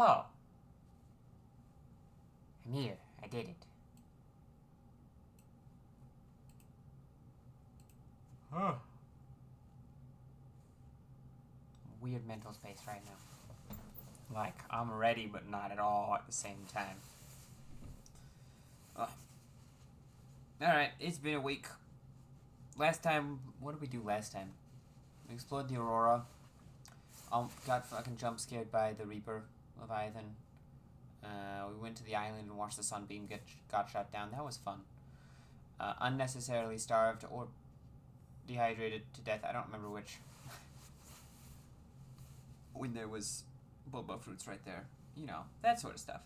Hello. I'm here. I did it. Huh. Weird mental space right now. Like, I'm ready, but not at all at the same time. Alright, it's been a week. Last time, what did we do last time? We explored the Aurora. Got fucking jump scared by the Reaper, Leviathan. We went to the island and watched the sunbeam got shut down. That was fun. Unnecessarily starved or dehydrated to death. I don't remember which. When there was boba fruits right there. You know, that sort of stuff.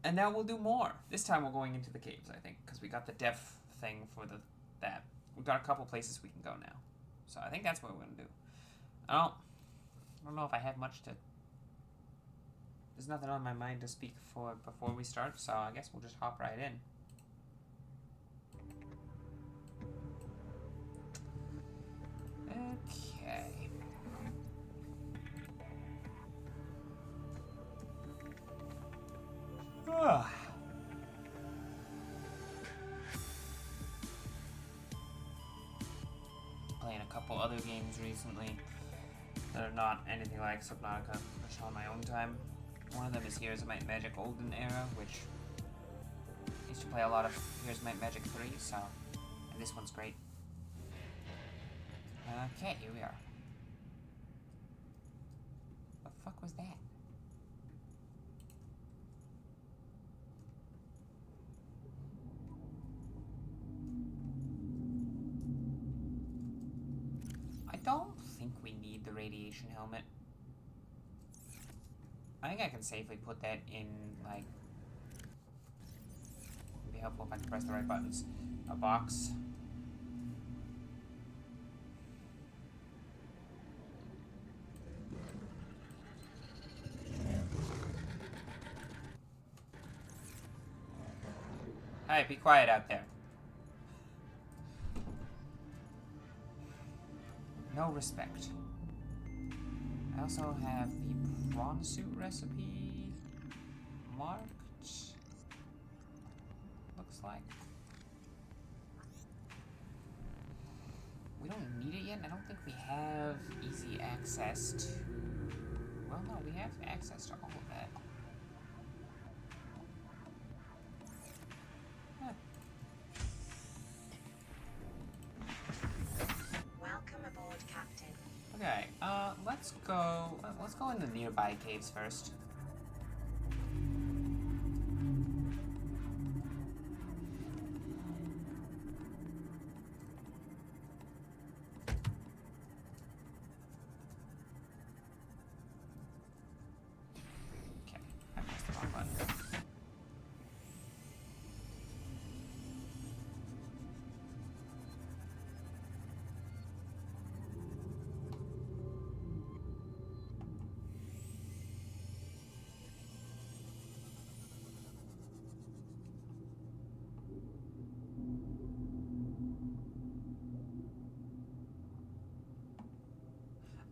And now we'll do more. This time we're going into the caves, I think, because we got the death thing for that. We've got a couple places we can go now. So I think that's what we're going to do. I don't know if I have much to... There's nothing on my mind to speak for before we start, so I guess we'll just hop right in. Okay. Playing a couple other games recently that are not anything like Subnautica, which on my own time. One of them is Here's Might Magic Olden Era, which I used to play a lot of Here's Might Magic 3, so, and this one's great. Okay, here we are. What the fuck was that? I don't think we need the radiation helmet. I think I can safely put that in, like... It'd be helpful if I could press the right buttons. A box. Hey, be quiet out there. No respect. I also have the prawn suit recipe marked. Looks like. We don't need it yet. I don't think we have easy access to... Well, no, we have access to all of that. Huh. Welcome aboard, Captain. Okay, let's go in the nearby caves first. Okay, I pressed the wrong button.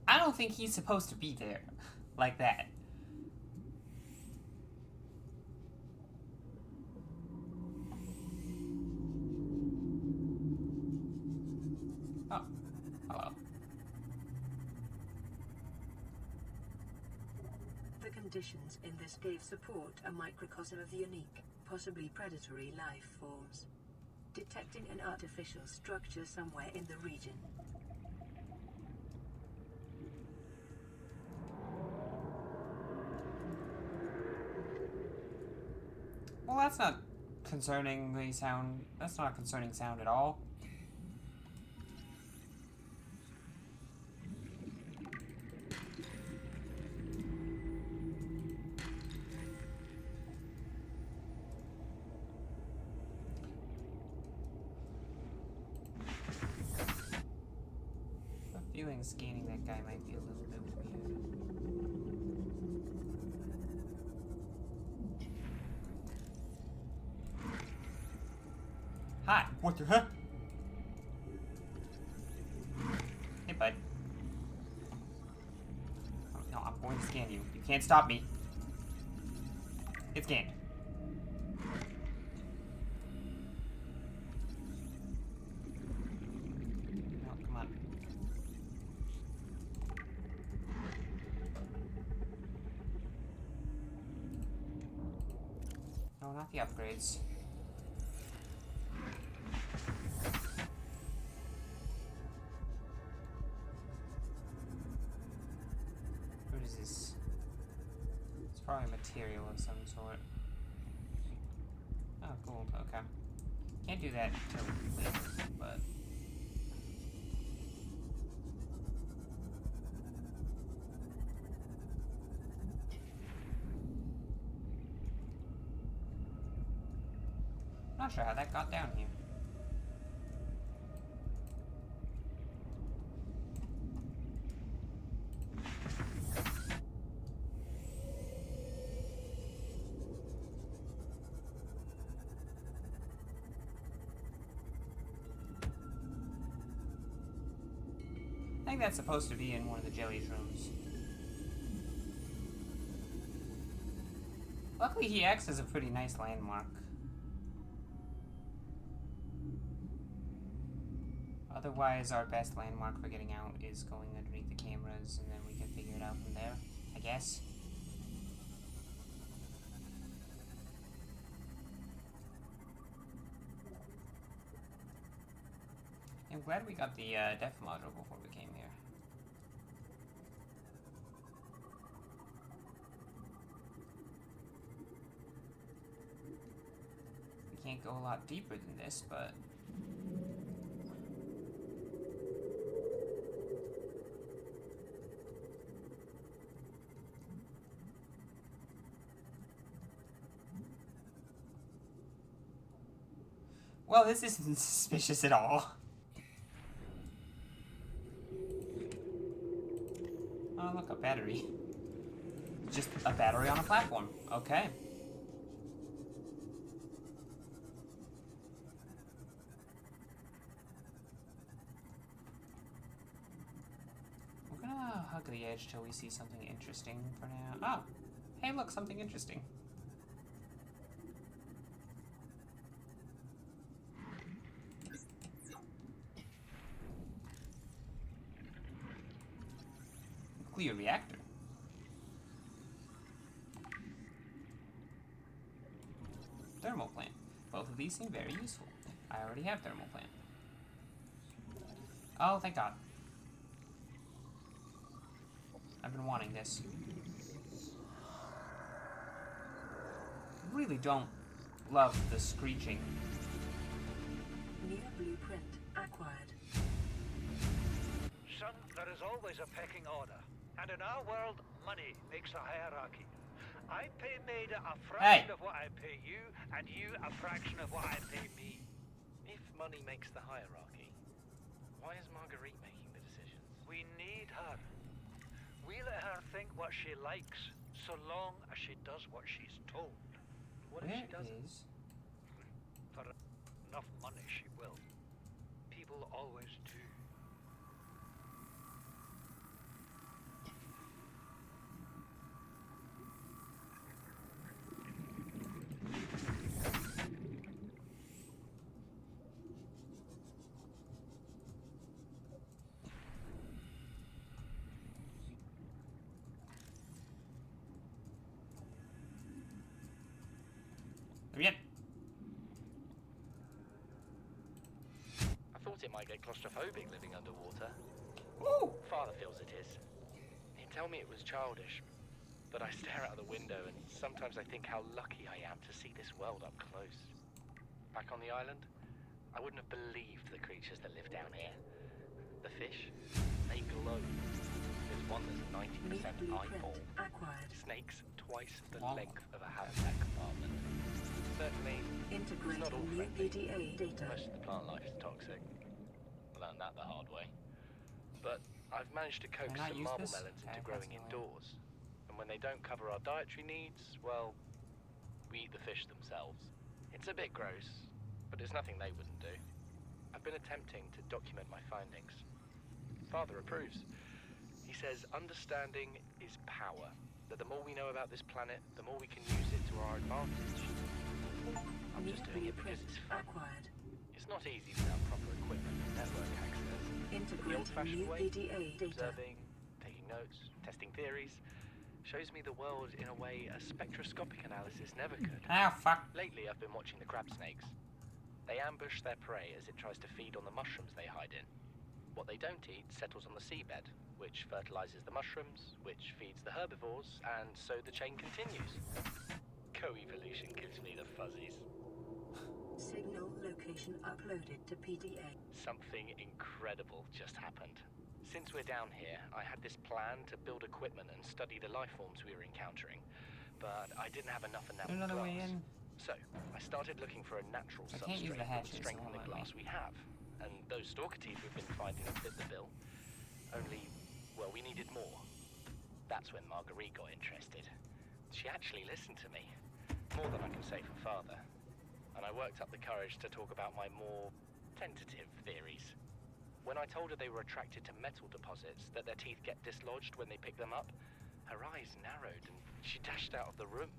I don't think he's supposed to be there like that. Oh, hello. The conditions in this cave support a microcosm of unique, possibly predatory life forms. Detecting an artificial structure somewhere in the region. Well, that's not concerningly sound. That's not a concerning sound at all. I have a feeling scanning that guy might be a little bit weird. Hi. What the heck? Hey, bud. Oh, no, I'm going to scan you. You can't stop me. It's gained. No, come on. No, not the upgrades. What is this? It's probably material of some sort. Oh, cool. Okay. Can't do that until later, but... Not sure how that got down here. I think that's supposed to be in one of the jelly's rooms. Luckily, he acts as a pretty nice landmark. Otherwise, our best landmark for getting out is going underneath the cameras, and then we can figure it out from there, I guess. I'm glad we got the def module before we came here. We can't go a lot deeper than this, but... Well, this isn't suspicious at all. Oh, look, a battery. Just a battery on a platform. Okay. We're gonna hug the edge till we see something interesting for now. Oh! Hey, look, something interesting. Nuclear reactor. Thermal plant. Both of these seem very useful. I already have thermal plant. Oh, thank God. I've been wanting this. Really don't love the screeching. New blueprint acquired. Son, there is always a pecking order. And in our world, money makes a hierarchy. I pay Maida a fraction of what I pay you, and you a fraction of what I pay me. If money makes the hierarchy, why is Marguerite making the decisions? We need her. We let her think what she likes, so long as she does what she's told. What if she doesn't? For enough money, she will. People always do. Yep. I thought it might get claustrophobic living underwater. Ooh. Father feels it is. He'd tell me it was childish, but I stare out of the window and sometimes I think how lucky I am to see this world up close. Back on the island, I wouldn't have believed the creatures that live down here. The fish, they glow. There's one that's 90% eyeball. Acquired. Snakes twice the Wow. length of a habitat compartment. Certainly, it's Integrating not all new friendly. PDA data. Most of the plant life is toxic. Learned that the hard way. But I've managed to coax Can I some use marble this? melons into Okay, growing that's annoying. indoors. And when they don't cover our dietary needs, well, we eat the fish themselves. It's a bit gross, but it's nothing they wouldn't do. I've been attempting to document my findings. Father approves. He says understanding is power, that the more we know about this planet, the more we can use it to our advantage. I'm just doing it because it's fun. Acquired. It's not easy without proper equipment and network access. The Integrating old-fashioned new way, PDA data. observing, taking notes, testing theories, shows me the world in a way a spectroscopic analysis never could. Ah, fuck. Lately, I've been watching the crab snakes. They ambush their prey as it tries to feed on the mushrooms they hide in. What they don't eat settles on the seabed, which fertilizes the mushrooms, which feeds the herbivores, and so the chain continues. Co-evolution gives me the fuzzies. Signal location uploaded to PDA. Something incredible just happened. Since we're down here, I had this plan to build equipment and study the life forms we were encountering, but I didn't have enough enamel Another glass. way in. So, I started looking for a natural I can't use the substrate that hatches, would strengthen so the won't let glass we have. And those stalker teeth we've been finding fit the bill. Only, well, we needed more. That's when Marguerite got interested. She actually listened to me. More than I can say for father. And I worked up the courage to talk about my more tentative theories. When I told her they were attracted to metal deposits, that their teeth get dislodged when they pick them up, her eyes narrowed and she dashed out of the room.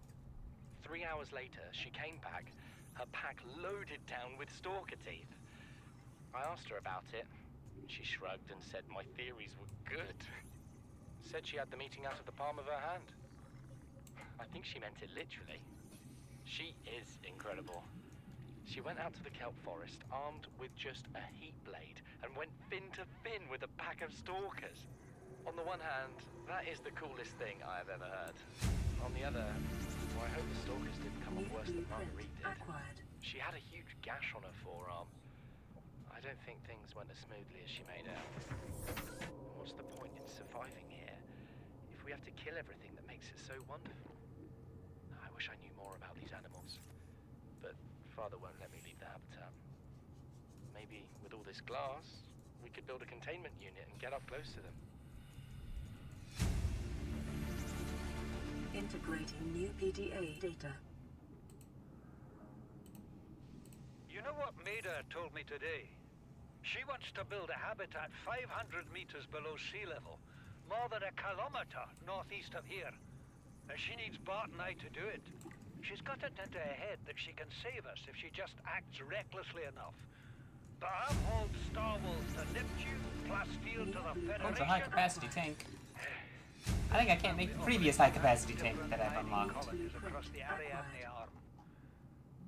3 hours later, she came back, her pack loaded down with stalker teeth. I asked her about it. She shrugged and said my theories were good. Said she had the meeting out of the palm of her hand. I think she meant it literally. She is incredible. She went out to the kelp forest armed with just a heat blade and went fin to fin with a pack of stalkers. On the one hand, that is the coolest thing I have ever heard. On the other, well, I hope the stalkers didn't come off worse than Marguerite did. Acquired. She had a huge gash on her forearm. I don't think things went as smoothly as she made out. What's the point in surviving here if we have to kill everything that makes it so wonderful? I wish I knew more about these animals, but Father won't let me leave the habitat. Maybe with all this glass, we could build a containment unit and get up close to them. Integrating new PDA data. You know what Maida told me today? She wants to build a habitat 500 meters below sea level, more than 1 kilometer northeast of here. And she needs Bart and I to do it. She's got it into her head that she can save us if she just acts recklessly enough. But I've hauled Star Wars to Neptune, Plasteel to the Federation. Oh, it's a high-capacity tank. I think I can't make the previous high-capacity tank that I've unlocked. Colonies across the Ariadne Arm.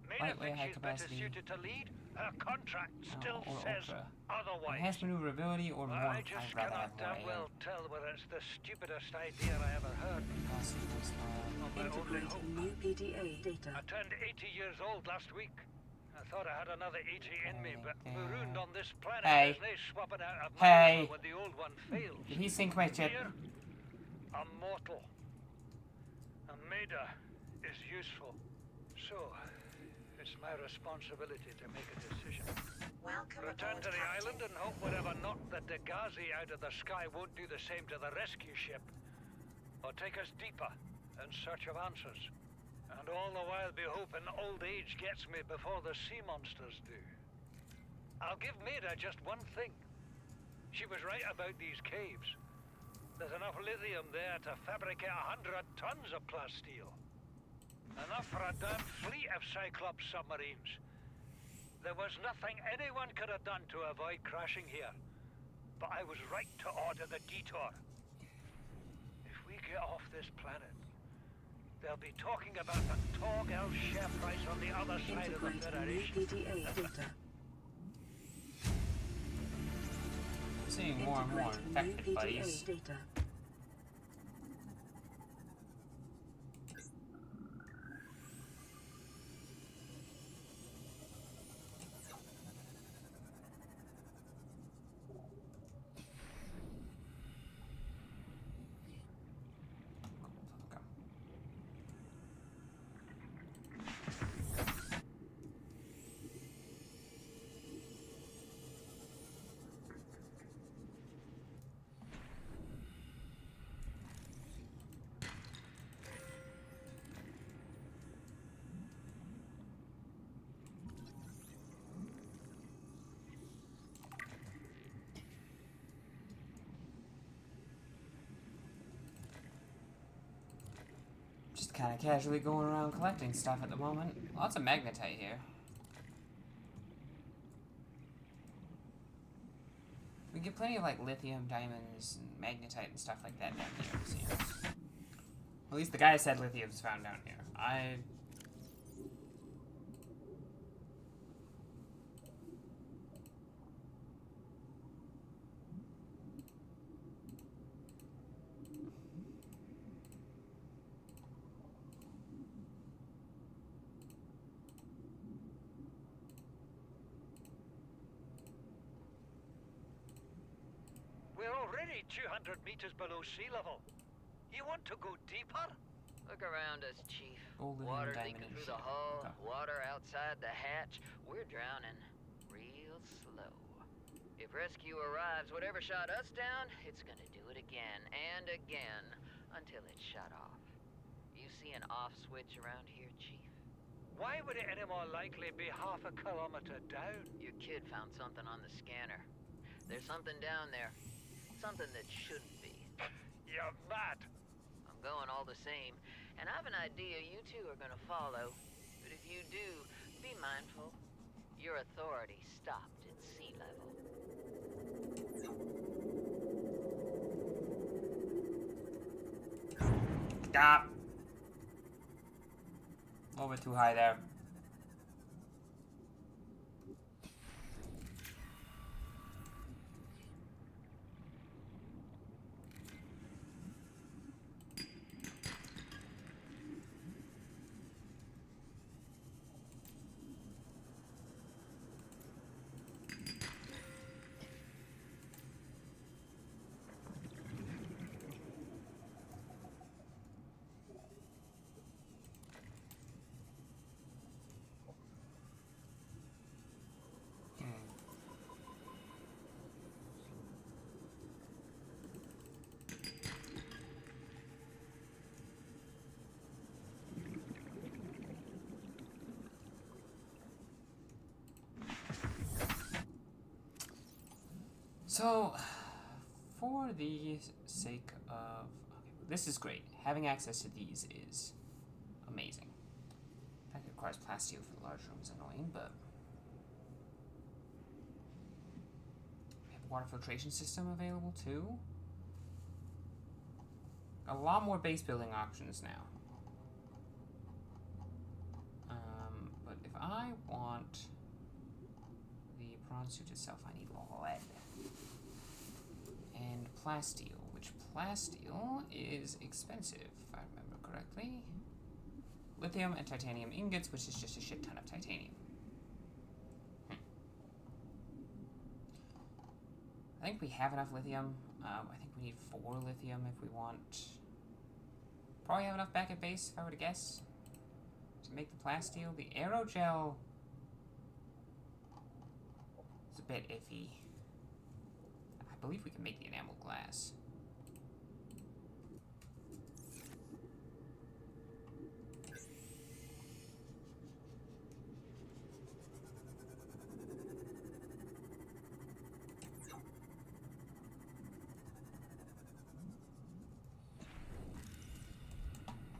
Maida Lightweight, thinks she's better high-capacity. suited to lead. Her contract still or says ultra. otherwise. Enhanced maneuverability or more. I just I'd rather cannot have more damn well AM. tell whether it's the stupidest idea I ever heard. Or my only hope. Integrating new PDA data. I turned 80 years old last week. I thought I had another 80 in me, but marooned on this planet, Hey. there's no swapping out a Hey. when the old one fails. Did he sink my chip? Here, I'm mortal. And Maida is useful. So, it's my responsibility to make a decision. Welcome Return to the island and hope whatever knocked the Degazi out of the sky won't do the same to the rescue ship. Or take us deeper in search of answers. And all the while be hoping old age gets me before the sea monsters do. I'll give Maida just one thing. She was right about these caves. There's enough lithium there to fabricate 100 tons of plasteel. Enough for a damn fleet of Cyclops submarines. There was nothing anyone could have done to avoid crashing here. But I was right to order the detour. If we get off this planet, they'll be talking about the Torgal share price on the other side of the Integrating new Federation. PDA data. We're seeing more and more Integrating new infected buddies. PDA data. kind of casually going around collecting stuff at the moment. Lots of magnetite here. We get plenty of like lithium, diamonds, and magnetite and stuff like that down here. It seems. At least the guy said lithium's found down here. We're already 200 meters below sea level. You want to go deeper? Look around us, Chief. Golden Water diamond leaking and through shit. the hull, Okay. water outside the hatch. We're drowning real slow. If rescue arrives, whatever shot us down, it's gonna do it again and again until it's shut off. You see an off switch around here, Chief? Why would it any more likely be half a kilometer down? Your kid found something on the scanner. There's something down there. Something that shouldn't be. You're mad. I'm going all the same, and I have an idea you two are gonna follow. But if you do, be mindful. Your authority stopped at sea level. Stop. A little bit too high there. So, for the sake of... Okay, this is great. Having access to these is amazing. The fact it requires plasteel for the large room is annoying, but... We have a water filtration system available too. A lot more base building options now. But if I want the prawn suit itself, I need lead. And plasteel, which plasteel is expensive, if I remember correctly. Lithium and titanium ingots, which is just a shit ton of titanium. I think we have enough lithium. I think we need 4 lithium if we want. Probably have enough back at base, if I were to guess, to make the plasteel. The aerogel is a bit iffy. I believe we can make the enamel glass.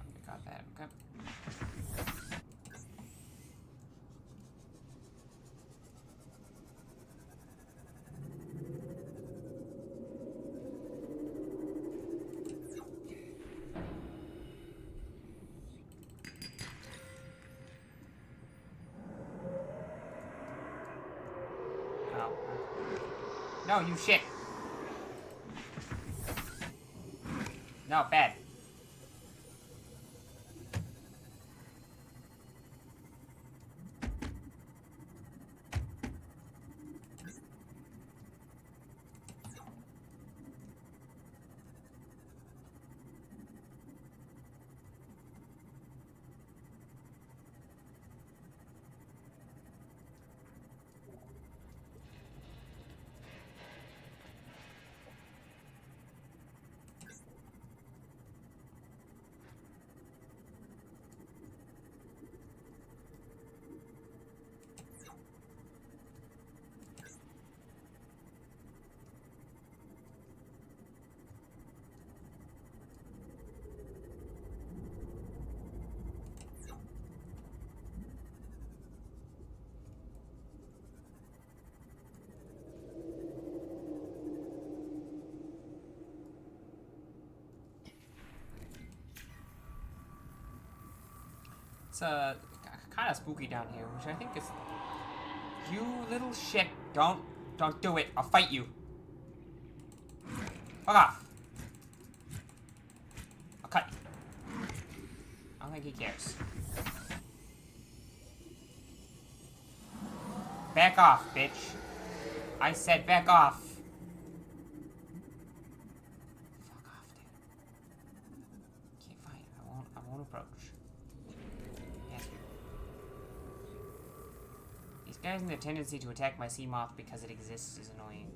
We got that, okay. No, you shit. No, bad. It's kind of spooky down here, which I think is... You little shit. Don't do it. I'll fight you. Fuck off. I'll cut you. I don't think he cares. Back off, bitch. I said back off. Fuck off, dude. Okay, fine. I won't approach. Yes. These guys have a tendency to attack my sea moth because it exists is annoying.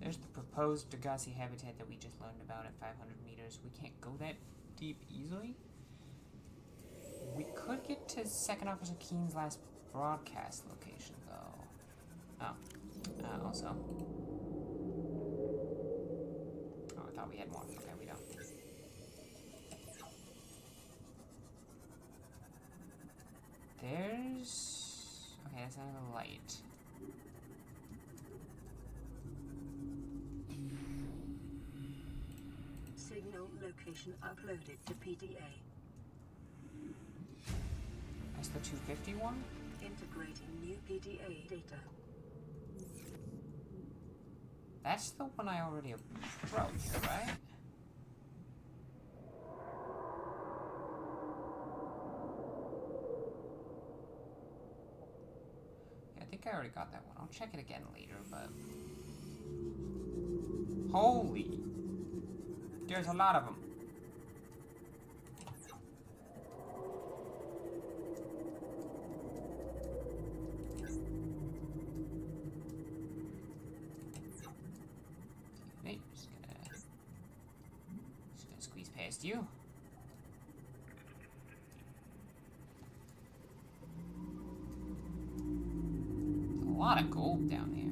There's the proposed Degassi habitat that we just learned about at 500 meters. We can't go that deep easily. We could get to Second Officer Keen's last broadcast location, though. Oh. Also. Oh, I thought we had more. Okay, we don't. There's... Okay, that's another light. Signal location uploaded to PDA. That's the 250 one? Integrating new PDA data. That's the one I already approached, right? Yeah, I think I already got that one. I'll check it again later, but... Holy! There's a lot of them. Okay, just gonna squeeze past you. There's a lot of gold down here.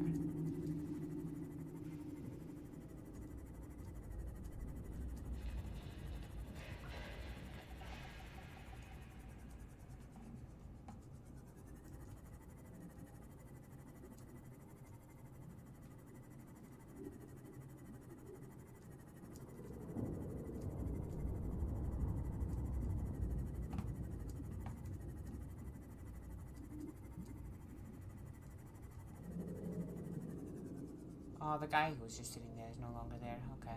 Oh, the guy who was just sitting there is no longer there. Okay.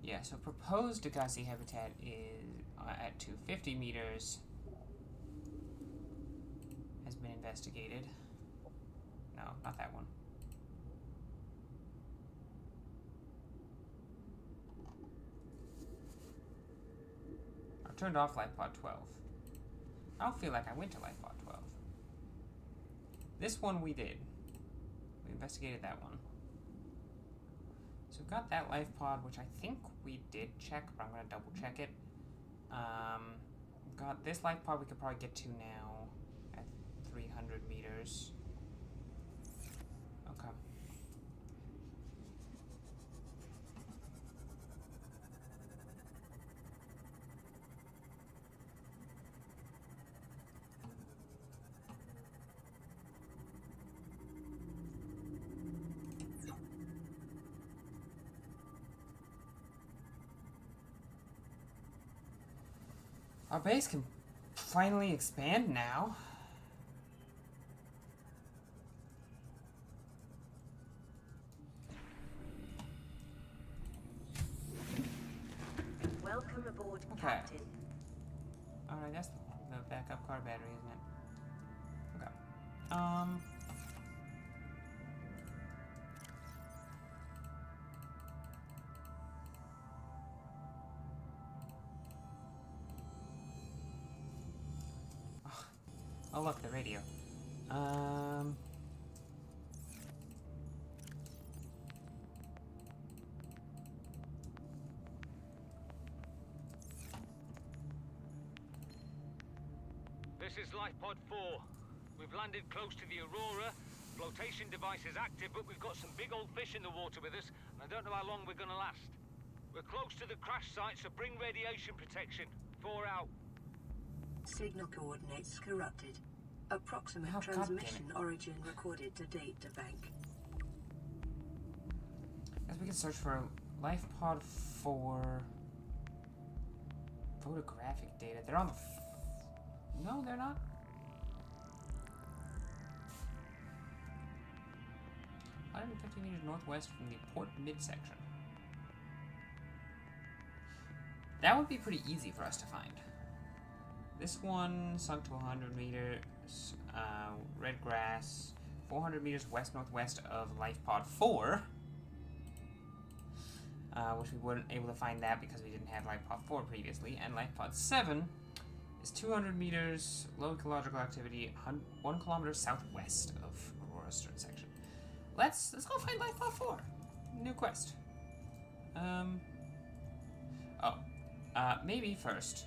Yeah, so proposed Degassi habitat is at 250 meters. Has been investigated. No, not that one. I turned off life pod 12. I don't feel like I went to life pod 12. This one we did. We investigated that one. So we've got that life pod, which I think we did check, but I'm going to double check it. We've got this life pod we could probably get to now at 300 meters. Okay. Our base can finally expand now. Welcome aboard, Okay. Captain. Alright, that's the backup car battery, isn't it? Okay. Oh, look, the radio. This is Lifepod 4. We've landed close to the Aurora. Flotation device is active, but we've got some big old fish in the water with us, and I don't know how long we're gonna last. We're close to the crash site, so bring radiation protection. 4 out. Signal coordinates corrupted. Approximate Oh, transmission origin recorded to data bank. Guess we can search for LifePod 4 photographic data. They're on the no, they're not. 150 meters northwest from the port midsection. That would be pretty easy for us to find. This one sunk to 100 meters, red grass, 400 meters west-northwest of LifePod 4. Which we weren't able to find that because we didn't have LifePod 4 previously. And LifePod 7 is 200 meters, low ecological activity, 1 kilometer southwest of Aurora's stern section. Let's go find LifePod 4. New quest. Maybe first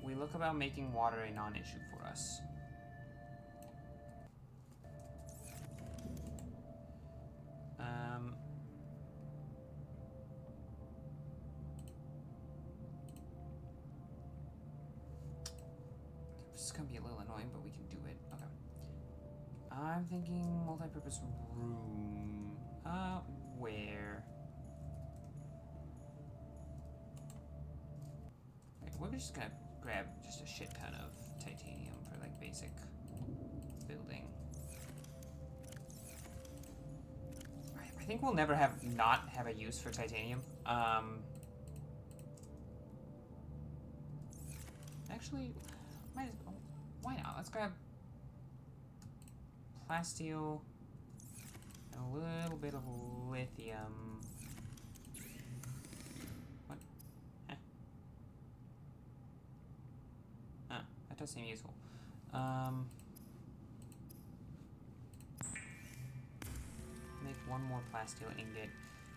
we look about making water a non-issue for us. This is gonna be a little annoying, but we can do it. Okay. I'm thinking multi-purpose room. Where? Okay, we're just gonna grab just a shit ton of titanium for like basic building. I think we'll never not have a use for titanium. Actually, why not? Let's grab plasteel and a little bit of lithium. What? That does seem useful. Make one more plasteel ingot.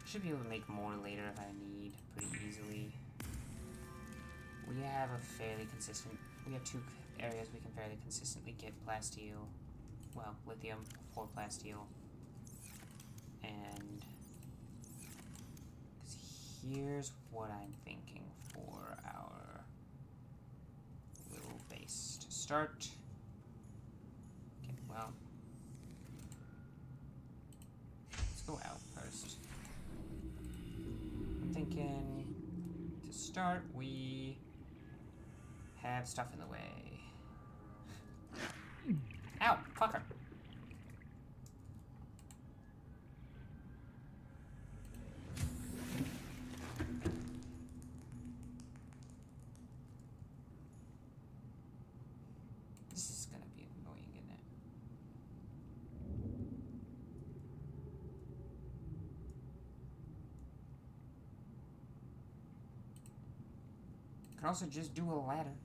Should be able to make more later if I need pretty easily. We have we have 2 areas we can fairly consistently get plasteel. Well, lithium for plasteel. And here's what I'm thinking for our little base to start. Okay, well, let's go out first. I'm thinking to start we have stuff in the way. Ow, fucker. This is gonna be annoying, isn't it? Could also just do a ladder.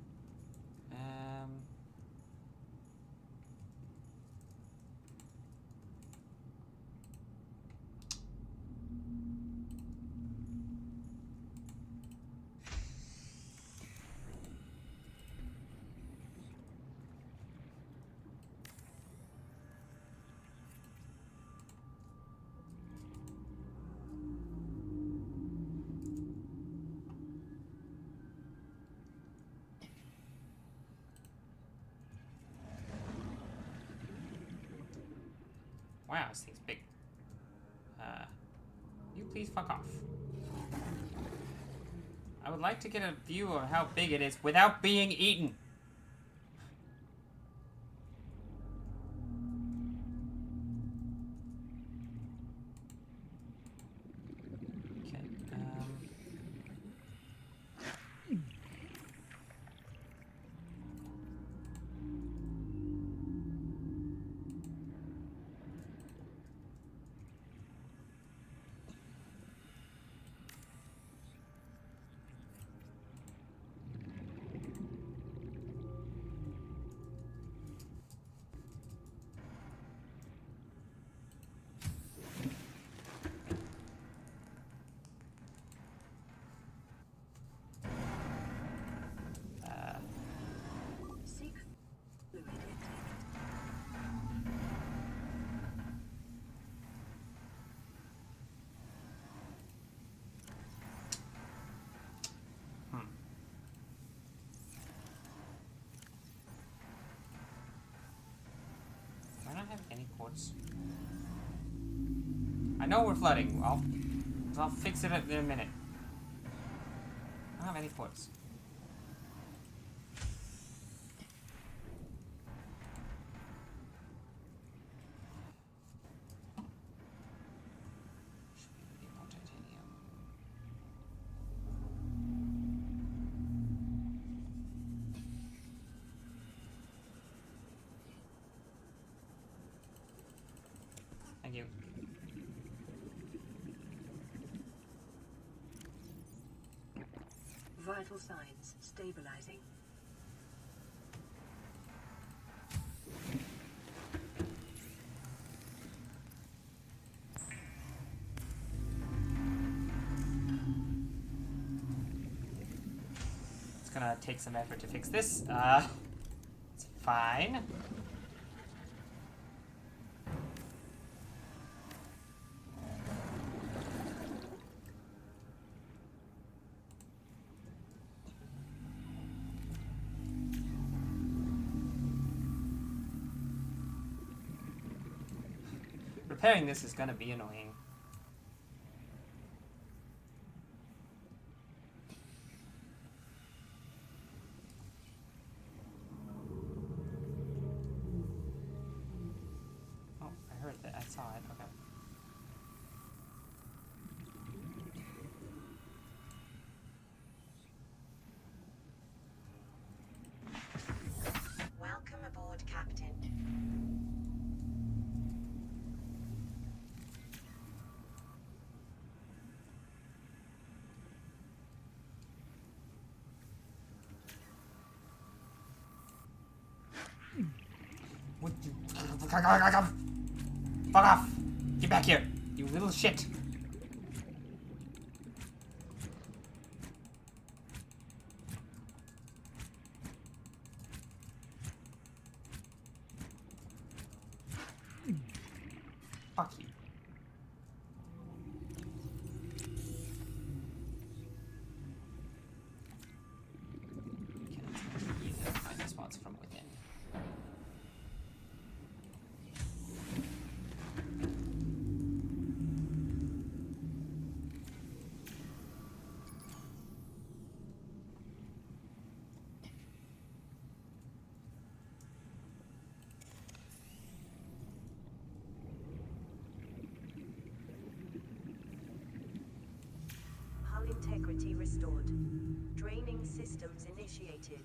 Wow, this thing's big. You please fuck off. I would like to get a view of how big it is without being eaten. Okay, quartz. I know we're flooding. I'll fix it in a minute. I don't have any quartz. Should be more titanium. Thank you. Vital signs stabilizing. It's gonna take some effort to fix this. It's fine. Repairing this is gonna be annoying. Oh, I heard that. I saw it. Okay. Welcome aboard, Captain. What you... Fuck off! Get back here, you little shit! Fuck you. Okay, you can find response from within. Hull integrity restored. Draining systems initiated.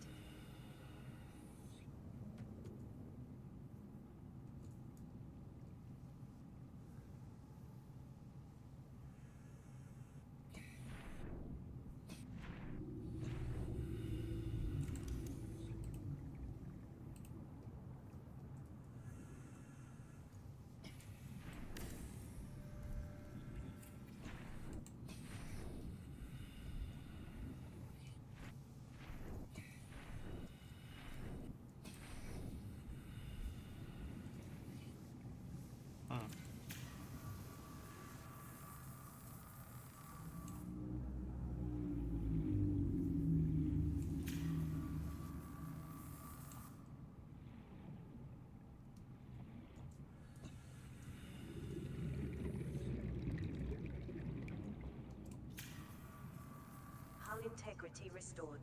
Hull integrity restored.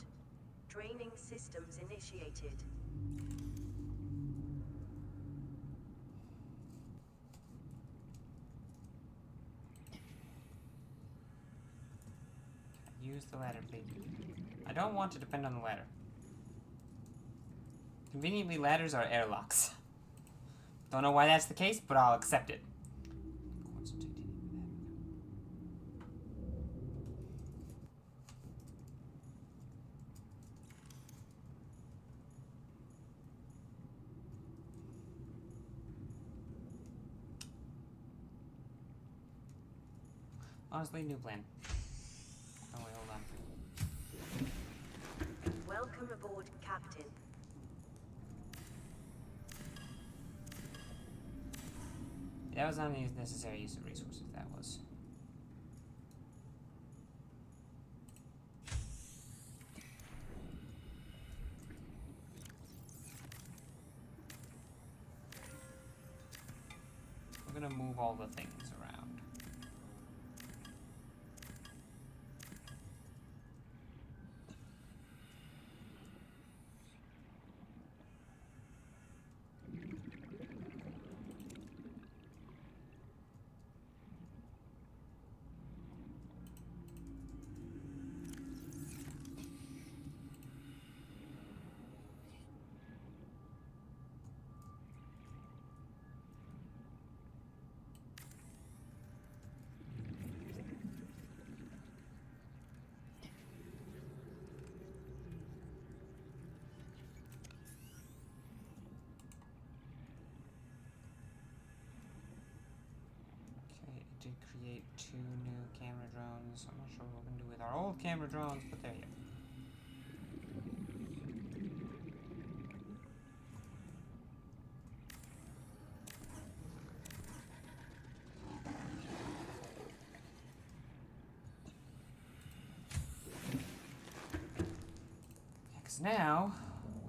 Draining systems initiated. Use the ladder, please. I don't want to depend on the ladder. Conveniently, ladders are airlocks. Don't know why that's the case, but I'll accept it. Honestly, new plan. Oh wait, hold on. Welcome aboard, Captain. That was unnecessary use of resources, that was. move all the things around. Did create 2 new camera drones. I'm not sure what we're gonna do with our old camera drones, but there you go. Because now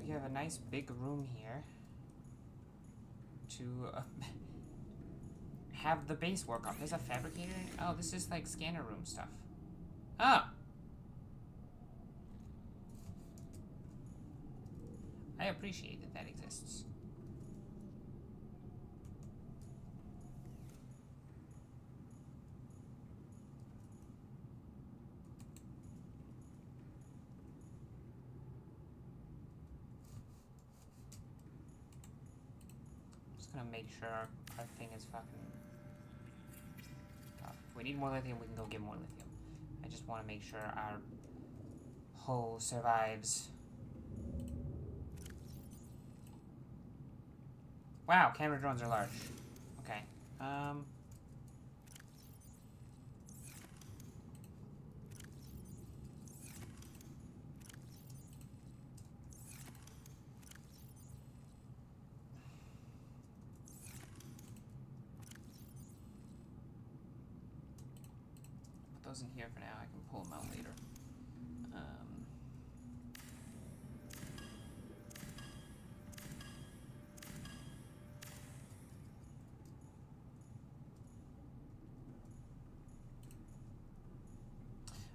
we have a nice big room here to have the base work on. There's a fabricator. Oh, this is like scanner room stuff. Ah! I appreciate that that exists. Just gonna make sure our thing is fucking... If we need more lithium, we can go get more lithium. I just want to make sure our hull survives. Wow, camera drones are large. Okay. Put those in here for now. I can pull them out later.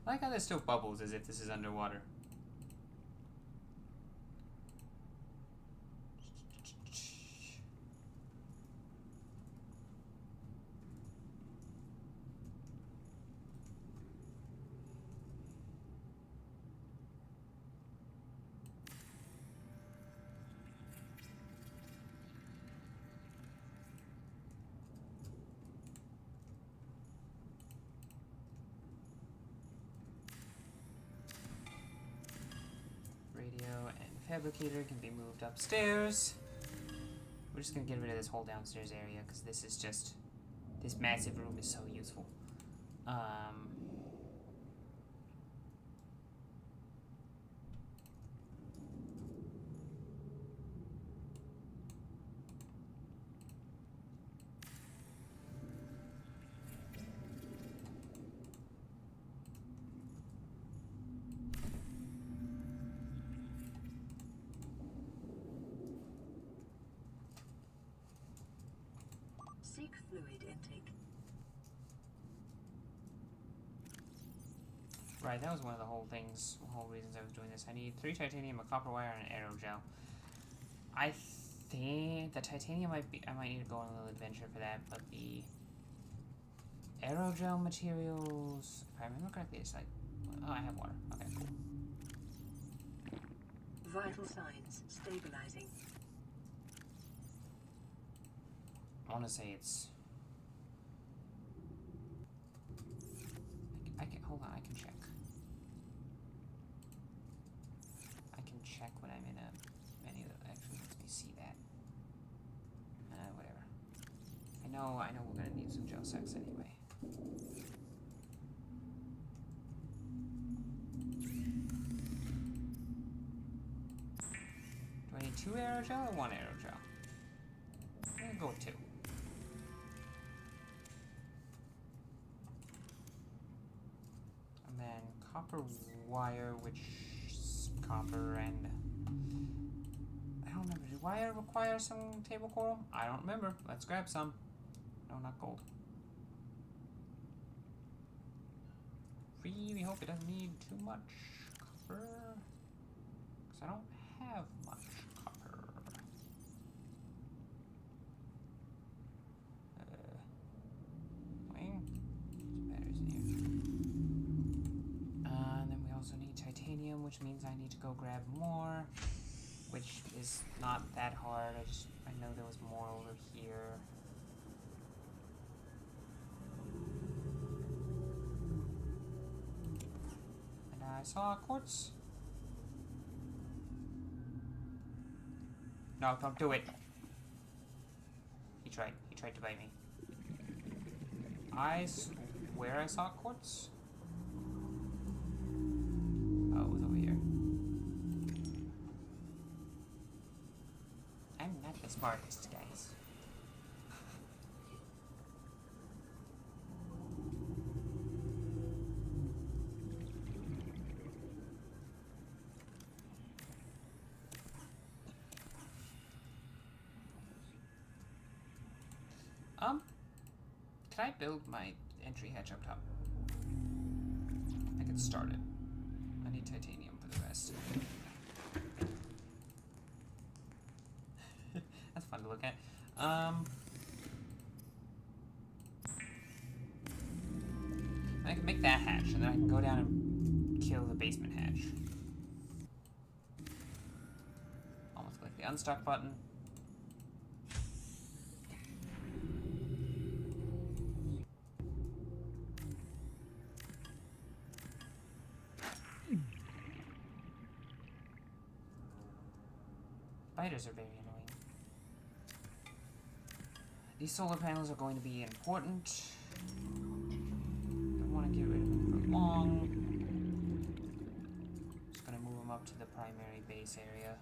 I like how there's still bubbles as if this is underwater. Fabricator can be moved upstairs. We're just gonna get rid of this whole downstairs area because this is just, this massive room is so useful. Seek fluid intake. Right, that was one of the whole reasons I was doing this. I need 3 titanium, a copper wire, and an aerogel. I think the titanium I might need to go on a little adventure for that, but the aerogel materials, if I remember correctly, it's like, oh, I have water. Okay, cool. Vital signs stabilizing. I want to say it's... I can hold on, I can check. I can check when I'm in a menu that actually lets me see that. Whatever. I know we're gonna need some gel sex anyway. Do I need 2 aerogel or 1 aerogel? I'm gonna go with 2. And then copper wire, which is copper and... I don't remember. Did wire require some table coral? I don't remember. Let's grab some. No, not gold. Really hope it doesn't need too much copper. Because I don't have much copper. Wing. Batteries in here. And then we also need titanium, which means I need to go grab more. Which is not that hard. I know there was more over here. And I saw quartz. No, don't do it. He tried to bite me. I swear I saw quartz. Oh, it was over here. I'm not the smartest, guys. Can I build my entry hatch up top? I can start it. I need titanium for the rest. That's fun to look at. I can make that hatch, and then I can go down and kill the basement hatch. Almost click the unstuck button. Spiders are very annoying. These solar panels are going to be important. Don't want to get rid of them for long. Just going to move them up to the primary base area.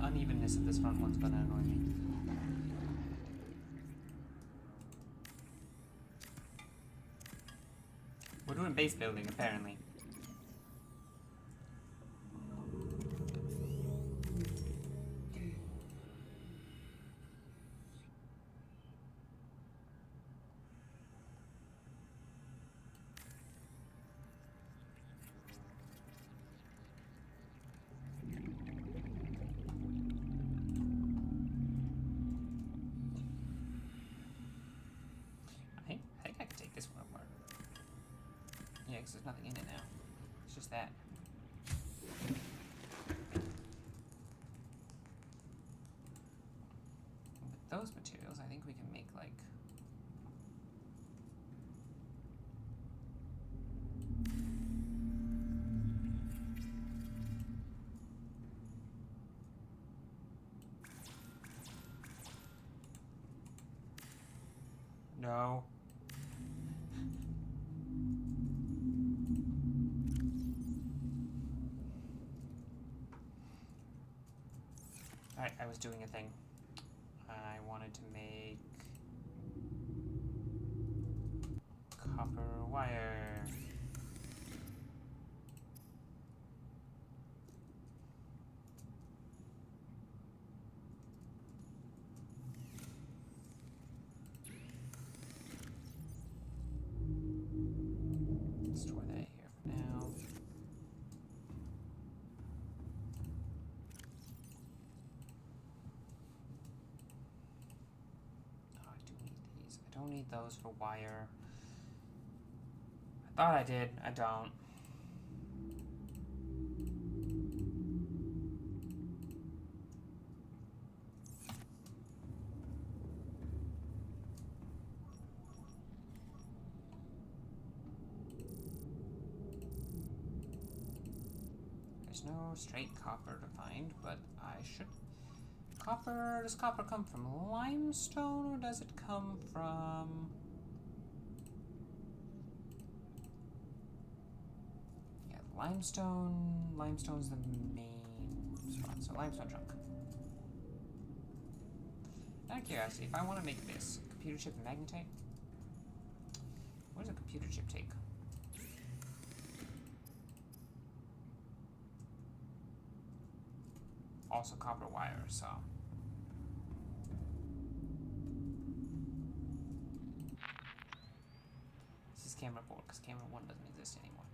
Unevenness of this front one's gonna annoy me. We're doing base building, apparently. I think I can take this one apart. Yeah, because there's nothing in it now. It's just that. With those materials, I think we can make, like... No. Alright, I was doing a thing. I wanted to make copper wire. Store that here for now. Oh, I do need these. I don't need those for wire. I thought I did. I don't. There's no straight copper to find, but I should... Copper... Does copper come from limestone, or does it come from... Limestone. Limestone's the main spot. So limestone trunk. Out of curiosity, if I want to make this computer chip magnetite, what does a computer chip take? Also copper wire, so. This is camera 4, because camera 1 doesn't exist anymore.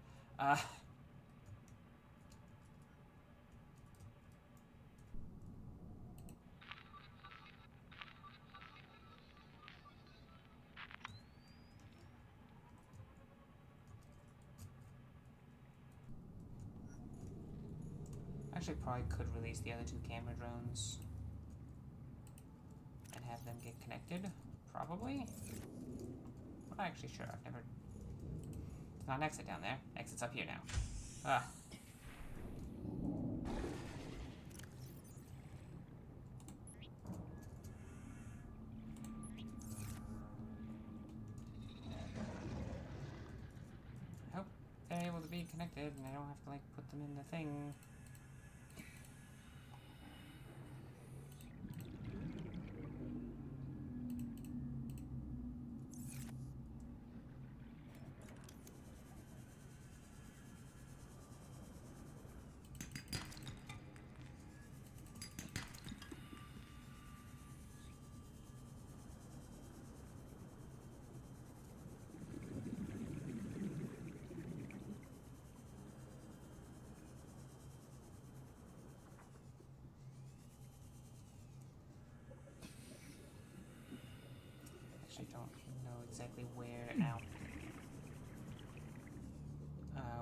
Actually, probably could release the other 2 camera drones and have them get connected. Probably. I'm not actually sure. I've never. It's not an exit down there. Exit's up here now. Ah. I hope they're able to be connected and I don't have to like put them in the thing. Actually don't know exactly where out.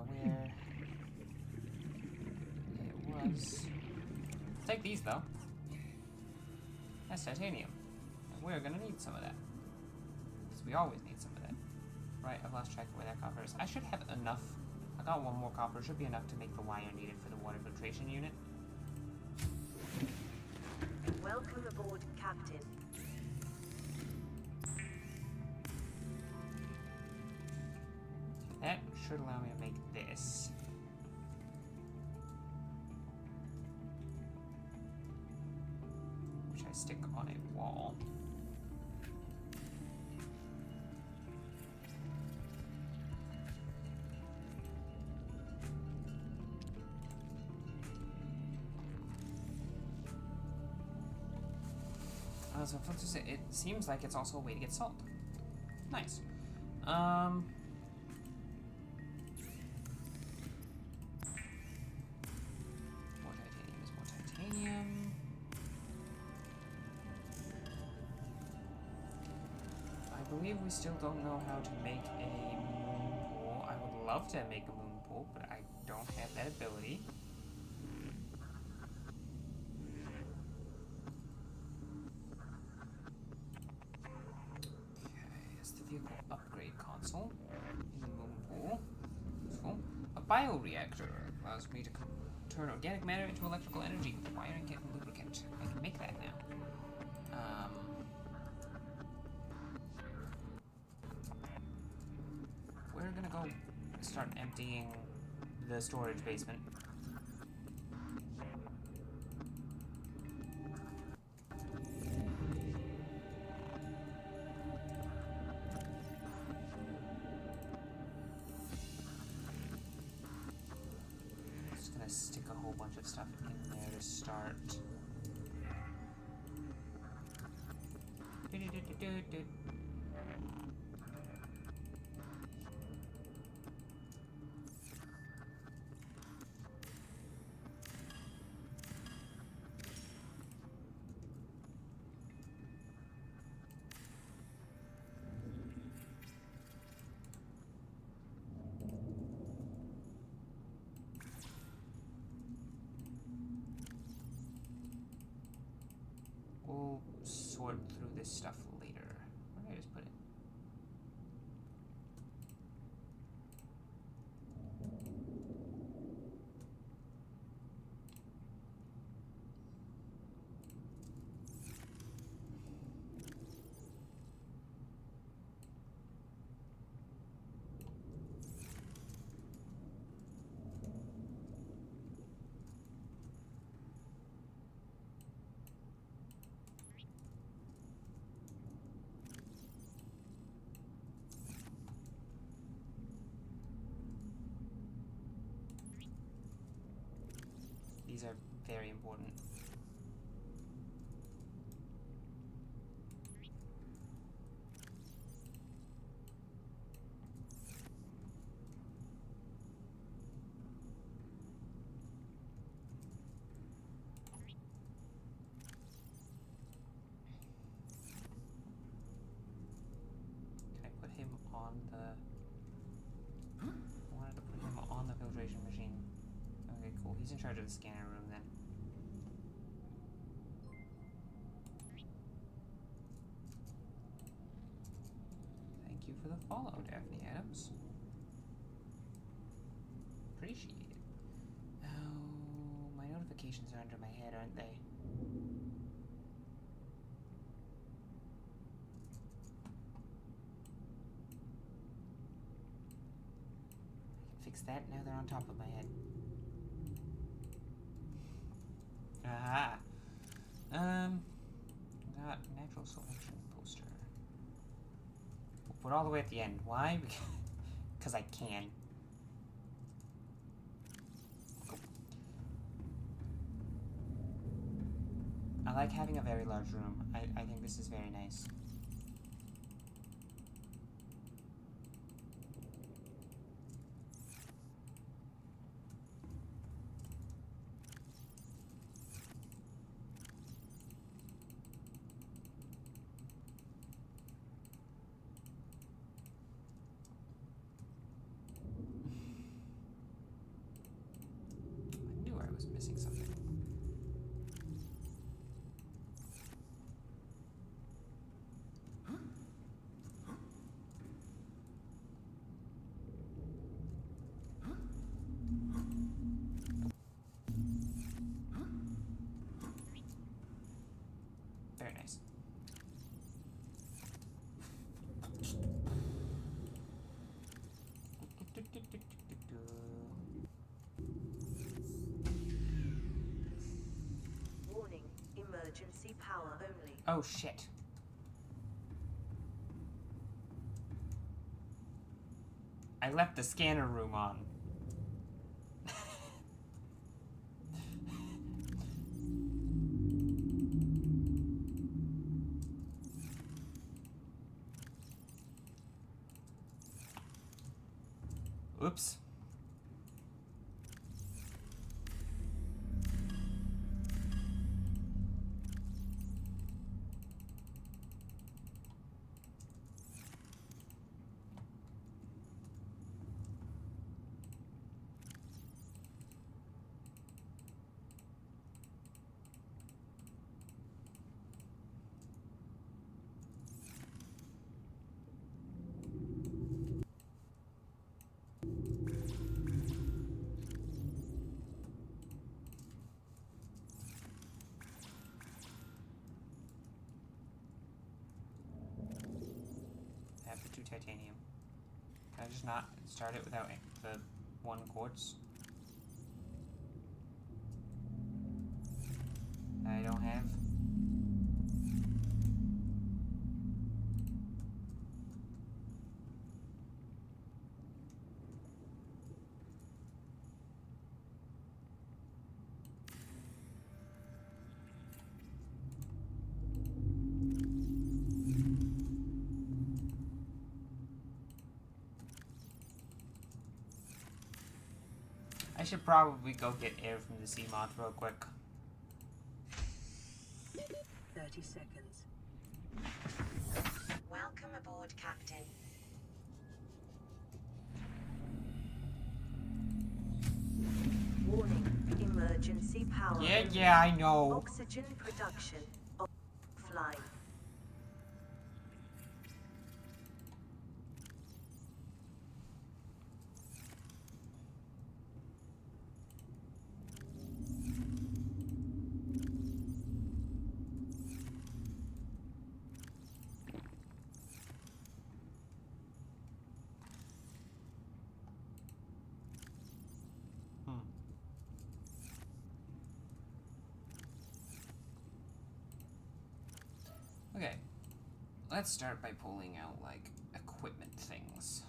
Where it was. Take these though. That's titanium. And we're gonna need some of that. Because we always need some of that. Right, I've lost track of where that copper is. I should have enough. I got 1 more copper. Should be enough to make the wire needed for the water filtration unit. Welcome aboard, Captain. That should allow me to make this. Which I stick on a wall. So it seems like it's also a way to get salt. Nice. More titanium is more titanium. I believe we still don't know how to make a moon pool. I would love to make a moon pool, but I don't have that ability. Upgrade console in the moon pool. Useful. A bioreactor allows me to turn organic matter into electrical energy with wiring and lubricant. I can make that now. We're gonna go start emptying the storage basement. Stick a whole bunch of stuff in there to start. We'll sort through this stuff later. Where did I just put it? These are very important. Can I put him on the... I wanted to put him on the filtration machine. Okay, cool. He's in charge of the scanner room then. Thank you for the follow, Daphne Adams. Appreciate it. Oh, my notifications are under my head, aren't they? I can fix that, now they're on top of my head. Aha! Got natural selection poster. We'll put all the way at the end. Why? Because I can. Cool. I like having a very large room. I think this is very nice. I knew I was missing something. Very nice. Warning, emergency power only. Oh shit. I left the scanner room on. Oops. I have the 2 titanium. Can I just not start it without the 1 quartz? I don't have. I should probably go get air from the sea moth real quick. 30 seconds. Welcome aboard, Captain. Warning, emergency power. Yeah, I know. Oxygen production offline. Okay, let's start by pulling out, like, equipment things.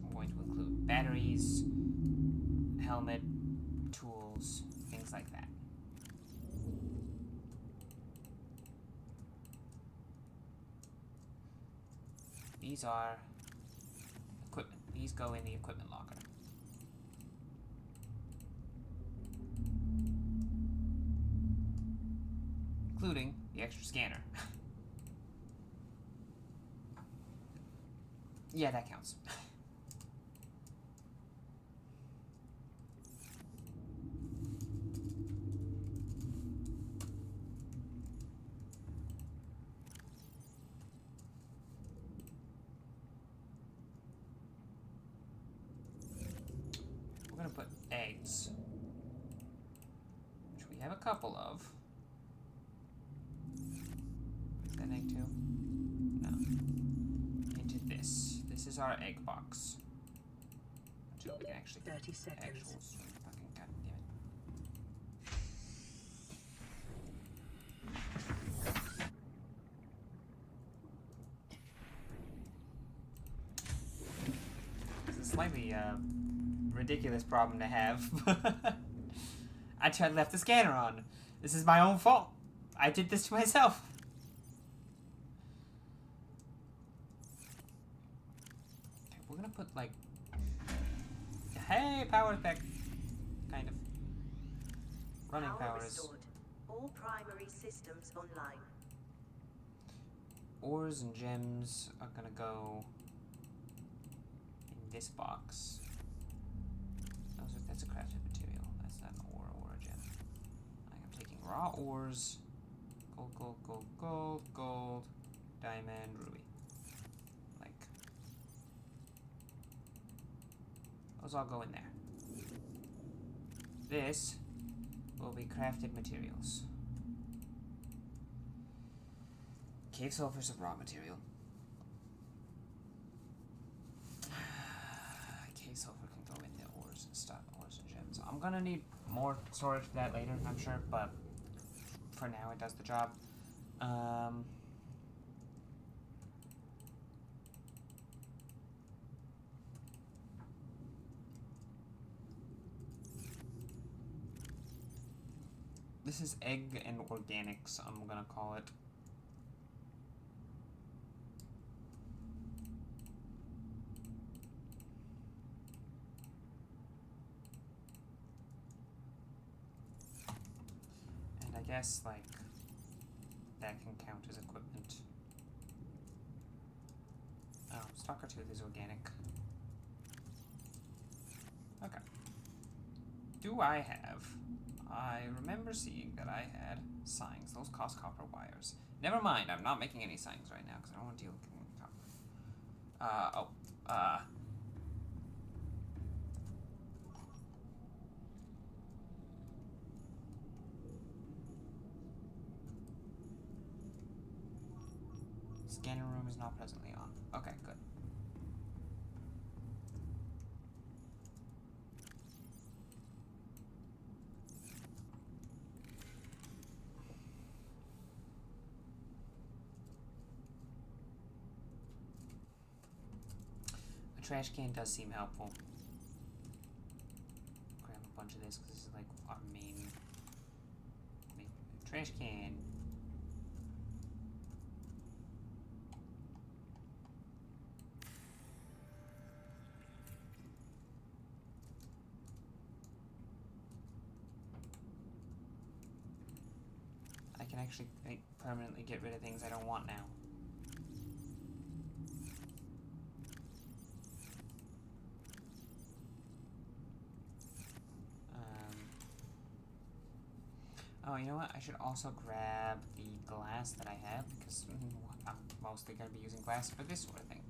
I'm going to include batteries, helmet, tools, things like that. These are equipment. These go in the equipment locker. Including the extra scanner. Yeah, that counts. We're gonna put eggs, which we have a couple of. Is that an egg too? No. Into this. This is our egg box. Until we can actually 30 seconds. actual fucking goddamn it. It's a slightly ridiculous problem to have. I left the scanner on. This is my own fault. I did this to myself. Okay, we're gonna put like, hey, power effect, kind of running Power powers. restored. All primary systems online. Ores and gems are gonna go in this box. That's a crafted material. That's not an ore or a gem. I'm taking raw ores. Gold, gold, gold, gold, gold, diamond, ruby. Like, those all go in there. This will be crafted materials. Cave sulfur's a raw material. Cave sulfur can go in the ores and stuff, ores and gems. I'm gonna need more storage for that later, I'm sure, but for now it does the job. This is egg and organics, I'm gonna call it. And I guess, like, that can count as equipment. Oh, Stalker Tooth is organic. Okay. Do I have... I remember seeing that I had signs. Those cost copper wires. Never mind, I'm not making any signs right now because I don't want to deal with copper. Scanner room is not presently on. Okay, good. A trash can does seem helpful. Grab a bunch of this because this is like our main trash can. I can actually like, permanently get rid of things I don't want now. Oh, you know what? I should also grab the glass that I have because I'm mostly going to be using glass for this sort of thing.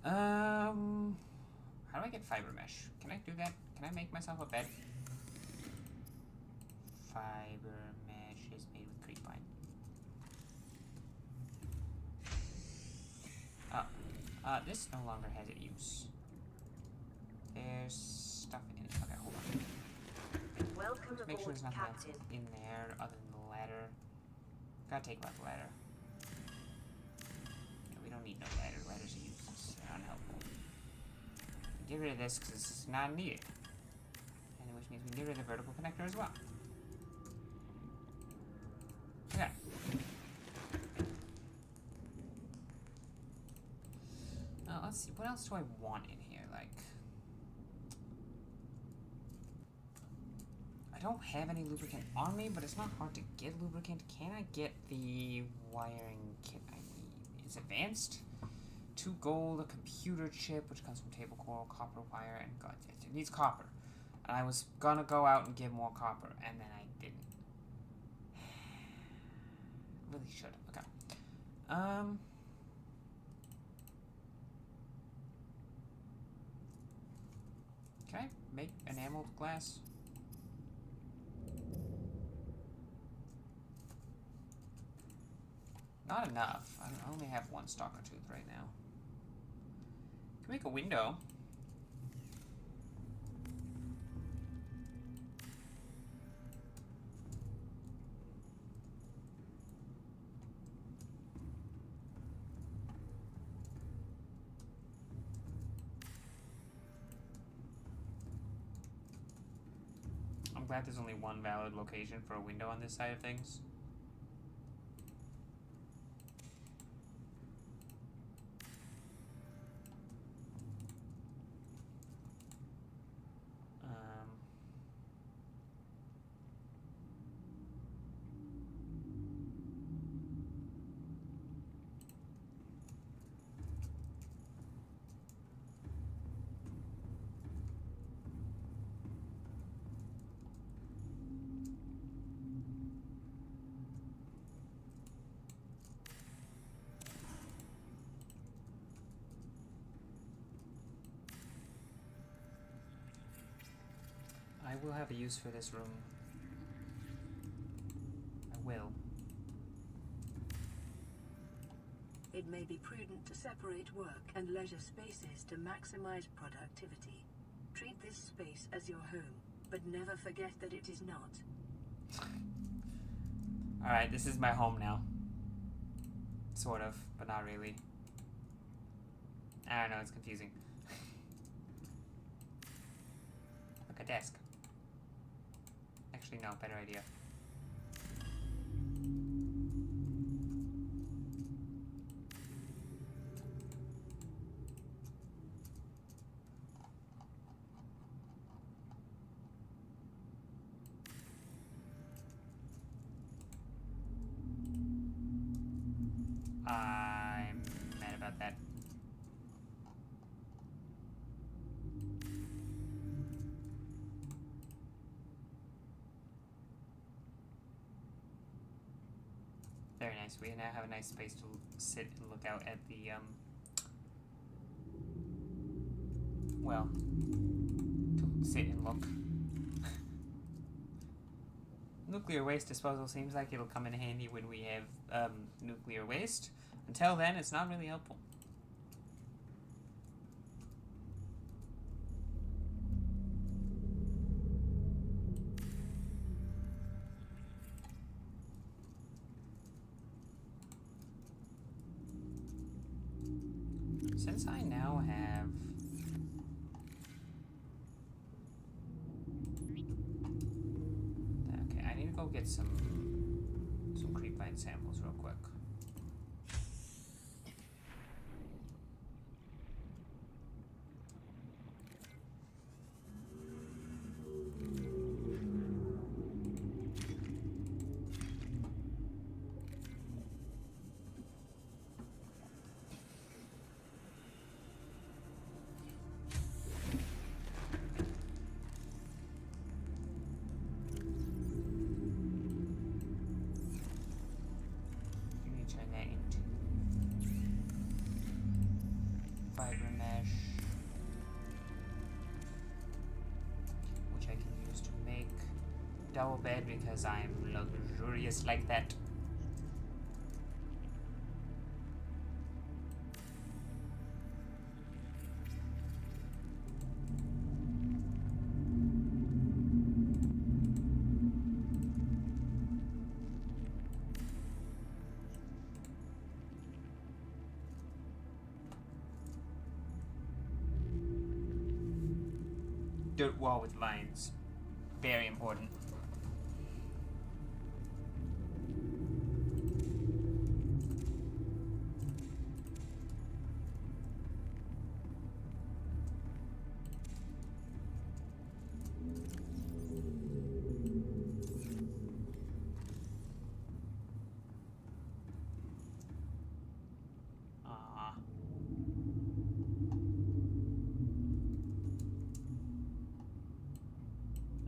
How do I get fiber mesh? Can I do that? Can I make myself a bed? Fiber mesh is made with creepvine. This no longer has a use. There's stuff in it. Okay, hold on. Welcome Just make sure aboard, there's nothing else Captain. in there other than the ladder. Gotta take out the ladder. Yeah, we don't need no ladder. Ladders are useless. They're unhelpful. Get rid of this because this is not needed. which means we can get rid of the vertical connector as well. Okay. Let's see, what else do I want in here? Like, I don't have any lubricant on me, but it's not hard to get lubricant. Can I get the wiring kit I need? It's advanced. 2 gold, a computer chip, which comes from table coral, copper wire, and God, it needs copper. And I was gonna go out and get more copper, and then I didn't. Really should. Okay. Can I make enameled glass? Not enough. I only have 1 stalker tooth right now. Can make a window. I'm glad there's only 1 valid location for a window on this side of things. I will have a use for this room. I will. It may be prudent to separate work and leisure spaces to maximize productivity. Treat this space as your home, but never forget that it is not. Alright, this is my home now. Sort of, but not really. I don't know, it's confusing. Look, a desk. Actually, no, better idea. I'm mad about that. Very nice. We now have a nice space to sit and look out at the, well, to sit and look. Nuclear waste disposal seems like it'll come in handy when we have, nuclear waste. Until then, it's not really helpful. Since I now have... Okay, I need to go get some creepvine samples real quick. Double bed because I'm luxurious like that. Dirt wall with vines. very important.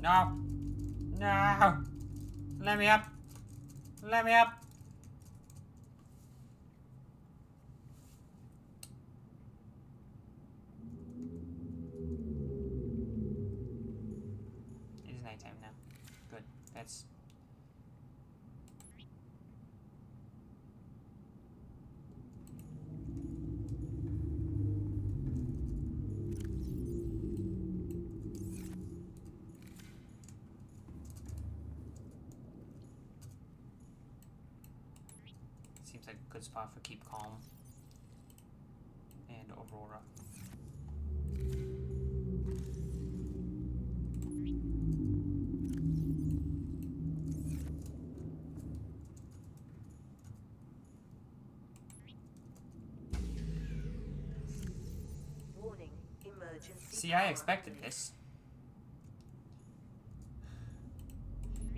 No! No! Let me up! Let me up! It is nighttime now. Good. That's... Seems like a good spot for keep calm. And Aurora. Warning, emergency. See, I power expected unit. this.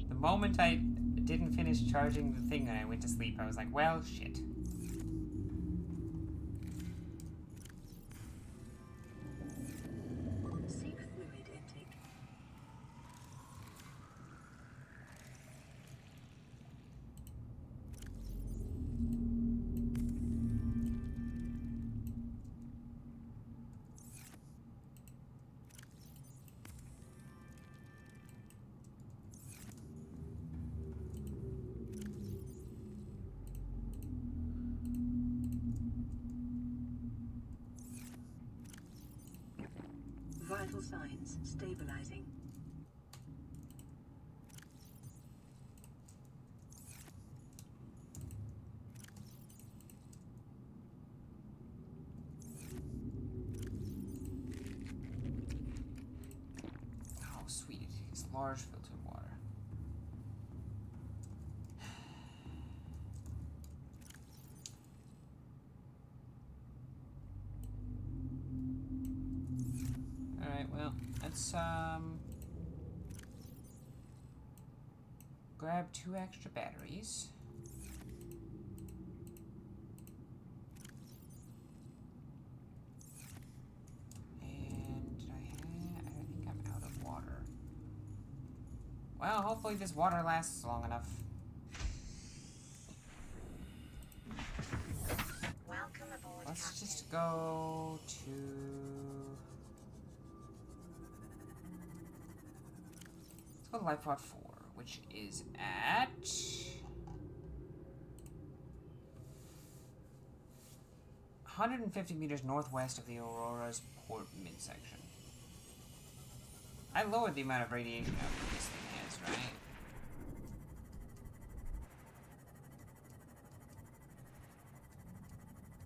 The moment I didn't finish charging the thing and I went to sleep, I was like, well, shit. Seek fluid intake. Vital signs stabilizing. Oh, sweet. It's large filtered water. Alright, well, let's, grab 2 extra batteries. And I think I'm out of water. Well, hopefully this water lasts long enough. Welcome aboard, Let's Captain. just go to... Let's go to Life Pod 4, which is at... 150 meters northwest of the Aurora's port midsection. I lowered the amount of radiation output this thing has, right?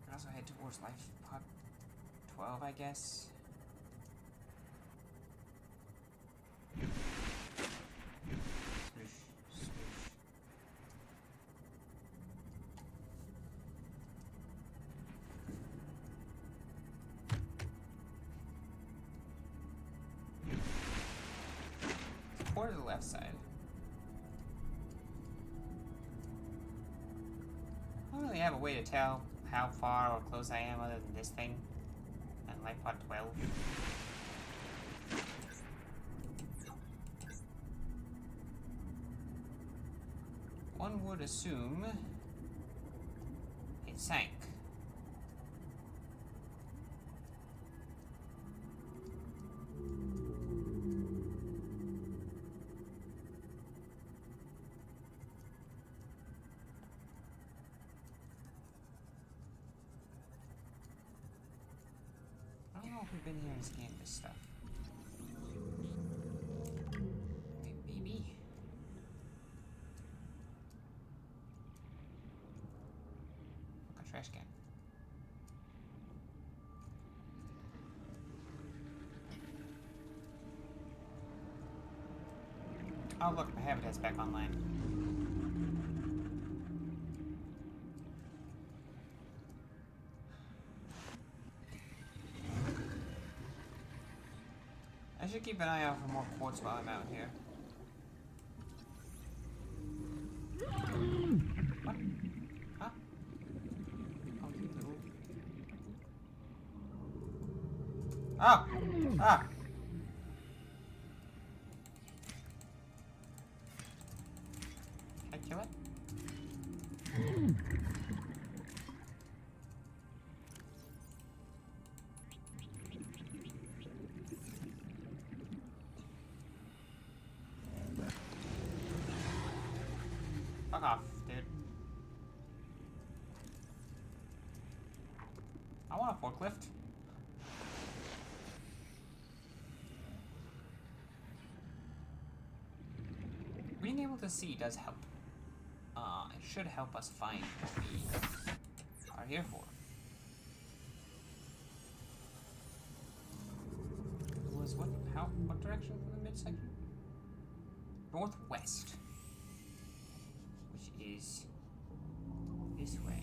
I also head towards Life Pod 12, I guess. Swoosh, swoosh. Or to the left side. I don't really have a way to tell how far or close I am other than this thing and Life Pod 12. One would assume it sank. I don't know if we've been here and scanned this stuff. Maybe. Look, a trash can. Oh look, my habitat's back online. I should keep an eye out for more quartz while I'm out here. What? Huh? Oh! Ah! Can I kill it? Fuck off, dude. I want a forklift. Being able to see does help. It should help us find what we are here for. What direction from the midsection? Northwest. Which is this way.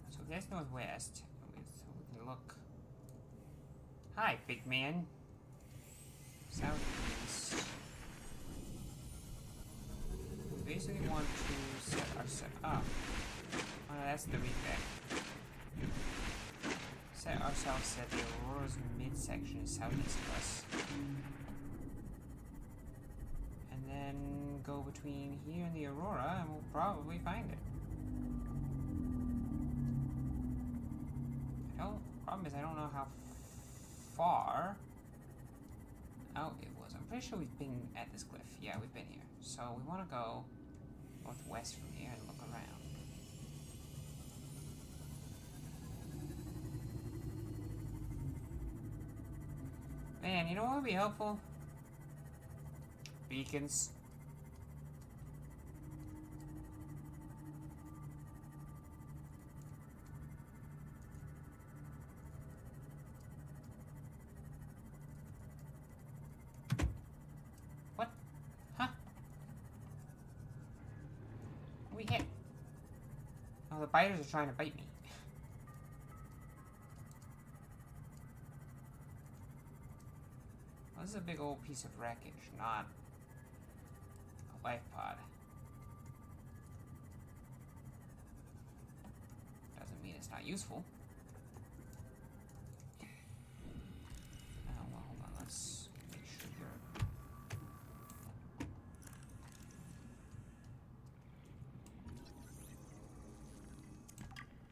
So that's northwest. So we can look. Hi, big man. Southeast. We basically want to set ourselves up. Oh, no, that's the readback. Set ourselves at the Aurora's midsection is southeast of us. And then go between here and the Aurora, and we'll probably find it. Problem is I don't know how far out it was. I'm pretty sure we've been at this cliff. Yeah, we've been here. So we want to go northwest from here and look around. Man, you know what would be helpful? Beacons. What? Huh? We hit. Oh, the biters are trying to bite me. This is a big old piece of wreckage, not a life pod. Doesn't mean it's not useful. Oh, well, hold on, let's make sure you're...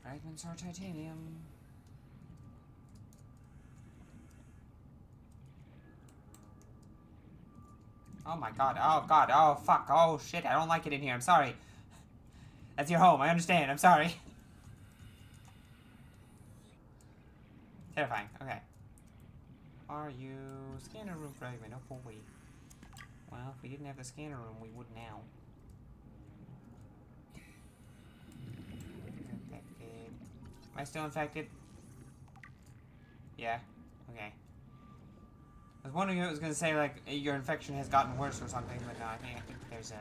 Fragments are titanium. Oh my god, oh fuck, oh shit, I don't like it in here, I'm sorry. That's your home, I understand, I'm sorry. Terrifying, okay. Are you... Scanner room fragment, oh boy. Well, if we didn't have the scanner room, we would now. Infected. Am I still infected? Yeah, okay. I was wondering if it was going to say, like, your infection has gotten worse or something, but no, I think there's an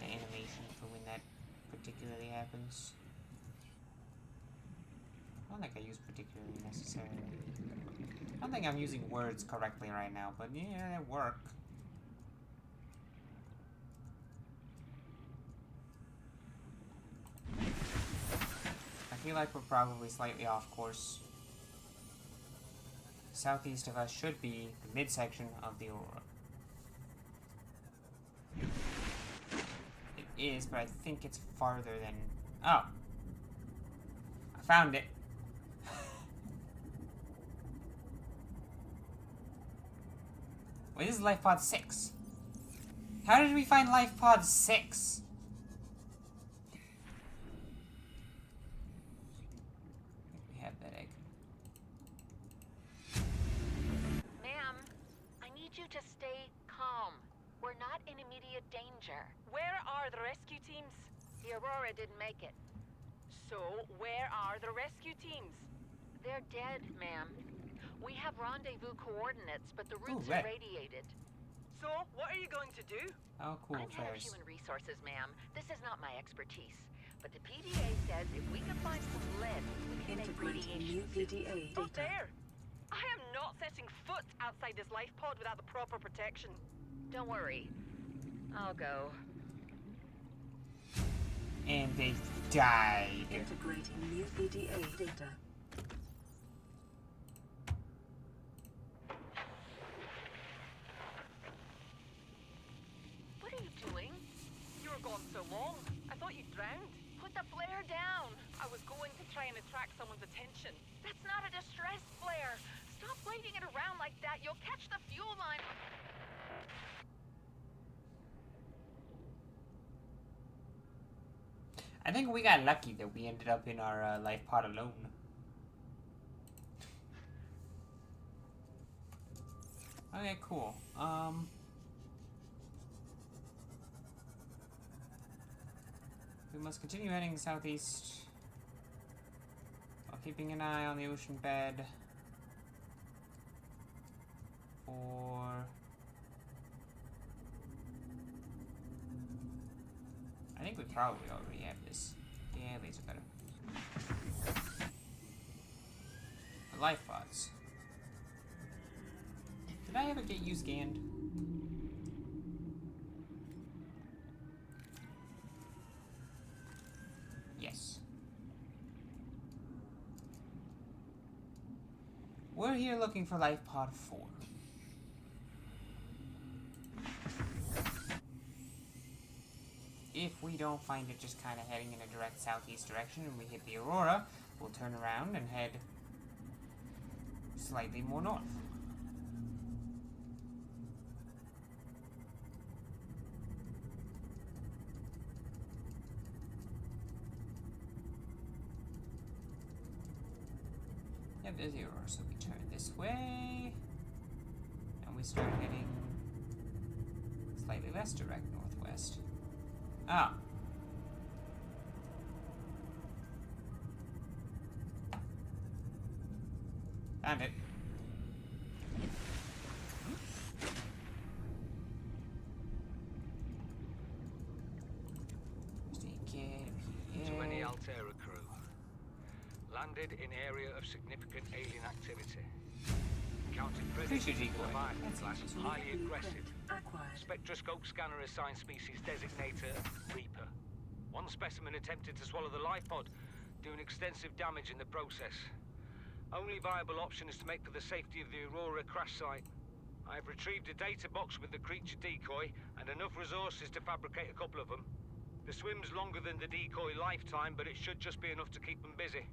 animation for when that particularly happens. I don't think I use particularly necessarily. I don't think I'm using words correctly right now, but yeah, they work. I feel like we're probably slightly off course. Southeast of us should be the midsection of the Aurora. It is, but I think it's farther than... Oh! I found it! Wait, this is Life Pod 6. How did we find Life Pod 6? We have that egg. Ma'am, I need you to stay calm. We're not in immediate danger. Where are the rescue teams? The Aurora didn't make it. So, where are the rescue teams? They're dead, ma'am. We have rendezvous coordinates, but the routes right. are radiated. So, what are you going to do? Oh, cool. I'm head of Fairs. human resources, ma'am. This is not my expertise. But the PDA says if we can find some lead, we can make Integrating radiation new suits. PDA Not data. there. I am not setting foot outside this life pod without the proper protection. Don't worry. I'll go. And they died. Integrating new PDA data. What are you doing? You were gone so long. I thought you'd drowned. Put the flare down. I was going to try and attract someone's attention. That's not a distress flare. Stop waving it around like that. You'll catch the fuel line. I think we got lucky that we ended up in our life pod alone. Okay, cool. We must continue heading southeast while keeping an eye on the ocean bed for... I think we probably already have this. Yeah, these are better. The life pods. Did I ever get you scanned? Yes. We're here looking for life pod 4. If we don't find it just kind of heading in a direct southeast direction and we hit the Aurora, we'll turn around and head slightly more north. Yep, there's the Aurora, so we turn this way, and we start heading slightly less direct northwest. Ah. Found it. To any Altera crew. Landed in area of significant alien activity. Encountered predators Appreciate in you, the boy. Leviathan class, highly aggressive. Acquired. Spectroscope scanner assigned species designator Reaper. One specimen attempted to swallow the life pod, doing extensive damage in the process. Only viable option is to make for the safety of the Aurora crash site. I have retrieved a data box with the creature decoy and enough resources to fabricate a couple of them. The swim's longer than the decoy lifetime, but it should just be enough to keep them busy.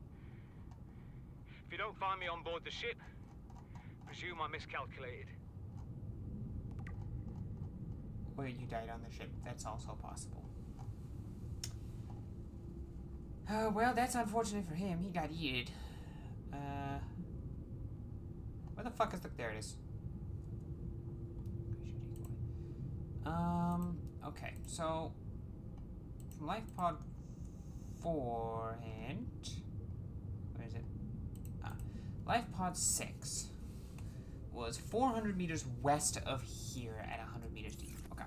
If you don't find me on board the ship, presume I miscalculated. Or you died on the ship. That's also possible. Well, that's unfortunate for him. He got yeeted. Where the fuck is the... There it is. Okay, so... From Life Pod 4 and... Where is it? Life Pod 6 was 400 meters west of here at 100 meters deep. Okay.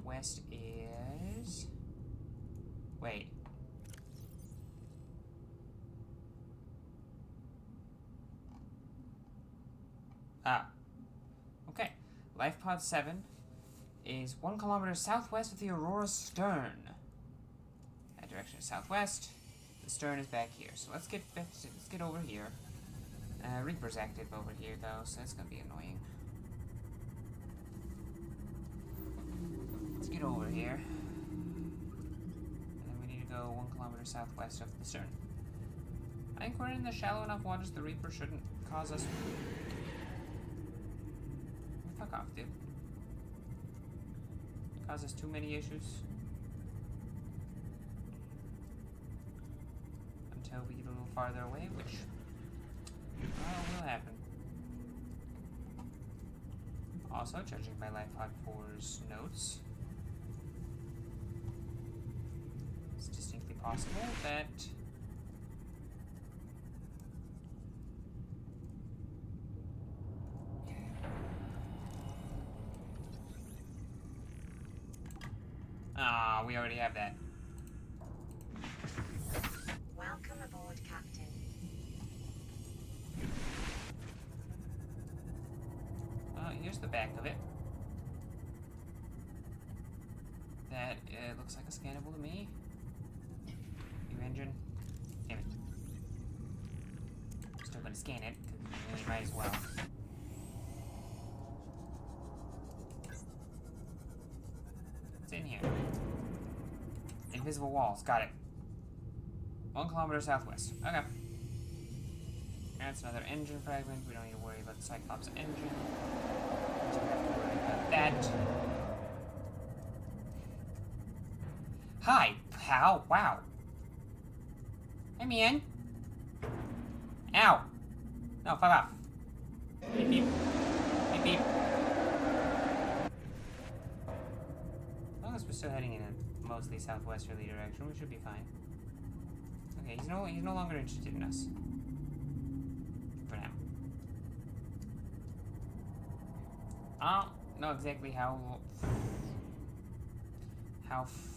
West is... Wait. Okay. Life Pod 7 is 1 kilometer southwest of the Aurora stern. That direction is southwest. The stern is back here. So let's get over here. Reaper's active over here though, so that's gonna be annoying. Let's get over here. And then we need to go 1 kilometer southwest of the stern. I think we're in the shallow enough waters the Reaper shouldn't cause us... Fuck off, dude. Cause us too many issues. Until we get a little farther away, which will happen. Also, judging by Life Pod 4's notes, it's distinctly possible that Ah, we already have that. Welcome aboard, Captain. Here's the back of it. That looks like a scannable to me. New engine. Damn it. Still gonna scan it, because we might as well. What's in here? Invisible walls. Got it. 1 kilometer southwest. Okay. That's another engine fragment. We don't need to worry about the Cyclops engine. So we have to worry about that. Hi, pal. Wow. Hey, man. Ow. No, fuck off. Beep, beep. Beep, beep. As long as we're still heading in a mostly southwesterly direction, we should be fine. Okay, he's no longer interested in us. For now. I don't know exactly how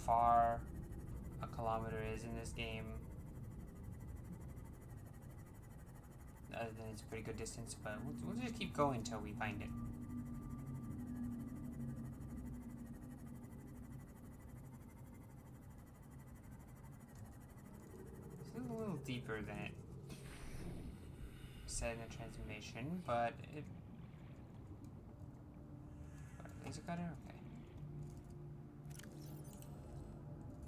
far a kilometer is in this game. Other than it's a pretty good distance, but we'll just keep going until we find it. This is a little deeper than it said in the transmission, but it... What, laser cutter? Okay.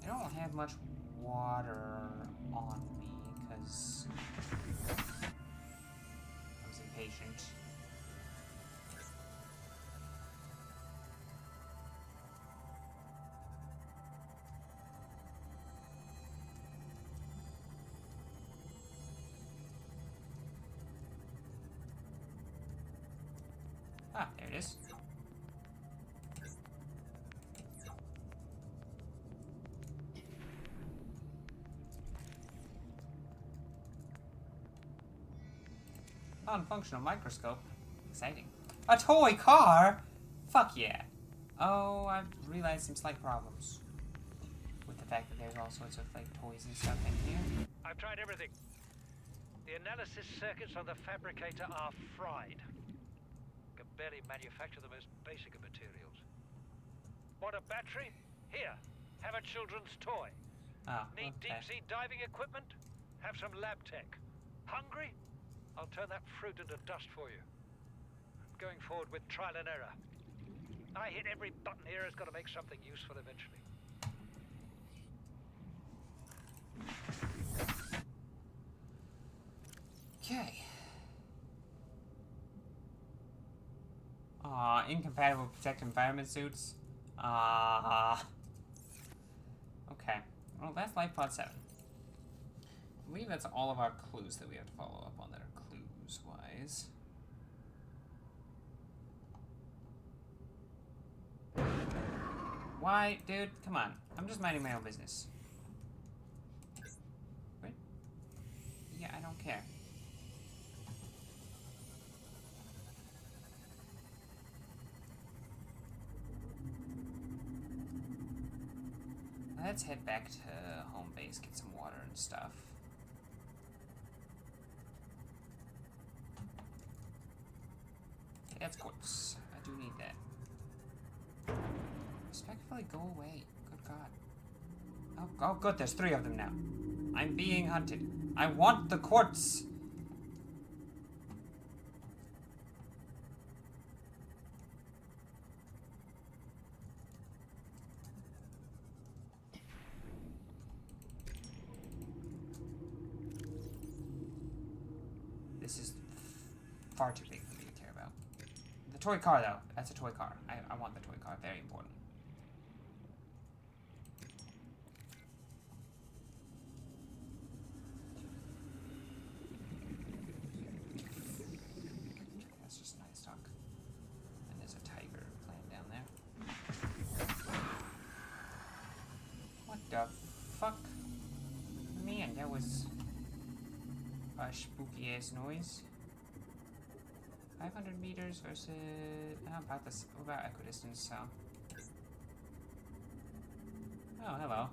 I don't have much water on me, because I was impatient. Ah, there it is. Non-functional microscope. Exciting. A toy car? Fuck yeah. Oh, I've realized some slight problems with the fact that there's all sorts of like toys and stuff in here. I've tried everything. The analysis circuits on the fabricator are fried. Can barely manufacture the most basic of materials. Want a battery? Here, have a children's toy. Oh, Need okay. deep-sea diving equipment? Have some lab tech. Hungry? I'll turn that fruit into dust for you. Going forward with trial and error. I hit every button here has got to make something useful eventually. Okay. Incompatible protect environment suits. Okay. Well, that's life pod 7. I believe that's all of our clues that we have to follow up on that are clues-wise. Why? Dude, come on. I'm just minding my own business. Wait. Yeah, I don't care. Let's head back to home base, get some water and stuff. Okay, that's quartz. I do need that. Respectfully, go away. Good God. Oh, good, there's 3 of them now. I'm being hunted. I want the quartz! This is far too big for me to care about. The toy car, though. That's a toy car. I want the toy car. Very important. That's just nice talk. And there's a tiger playing down there. What the fuck? Man, that was a spooky ass noise. 500 meters versus... about equidistance, so... Oh, hello.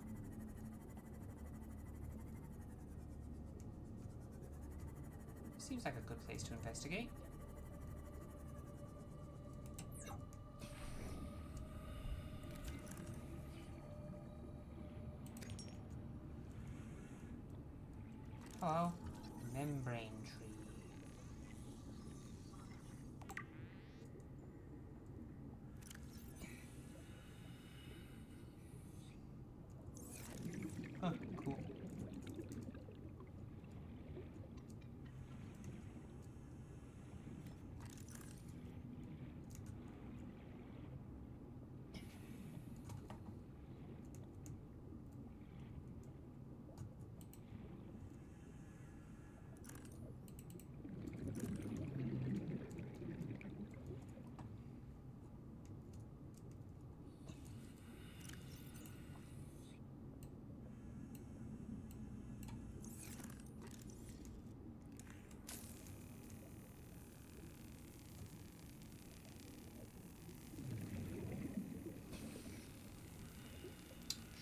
Seems like a good place to investigate. Hello. Membrane tree. Huh, cool.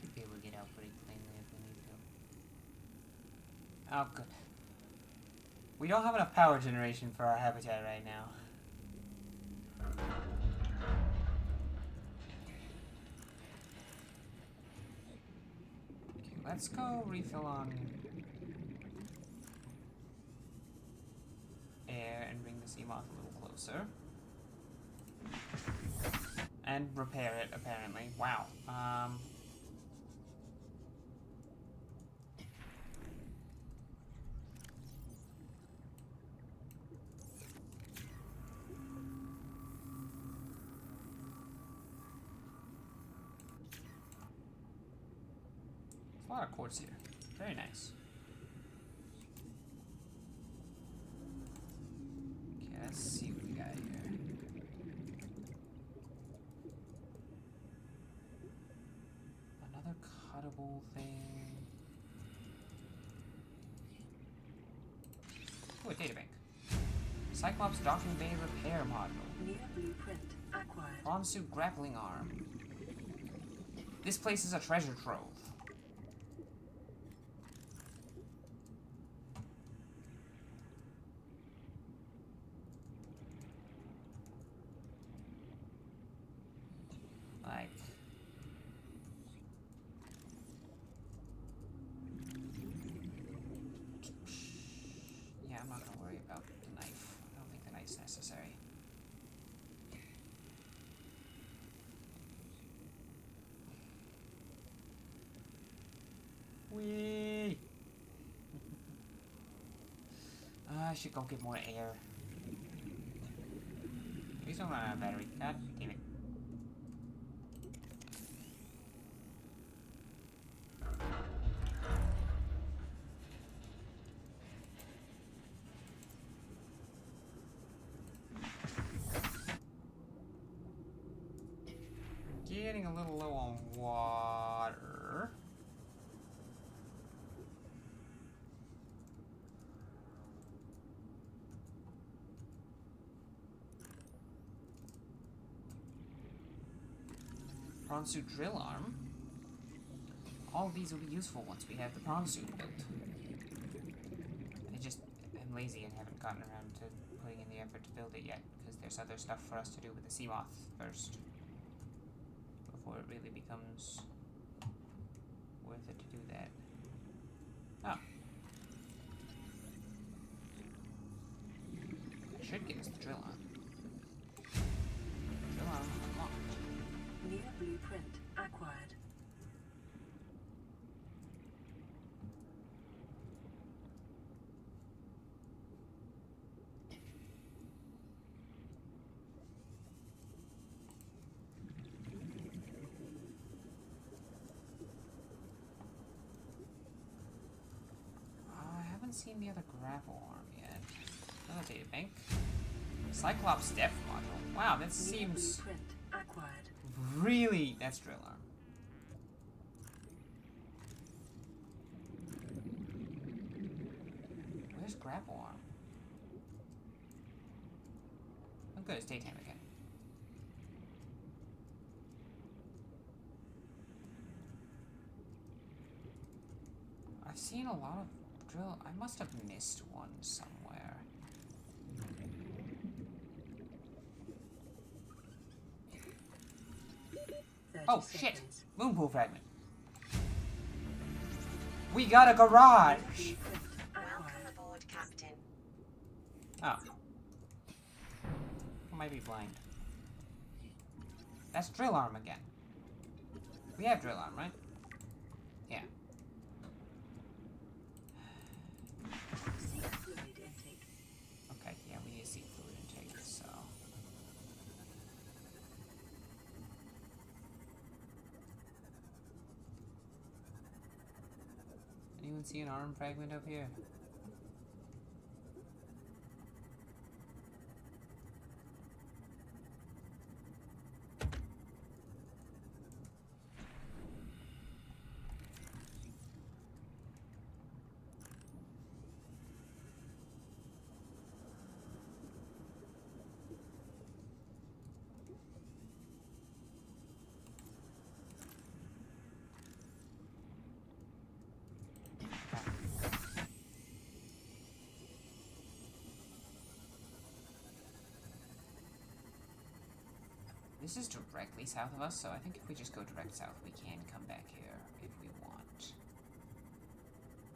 Should be able to get out pretty cleanly if we need to. Oh, good. We don't have enough power generation for our habitat right now. Okay, let's go refill on air and bring the sea moth a little closer. And repair it, apparently. Wow. There's a lot of quartz here. Very nice. Okay, let's see what we got here. Another cuttable thing. Oh, a databank. Cyclops docking bay repair module. Near blueprint acquired. Prawn suit grappling arm. This place is a treasure trove. Like... yeah, I'm not gonna worry about the knife. I don't think the knife's necessary. Whee! I should go get more air. Please don't run out of battery. God damn it. Getting a little low on water. Prawn suit drill arm. All of these will be useful once we have the prawn suit built. I just am lazy and haven't gotten around to putting in the effort to build it yet, because there's other stuff for us to do with the sea moth first. Before it really becomes worth it to do that. Oh. That should give us the drill arm. Drill arm unlocked. Near blueprint acquired. I haven't seen the other grapple arm yet. Another data bank. Cyclops depth module. Wow, that seems Blueprint acquired. really... that's drill arm. Where's grapple arm? Oh good, it's daytime again. I've seen a lot of drill. I must have missed one somewhere. Oh, shit! Moonpool fragment. We got a garage! Welcome aboard, Captain. Oh. I might be blind. That's drill arm again. We have drill arm, right? Yeah. Okay, yeah, we need to see fluid intake, so... Anyone see an arm fragment up here? This is directly south of us, so I think if we just go direct south, we can come back here if we want.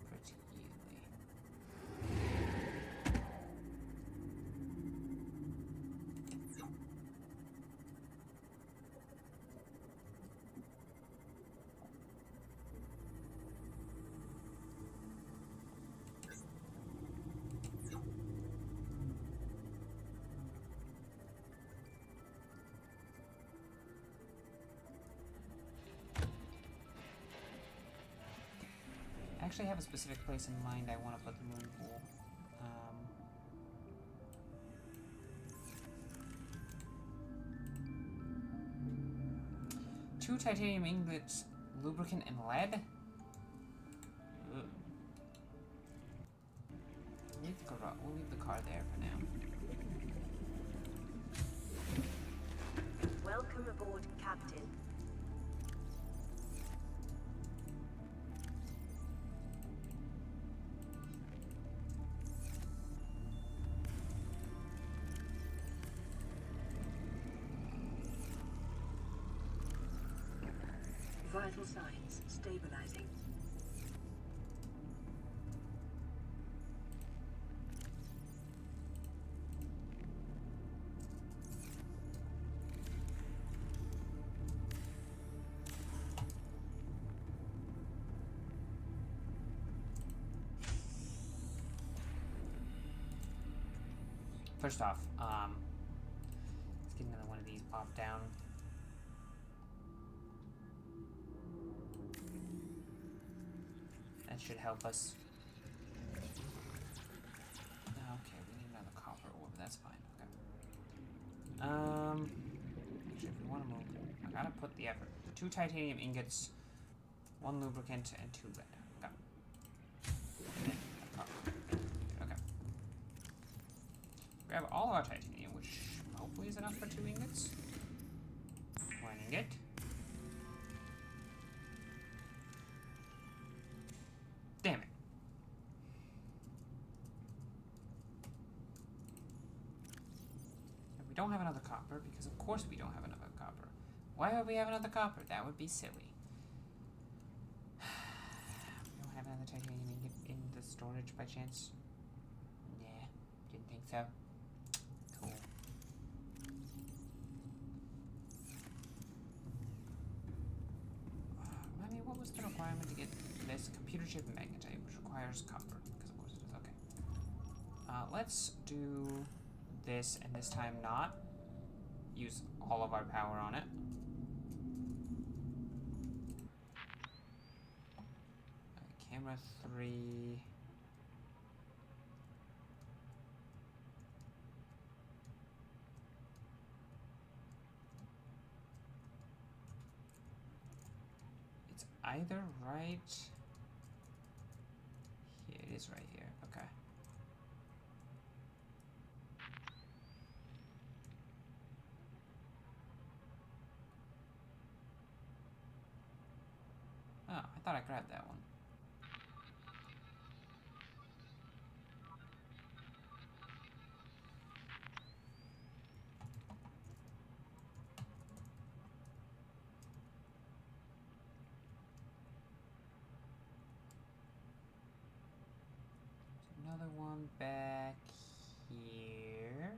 Pretty easily. I actually have a specific place in mind I want to put the moon pool. 2 titanium ingots, lubricant, and lead? Ugh. We'll leave the car there for now. Welcome aboard, Captain. Vital signs stabilizing. First off, let's get another one of these popped down. That should help us. Okay, we need another copper ore, but that's fine. Okay. Actually, if we want to move, I gotta put the effort. 2 titanium ingots, 1 lubricant, and 2 lead. Okay. And then a copper. Okay. Grab all of our titanium, which hopefully is enough for 2 ingots. 1 ingot. Damn it. And we don't have another copper, because of course we don't have another copper. Why would we have another copper? That would be silly. We don't have another titanium ingot in the storage by chance? Nah, didn't think so. Cool. I mean, what was the requirement to get this computer chip magnetite, which requires copper? Because of course it does. Okay. Let's do this, and this time not use all of our power on it. Camera 3. It's either right. Here, it is right here. Okay. Oh, I thought I grabbed that one. one back here.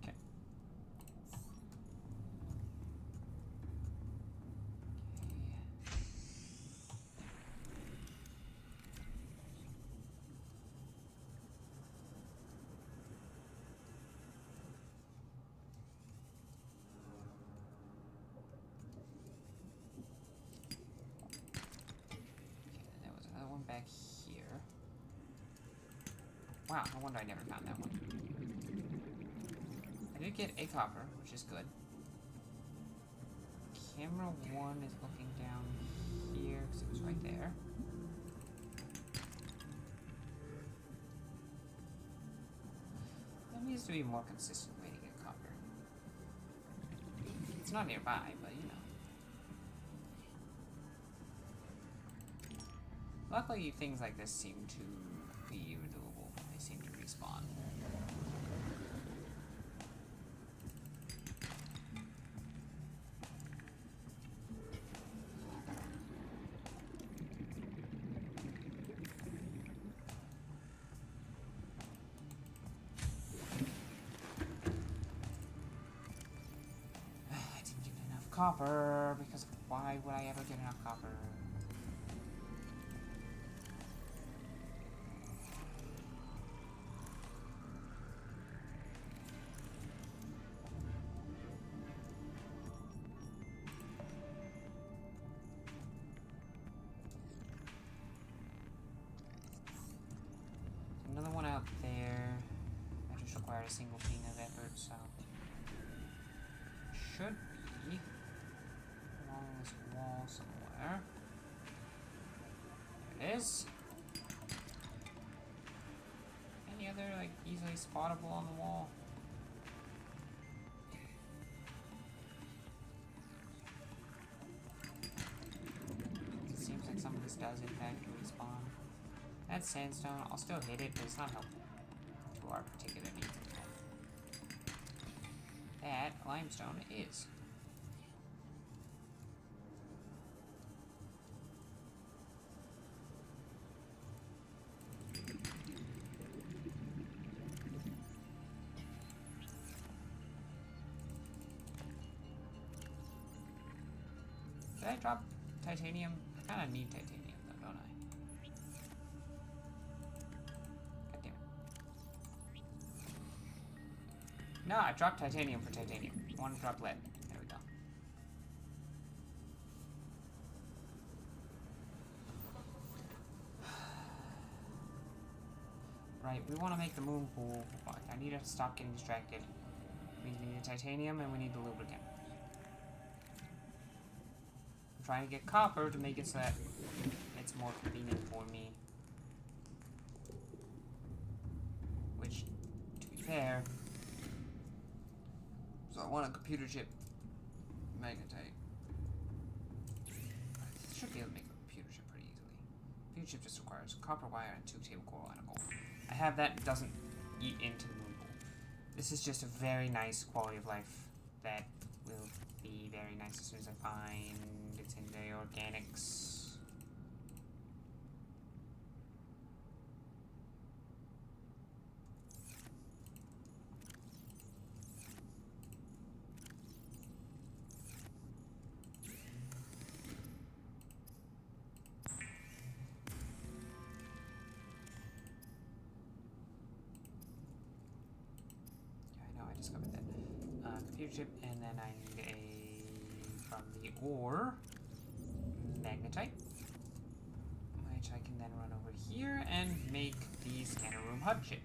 Okay. There was another one back here. Wow, no wonder I never found that one. I did get a copper, which is good. Camera 1 is looking down here, because it was right there. There needs to be a more consistent way to get copper. It's not nearby, but you know. Luckily, things like this seem to be renewable. They seem to respawn. I didn't get enough copper, because why would I ever get enough copper? Another one out there. That just required a single ping of effort, so should be along this wall somewhere. There it is. Any other like easily spottable on the wall? It seems like some of this does in fact respawn. That's sandstone. I'll still hit it, but it's not helpful to our particular needs at the moment. That limestone is. Did I drop titanium? I kind of need titanium though, don't I? God damn it. No, I dropped titanium for titanium. I want to drop lead. There we go. Right, we want to make the moon pool. I need to stop getting distracted. We need the titanium and we need the lubricant. I'm trying to get copper to make it so that it's more convenient for me. Which, to be fair, so I want a computer chip magnetite. I should be able to make a computer chip pretty easily. Computer chip just requires copper wire and 2 table coral and a gold. I have that, it doesn't eat into the moon pool. This is just a very nice quality of life that will be very nice as soon as I find it's in the organics. Discovered that. Computer chip, and then I need a, from the ore, magnetite, which I can then run over here and make the scanner room hub chip.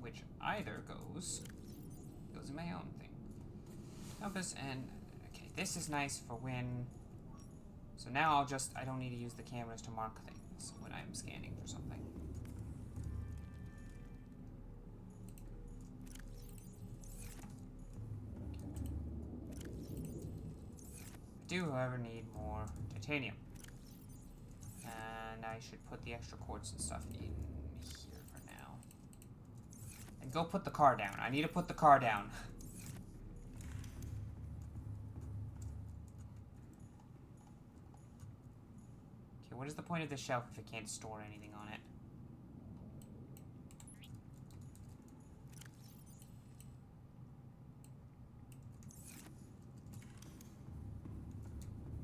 Which either goes in my own thing. Compass, and, okay, this is nice for when, so now I don't need to use the cameras to mark things when I'm scanning for something. Do, however, need more titanium. And I should put the extra quartz and stuff in here for now. And go put the car down. I need to put the car down. what is the point of the shelf if it can't store anything on it?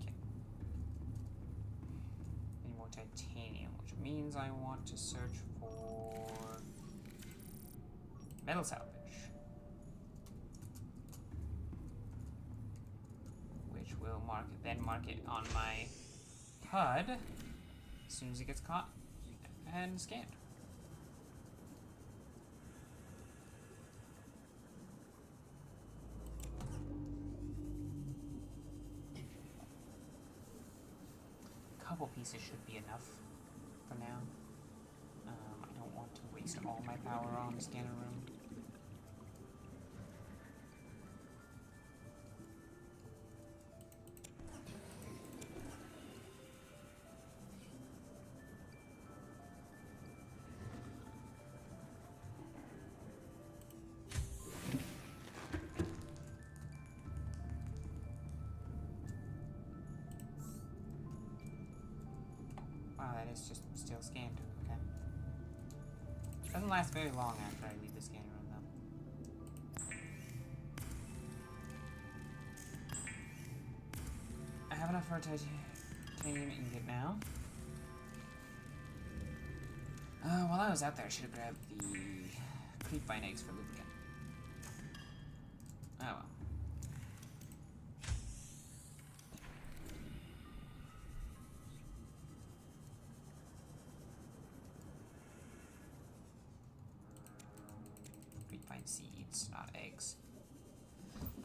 Okay. Need more titanium, which means I want to search for metal salvage. Which will mark it on my HUD as soon as it gets caught and scanned. A couple pieces should be enough for now. I don't want to waste all my power on the scanner room. Wow, that is just still scanned. Okay. Doesn't last very long after I leave the scanner room, though. I have enough for a titanium ingot now. While I was out there, I should have grabbed the creepvine eggs for lubricant. Oh well. Creepvine seeds, not eggs.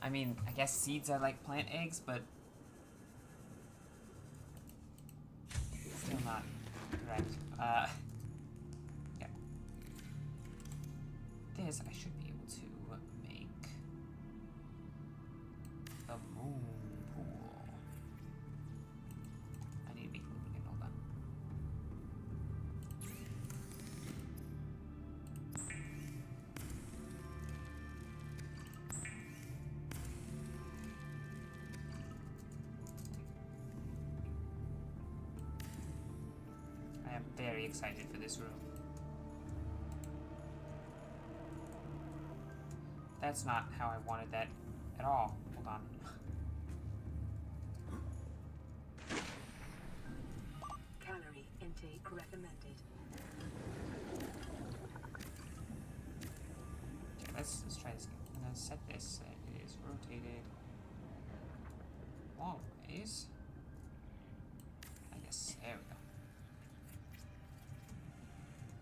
I mean, I guess seeds are like plant eggs, but still not correct. Yeah. This I should be able to make the moon pool. I need to make lubricant, hold on. I am very excited for this room. That's not how I wanted that at all. Hold on. Calorie intake recommended. Okay, let's try this again. I'm gonna set this so that it is rotated long ways. I guess there we go.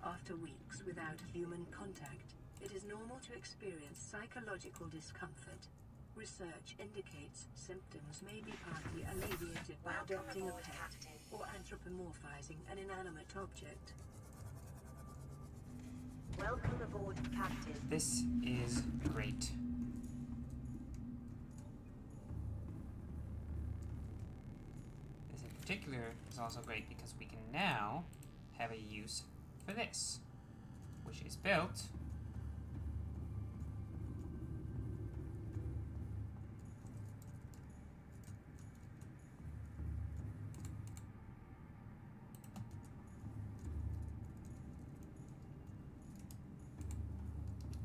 After weeks without human contact, it is normal to experience psychological discomfort. Research indicates symptoms may be partly alleviated by Welcome adopting a aboard, pet Captain. or anthropomorphizing an inanimate object. Welcome aboard, Captain. This is great. This in particular is also great because we can now have a use for this, which is built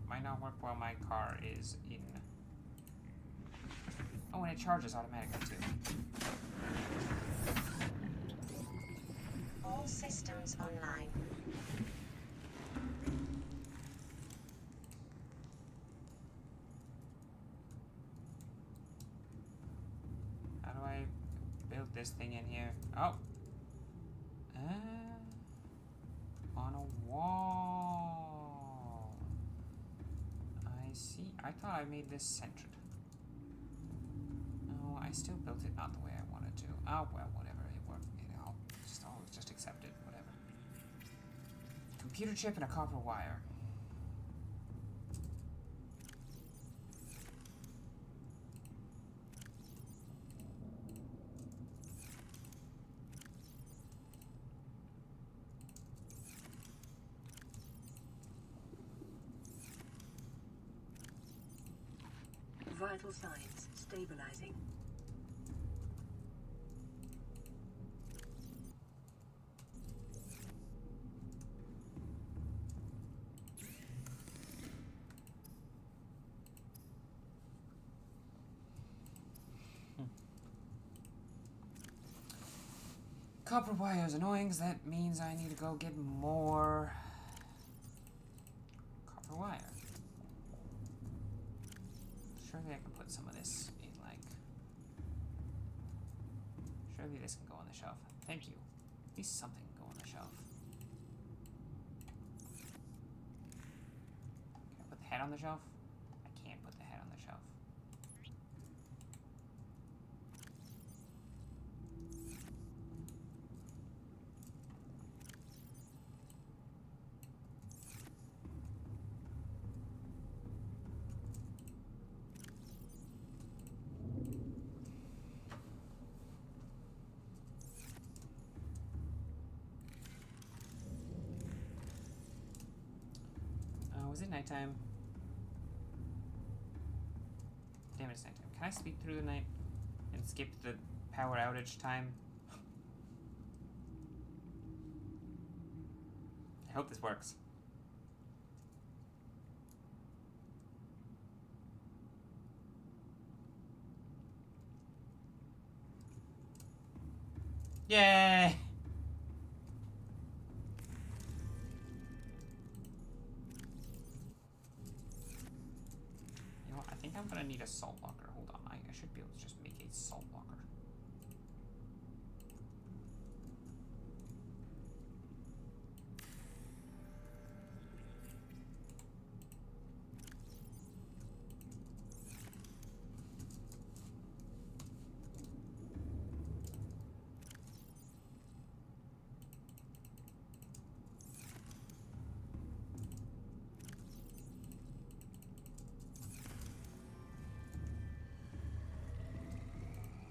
might not work while my car is in. Oh, and it charges automatically too. All systems online. How do I build this thing in here? Oh. On a wall. I see. I thought I made this centered. No, I still built it not the way I wanted to. Oh, well, whatever. It worked. I'll just accept it. Whatever. Computer chip and a copper wire. Vital signs stabilizing. Copper wire is annoying, 'cause that means I need to go get more copper wire. Surely I can put some of this in, like... Surely this can go on the shelf. Thank you. At least something can go on the shelf. Can I put the head on the shelf? I can't put the head on the shelf. Was it nighttime? Damn it, it's nighttime. Can I sleep through the night and skip the power outage time? I hope this works. Yay! I think I'm gonna need a salt locker. Hold on, I should be able to just make a salt locker.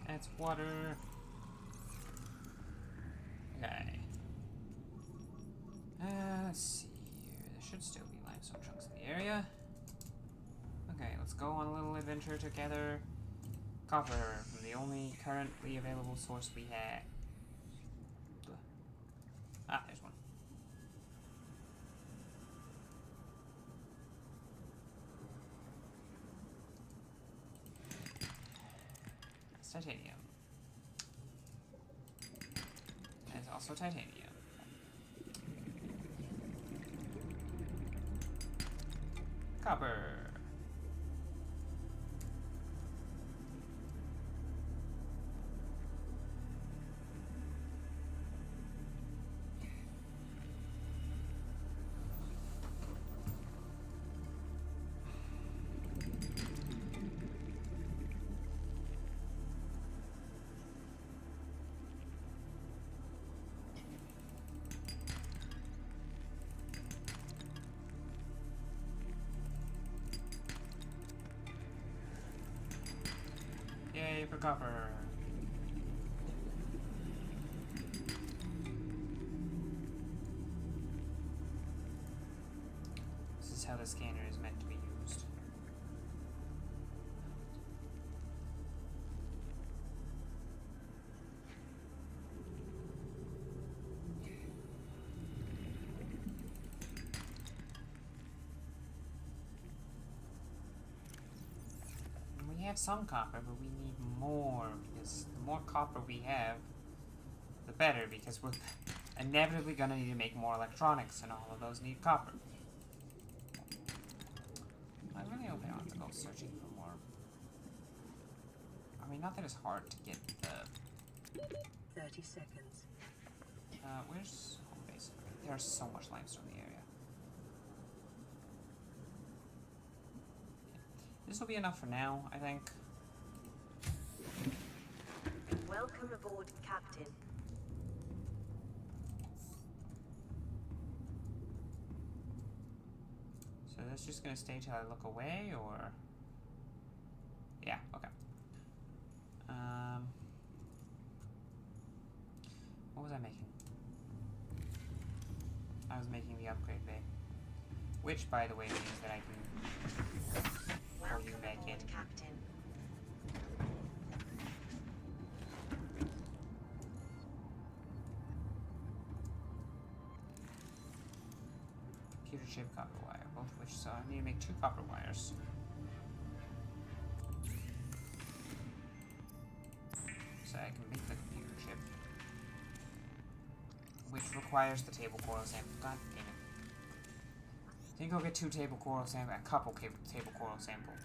That's water. Okay. Let's see here. There should still be limestone chunks in the area. Okay, let's go on a little adventure together. Copper from the only currently available source we have. Ah, there's one. That's titanium. There's also titanium. Copper. Yay for copper. This is how the scanner is meant to be used. We have some copper, but we need more, because the more copper we have, the better, because we're inevitably going to need to make more electronics, and all of those need copper. I really hope I don't have to go searching for more. I mean, not that it's hard to get the... 30 seconds. Where's home base? There's so much limestone in the area. This will be enough for now, I think. Welcome aboard, Captain. So that's just gonna stay till I look away, or... Yeah, okay. What was I making? I was making the upgrade bay. Which, by the way, means that I can pull you Welcome back in. aboard, Captain. Computer chip, copper wire, both of which, so I need to make 2 copper wires. So I can make the computer chip. which requires the table coral sample. God damn it. So you can go get 2 table coral samples, a couple table coral samples.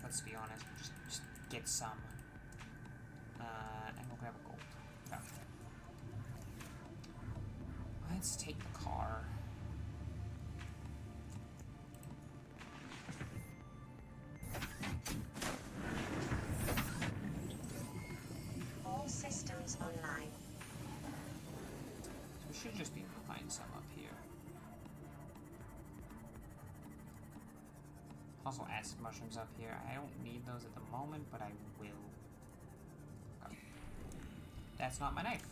Let's be honest. Just get some. And we'll grab a gold. Okay. Let's take the car. All systems online. So we should just be able to find some up here. Also acid mushrooms up here. I don't need those at the moment, but I will. Okay. That's not my knife.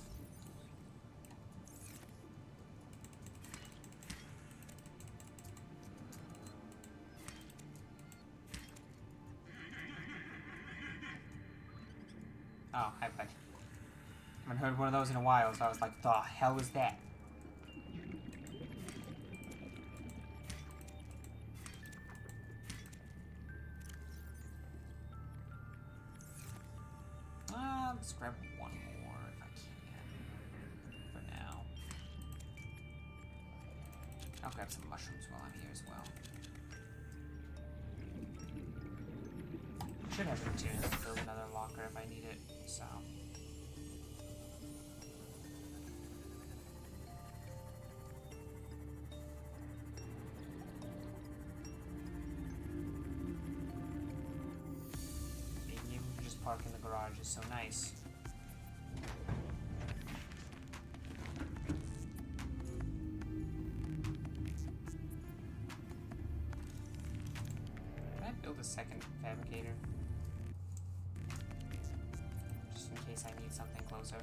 Oh, hi, bud. I haven't heard one of those in a while, so I was like, the hell is that? Let's grab one more if I can. For now. I'll grab some mushrooms while I'm here as well. Should have the materials to build another locker if I need it, so. Being able to just park in the garage is so nice. Can I build a second fabricator? Just in case I need something closer.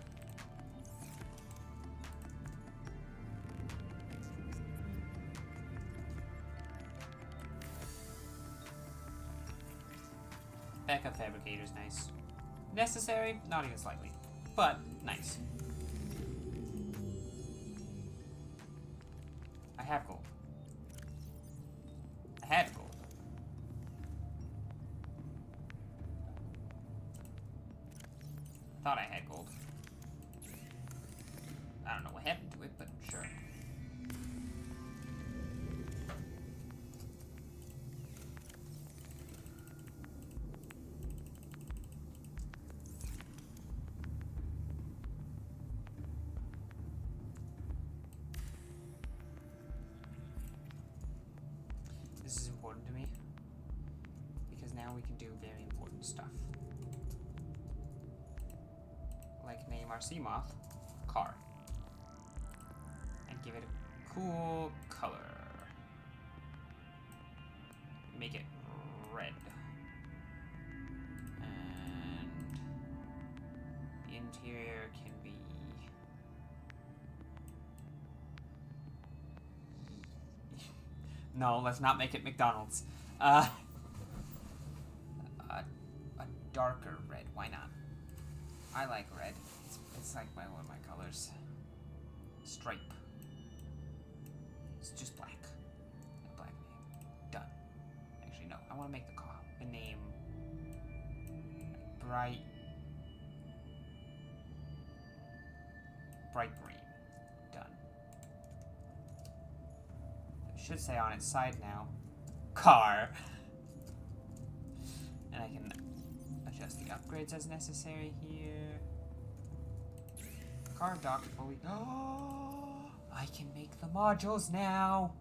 Backup fabricator's nice. Necessary? Not even slightly. But nice. I have gold. I had gold. Thought I had gold. I don't know what happened to it, but sure. This is important to me because now we can do very important stuff. Like name our sea moth car and give it a cool color. Make it red. And the interior can be no, let's not make it McDonald's. A darker red, why not? I like red. It's like one of my colors. Stripe. It's just black. A black name. Done. Actually, no. I want to make the name bright green. Done. It should say on its side now, car. And I can adjust the upgrades as necessary here. Car docked fully. Oh, I can make the modules now.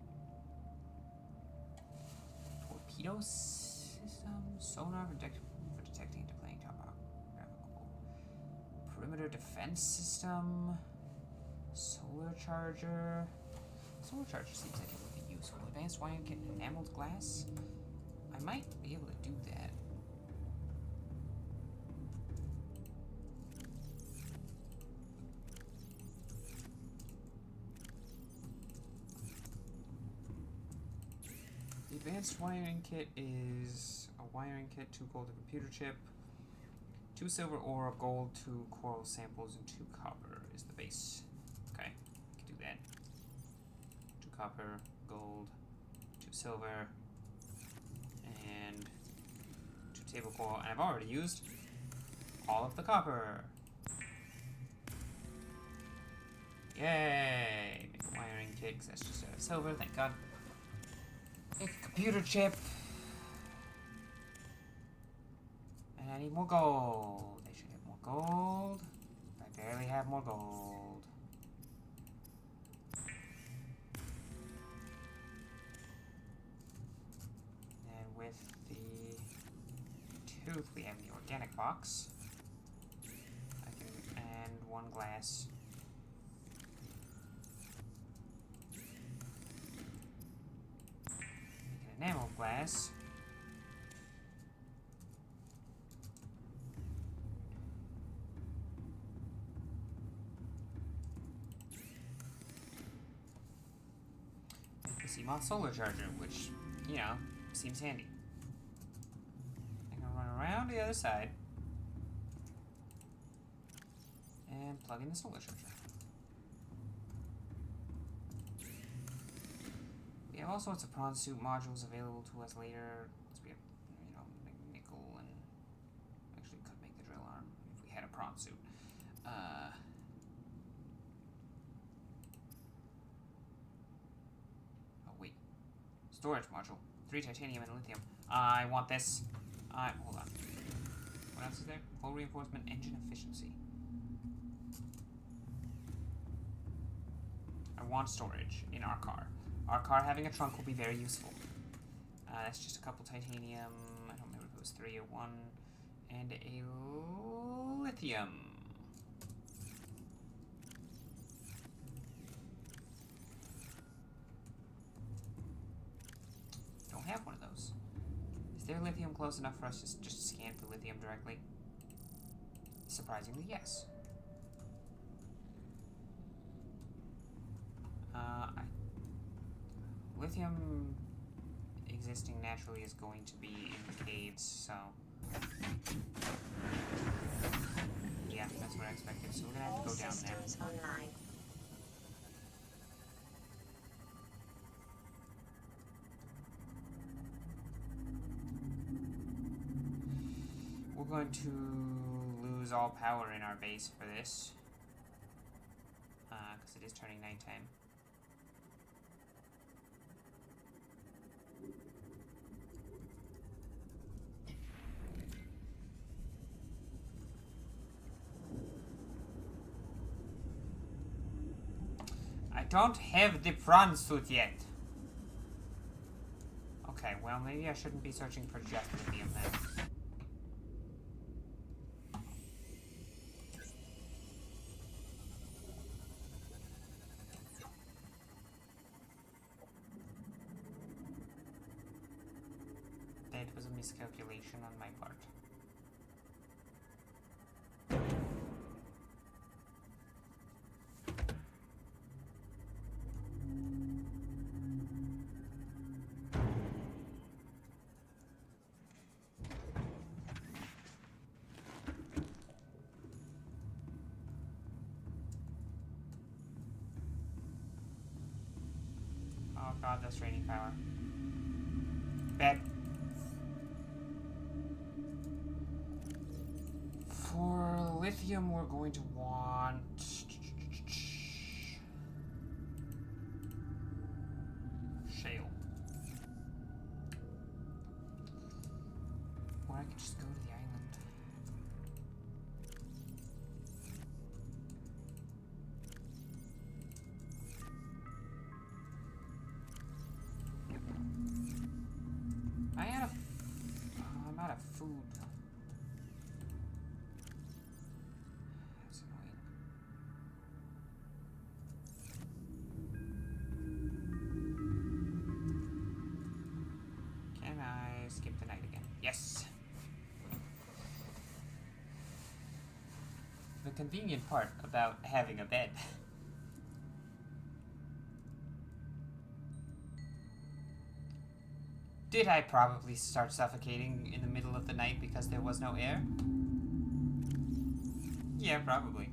Torpedo system, sonar for detecting and deploying topographical. Perimeter defense system, solar charger. Solar charger seems like it would be useful. Advanced wiring kit, enameled glass. I might be able to do that. The advanced wiring kit is a wiring kit, 2 gold, a computer chip, 2 silver ore, a gold, 2 coral samples, and 2 copper is the base. Okay, we can do that. 2 copper, gold, 2 silver, and 2 table coral. And I've already used all of the copper. Yay! Make a wiring kit, 'cause that's just out of silver, thank God. Make a computer chip. And I need more gold. I should have more gold. I barely have more gold. And with the tooth, we have the organic box. And one glass. Make an enamel glass. CMOS solar charger, which, you know, seems handy. I'm gonna run around the other side and plug in the solar charger. We have all sorts of prawn suit modules available to us later. Once we have, you know, nickel and actually could make the drill arm if we had a prawn suit. Storage module. 3 titanium and lithium. I want this. Hold on. What else is there? Hull reinforcement, engine efficiency. I want storage in our car. Our car having a trunk will be very useful. That's just a couple titanium. I don't remember if it was 3 or 1. And a lithium. Have one of those. Is there lithium close enough for us to just scan the lithium directly? Surprisingly, yes. Lithium existing naturally is going to be in the caves, so yeah, that's what I expected. So we're gonna have to go down there. Online. We're going to lose all power in our base for this, because it is turning nighttime. I don't have the prawn suit yet. Okay, well, maybe I shouldn't be searching for just lithium then. That was a miscalculation on my part. Oh god, that's raining power. Bad. For lithium, we're going to want shale. Or I could just go to the island. I'm out of food. That's annoying. Can I skip the night again? Yes! The convenient part about having a bed. Did I probably start suffocating in the middle of the night because there was no air? Yeah, probably.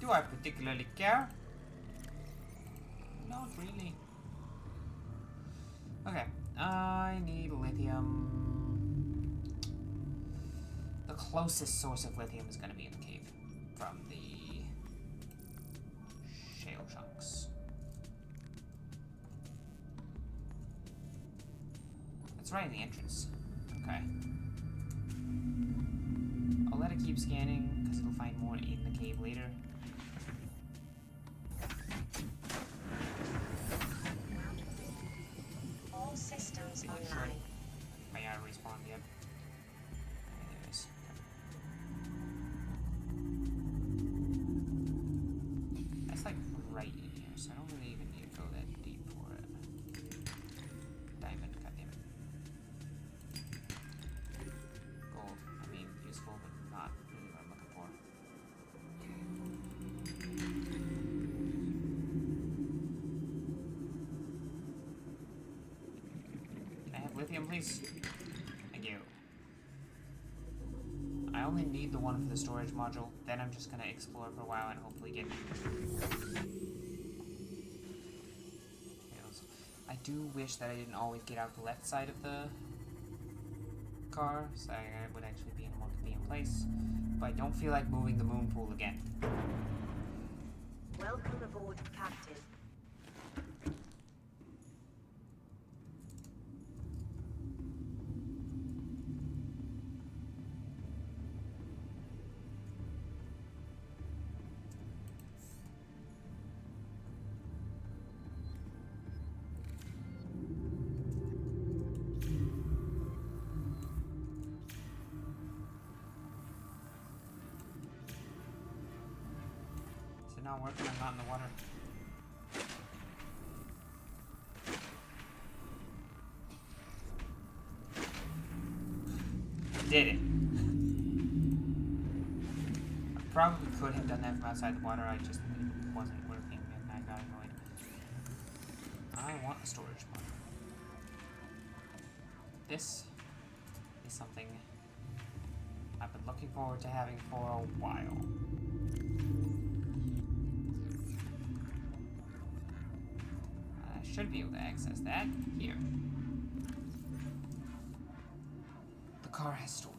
Do I particularly care? Not really. Okay, I need lithium. The closest source of lithium is going to be in the cave from the It's right in the entrance. Okay. I'll let it keep scanning, because it'll find more in the cave later. All systems Make sure online. my eye respawned yet. There it is. That's like right in here, so I don't really even need to go that deep for it. Diamond, goddammit. Gold. I mean, useful, but not really what I'm looking for. Can I have lithium, please? Thank you. I only need the one for the storage module. Then I'm just gonna explore for a while and hopefully get eels. I do wish that I didn't always get out the left side of the car, so I would actually be in a more convenient place. But I don't feel like moving the moon pool again. Welcome aboard, Captain. Is it not working? I'm not in the water. Did it. I probably could have done that from outside the water, it wasn't working and I got annoyed. I want a storage module. This is something I've been looking forward to having for a while. I should be able to access that here. The car has storage.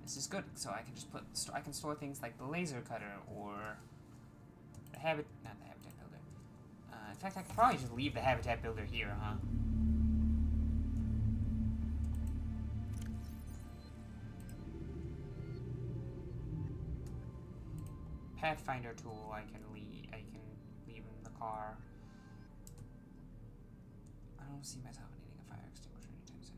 This is good, so I can just I can store things like the laser cutter or the not the habitat builder. In fact, I could probably just leave the habitat builder here, huh? Pathfinder tool I can leave in the car. I don't see myself needing a fire extinguisher anytime soon.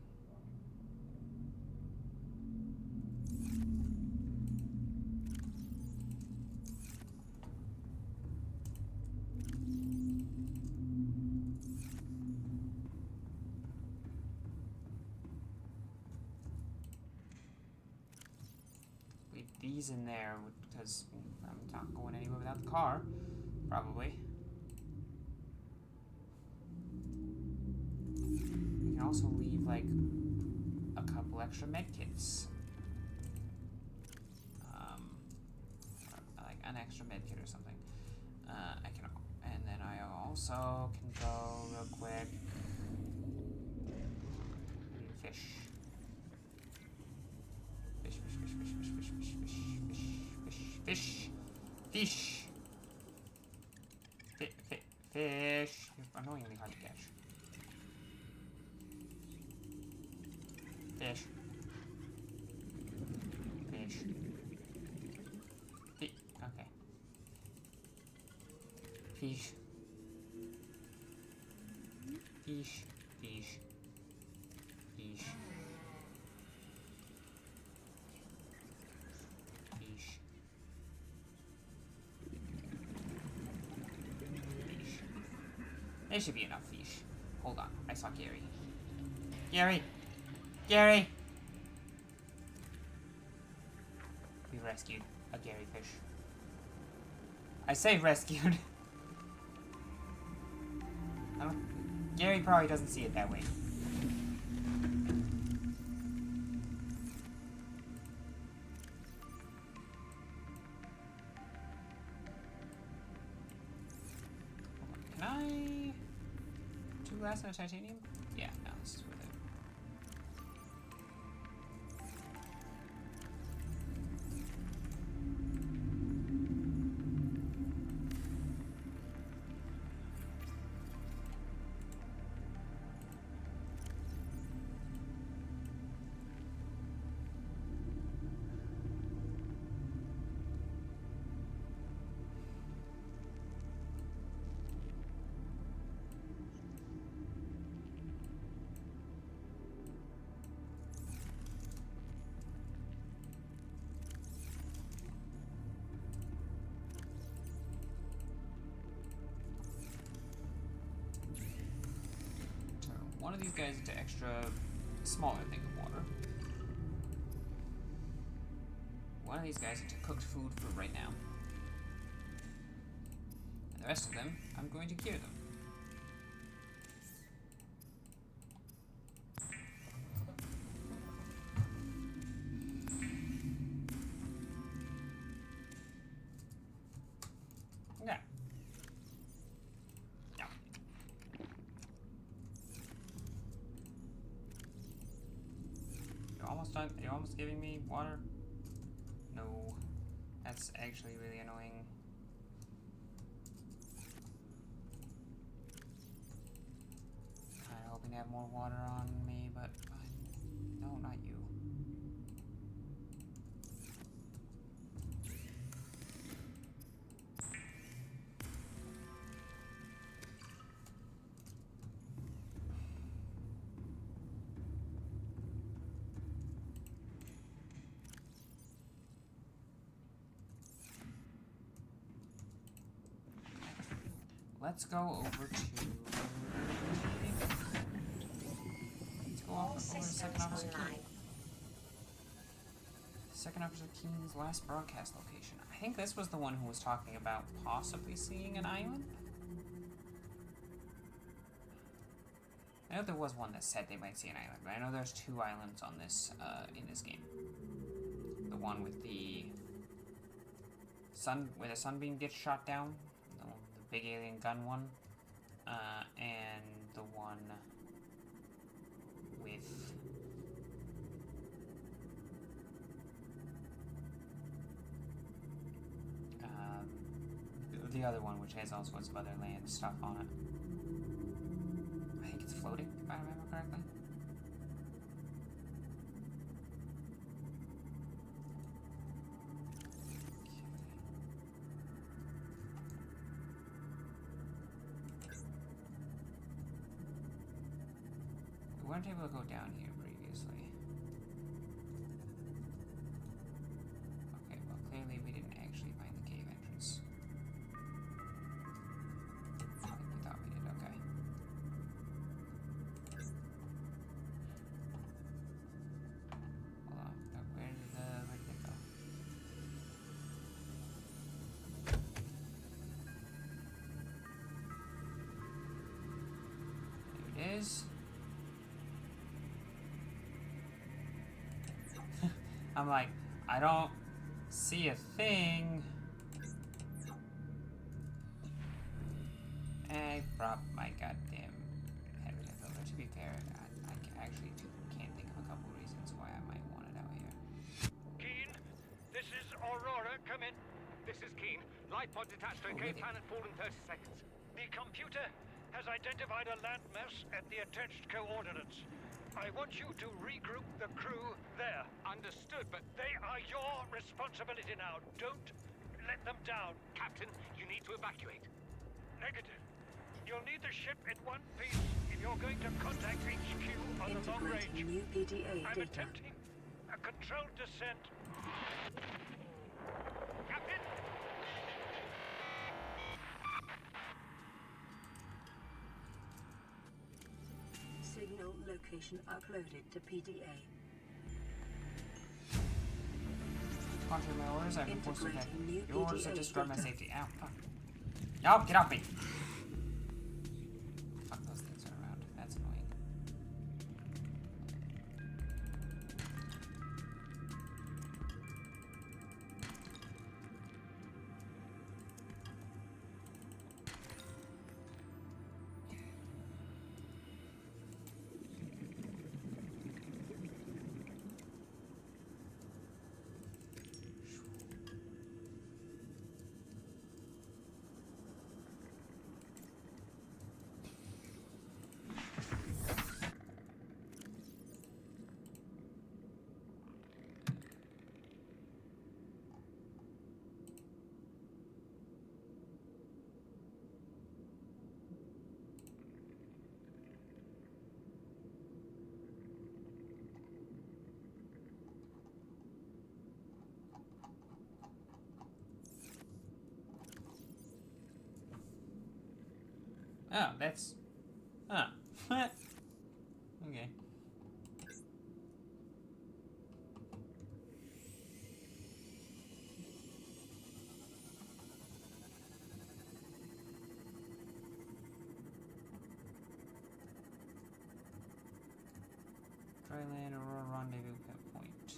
Leave these in there because I'm not going anywhere without the car, probably. We can also leave like a couple extra medkits. Like an extra medkit or something. And then I also can go real quick. Fish. Fish. Fish. You're annoyingly hard to catch. Fish. Okay. Fish. There should be enough fish. Hold on, I saw Gary. Gary! We rescued a Gary fish. I say rescued. Gary probably doesn't see it that way. Can I... 2 glass and a titanium? Yeah, no, this is worth it. one of these guys into extra smaller thing of water. One of these guys into cooked food for right now. And the rest of them, I'm going to cure them. Yeah. No. You're almost done. You're almost giving me water? No. That's actually really annoying. Kinda hoping to have more water on me, but no, not you. Let's go over to. Let's go All over to systems Second Officer online. Keen. Second Officer Keen's last broadcast location. I think this was the one who was talking about possibly seeing an island. I know there was one that said they might see an island, but I know there's 2 islands on this in this game. The one with the sun, where the sunbeam gets shot down, the big alien gun one, and the one with the other one, which has all sorts of other land stuff on it. I think it's floating, if I remember correctly. We weren't able to go down here previously. Okay, well clearly we didn't actually find the cave entrance. I think we thought we did, okay. Hold on, where did it go? There it is. I'm like, I don't see a thing. I dropped my goddamn habitat filter. To be fair, I actually can't think of a couple reasons why I might want it out here. Keen, this is Aurora. Come in. This is Keen. Light pod detached to a cave planet fall in 30 seconds. The computer has identified a landmass at the attached coordinates. I want you to regroup the crew there. Understood, but They are your responsibility now. Don't let them down. Captain, you need to evacuate. Negative. You'll need the ship in one piece if you're going to contact HQ on the long Integrating range. new PDA I'm data. attempting a controlled descent. Captain! Signal location uploaded to PDA. Contrary to my orders, I've been forced to attack. Integrating new Your orders have PDA destroyed my data. safety. Ow, fuck. No, get off me! Fuck, those things are around. That's annoying. Oh, that's... Huh. Okay. Dryland Aurora Rendezvous Point.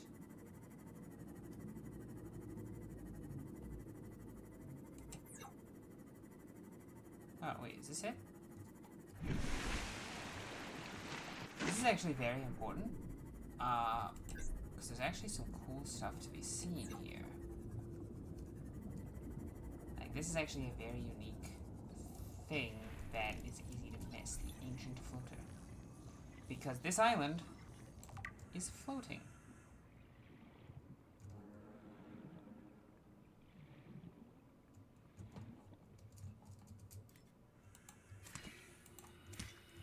Oh, wait, is this it? This is actually very important. Because there's actually some cool stuff to be seen here. Like, this is actually a very unique thing that is easy to miss, the ancient floater. Because this island is floating.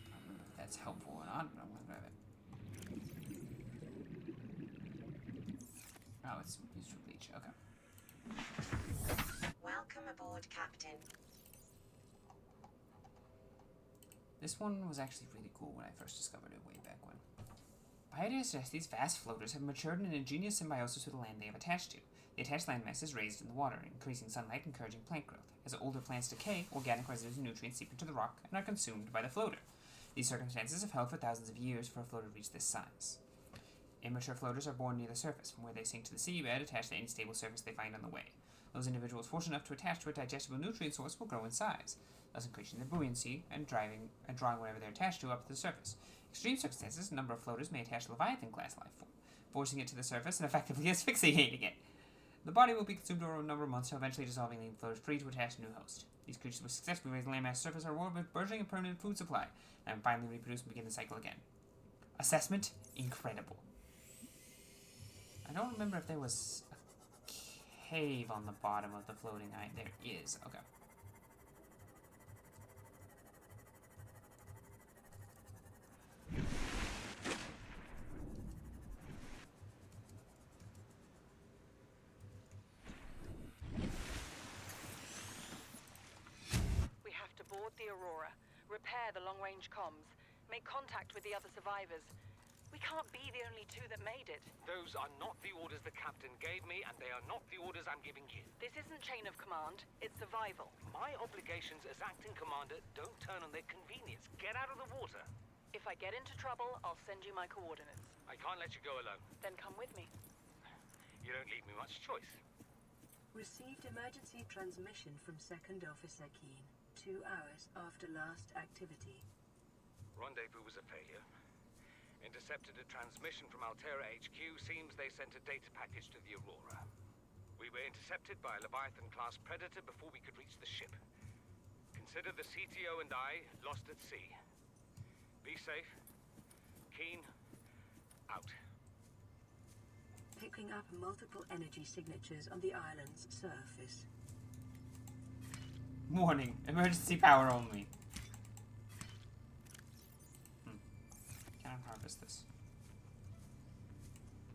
I don't know if that's helpful or not, but I'm gonna grab it. Oh, it's used for bleach. Okay. Welcome aboard, Captain. This one was actually really cool when I first discovered it way back when. Pioneers suggest these vast floaters have matured in an ingenious symbiosis with the land they have attached to. The attached landmass is raised in the water, increasing sunlight, encouraging plant growth. As older plants decay, organic residues and nutrients seep into the rock and are consumed by the floater. These circumstances have held for thousands of years for a floater to reach this size. Immature floaters are born near the surface, from where they sink to the seabed, attached to any stable surface they find on the way. Those individuals fortunate enough to attach to a digestible nutrient source will grow in size, thus increasing their buoyancy and drawing whatever they're attached to up to the surface. Extreme circumstances, a number of floaters may attach Leviathan-class life form, forcing it to the surface and effectively asphyxiating it. The body will be consumed over a number of months, eventually dissolving, leaving floaters free to attach to new host. These creatures will successfully raise the landmass surface are rewarded with burgeoning and permanent food supply, and finally reproduce and begin the cycle again. Assessment: incredible. I don't remember if there was a cave on the bottom of the floating island. There is. Okay. We have to board the Aurora, repair the long-range comms, make contact with the other survivors. We can't be the only two that made it. Those are not the orders the captain gave me, and they are not the orders I'm giving you. This isn't chain of command, it's survival. My obligations as acting commander don't turn on their convenience. Get out of the water. If I get into trouble, I'll send you my coordinates. I can't let you go alone. Then come with me. You don't leave me much choice. Received emergency transmission from Second Officer Keen, 2 hours after last activity. Rendezvous was a failure. Intercepted a transmission from Altera HQ. Seems they sent a data package to the Aurora. We were intercepted by a Leviathan-class predator before we could reach the ship. Consider the CTO and I lost at sea. Be safe. Keen. Out. Picking up multiple energy signatures on the island's surface. Warning. Emergency power only. Can't harvest this.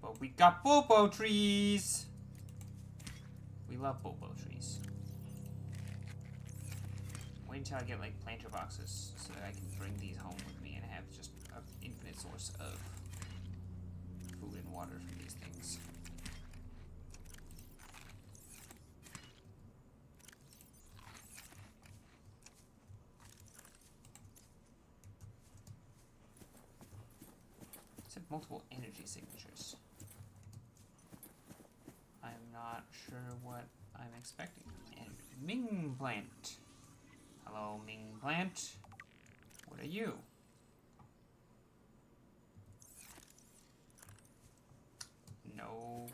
But we got bobo trees! We love bobo trees. Wait until I get like planter boxes so that I can bring these home with me and have just an infinite source of food and water from these things. Multiple energy signatures. I'm not sure what I'm expecting. And Ming plant. Hello, Ming plant. What are you? No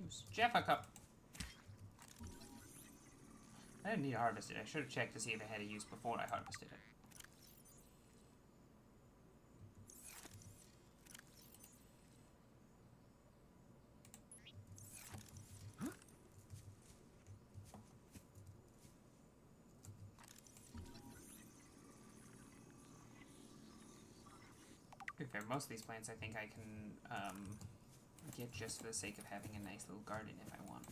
news. Jaffa cup. I didn't need to harvest it. I should have checked to see if it had a use before I harvested it. Fair, most of these plants I think I can get just for the sake of having a nice little garden if I want.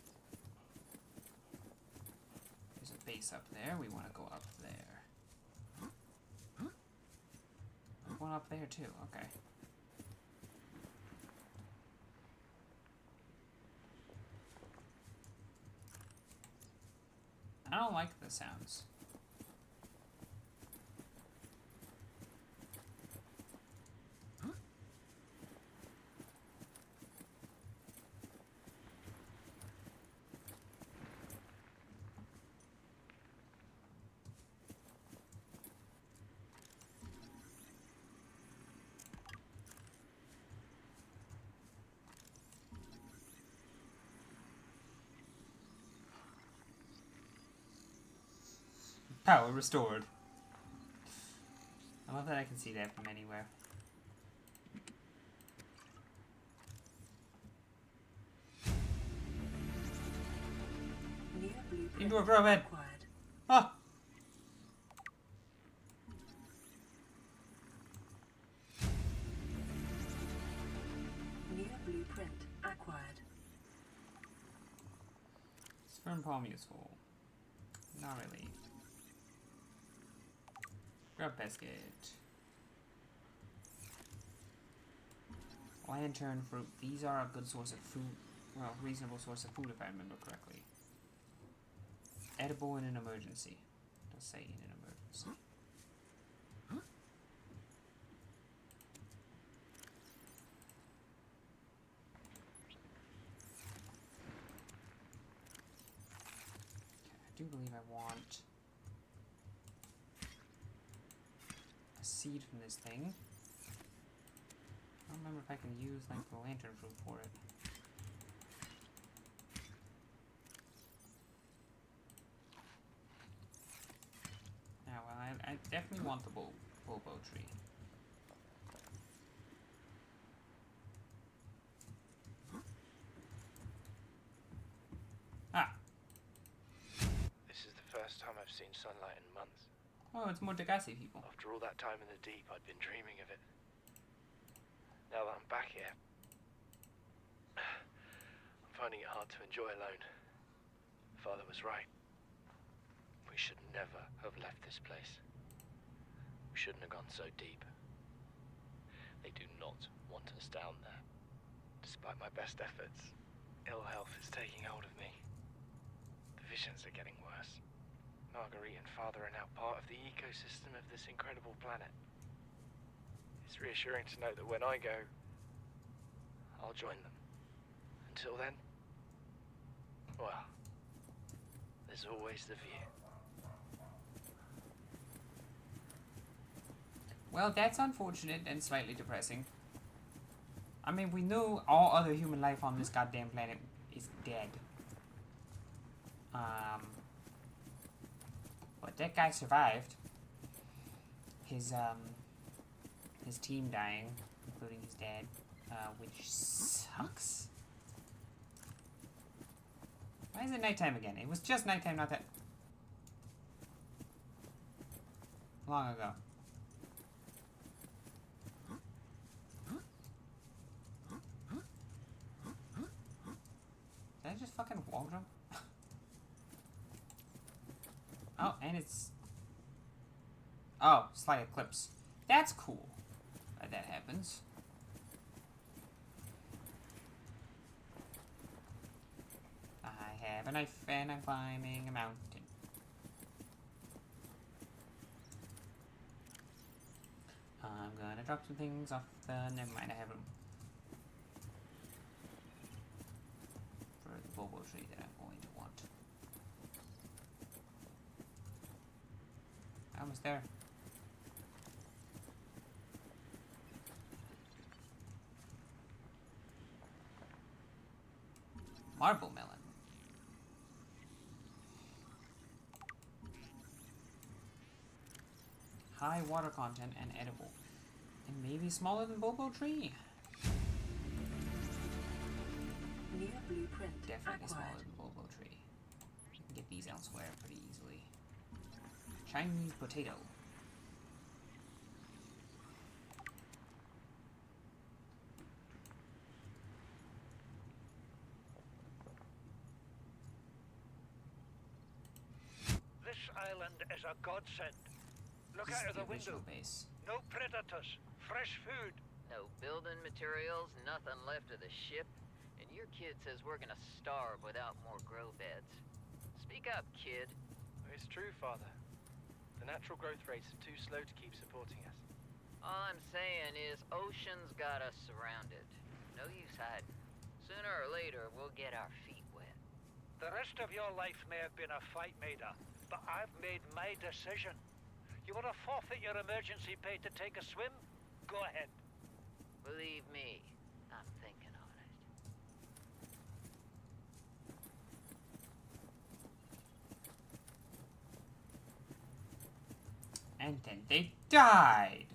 There's a base up there. We want to go up there. One up there too. Okay. I don't like the sounds. Power restored. I love that I can see that from anywhere. New blueprint Indoor grow head. acquired. Ah! New blueprint acquired. Sperm palm useful. Not really. Grub basket. Lantern fruit. These are a good source of food. Well, reasonable source of food if I remember correctly. Edible in an emergency. Does say in an emergency. Okay, I do believe I want a seed from this thing. I don't remember if I can use like the lantern fruit for it. Yeah, well, I definitely want the bulbo tree. Ah! This is the first time I've seen sunlight in months. Oh, it's more Degassi people. After all that time in the deep, I'd been dreaming of it. Now that I'm back here, I'm finding it hard to enjoy alone. Father was right. We should never have left this place. We shouldn't have gone so deep. They do not want us down there. Despite my best efforts, ill health is taking hold of me. The visions are getting worse. Marguerite and Father are now part of the ecosystem of this incredible planet. It's reassuring to know that when I go, I'll join them. Until then, well, there's always the view. Well, that's unfortunate and slightly depressing. I mean, we knew all other human life on this goddamn planet is dead. But that guy survived. His team dying, including his dad, which sucks. Why is it nighttime again? It was just nighttime not that long ago. Did I just fucking wall jump? Oh, and it's... Oh, slight eclipse. That's cool. That happens. I have a knife and I'm climbing a mountain. I'm gonna drop some things off the... Never mind, I have room. For the bulbo tree that I'm going to want. Almost there. Marble melon. High water content and edible. And maybe smaller than bulbo tree. New blueprint Definitely acquired. smaller than bulbo tree. You can get these elsewhere pretty easily. Chinese potato. This island is a godsend. Look This is out of the the window. original base. No predators. Fresh food. No building materials, nothing left of the ship, and your kid says we're gonna starve without more grow beds. Speak up, kid. It's true, Father. The natural growth rates are too slow to keep supporting us. All I'm saying is ocean's got us surrounded. No use hiding. Sooner or later, we'll get our feet wet. The rest of your life may have been a fight, Maida, but I've made my decision. You want to forfeit your emergency pay to take a swim? Go ahead. Believe me, I'm thinking on it. And then they died.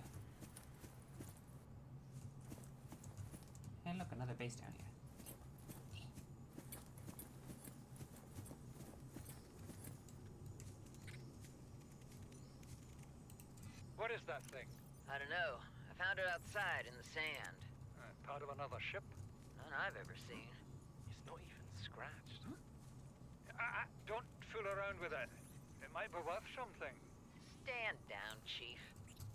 And look, another base down here. What is that thing? I don't know. I found it outside in the sand. Part of another ship? None I've ever seen. It's not even scratched. Don't fool around with it. It might be worth something. Stand down, Chief.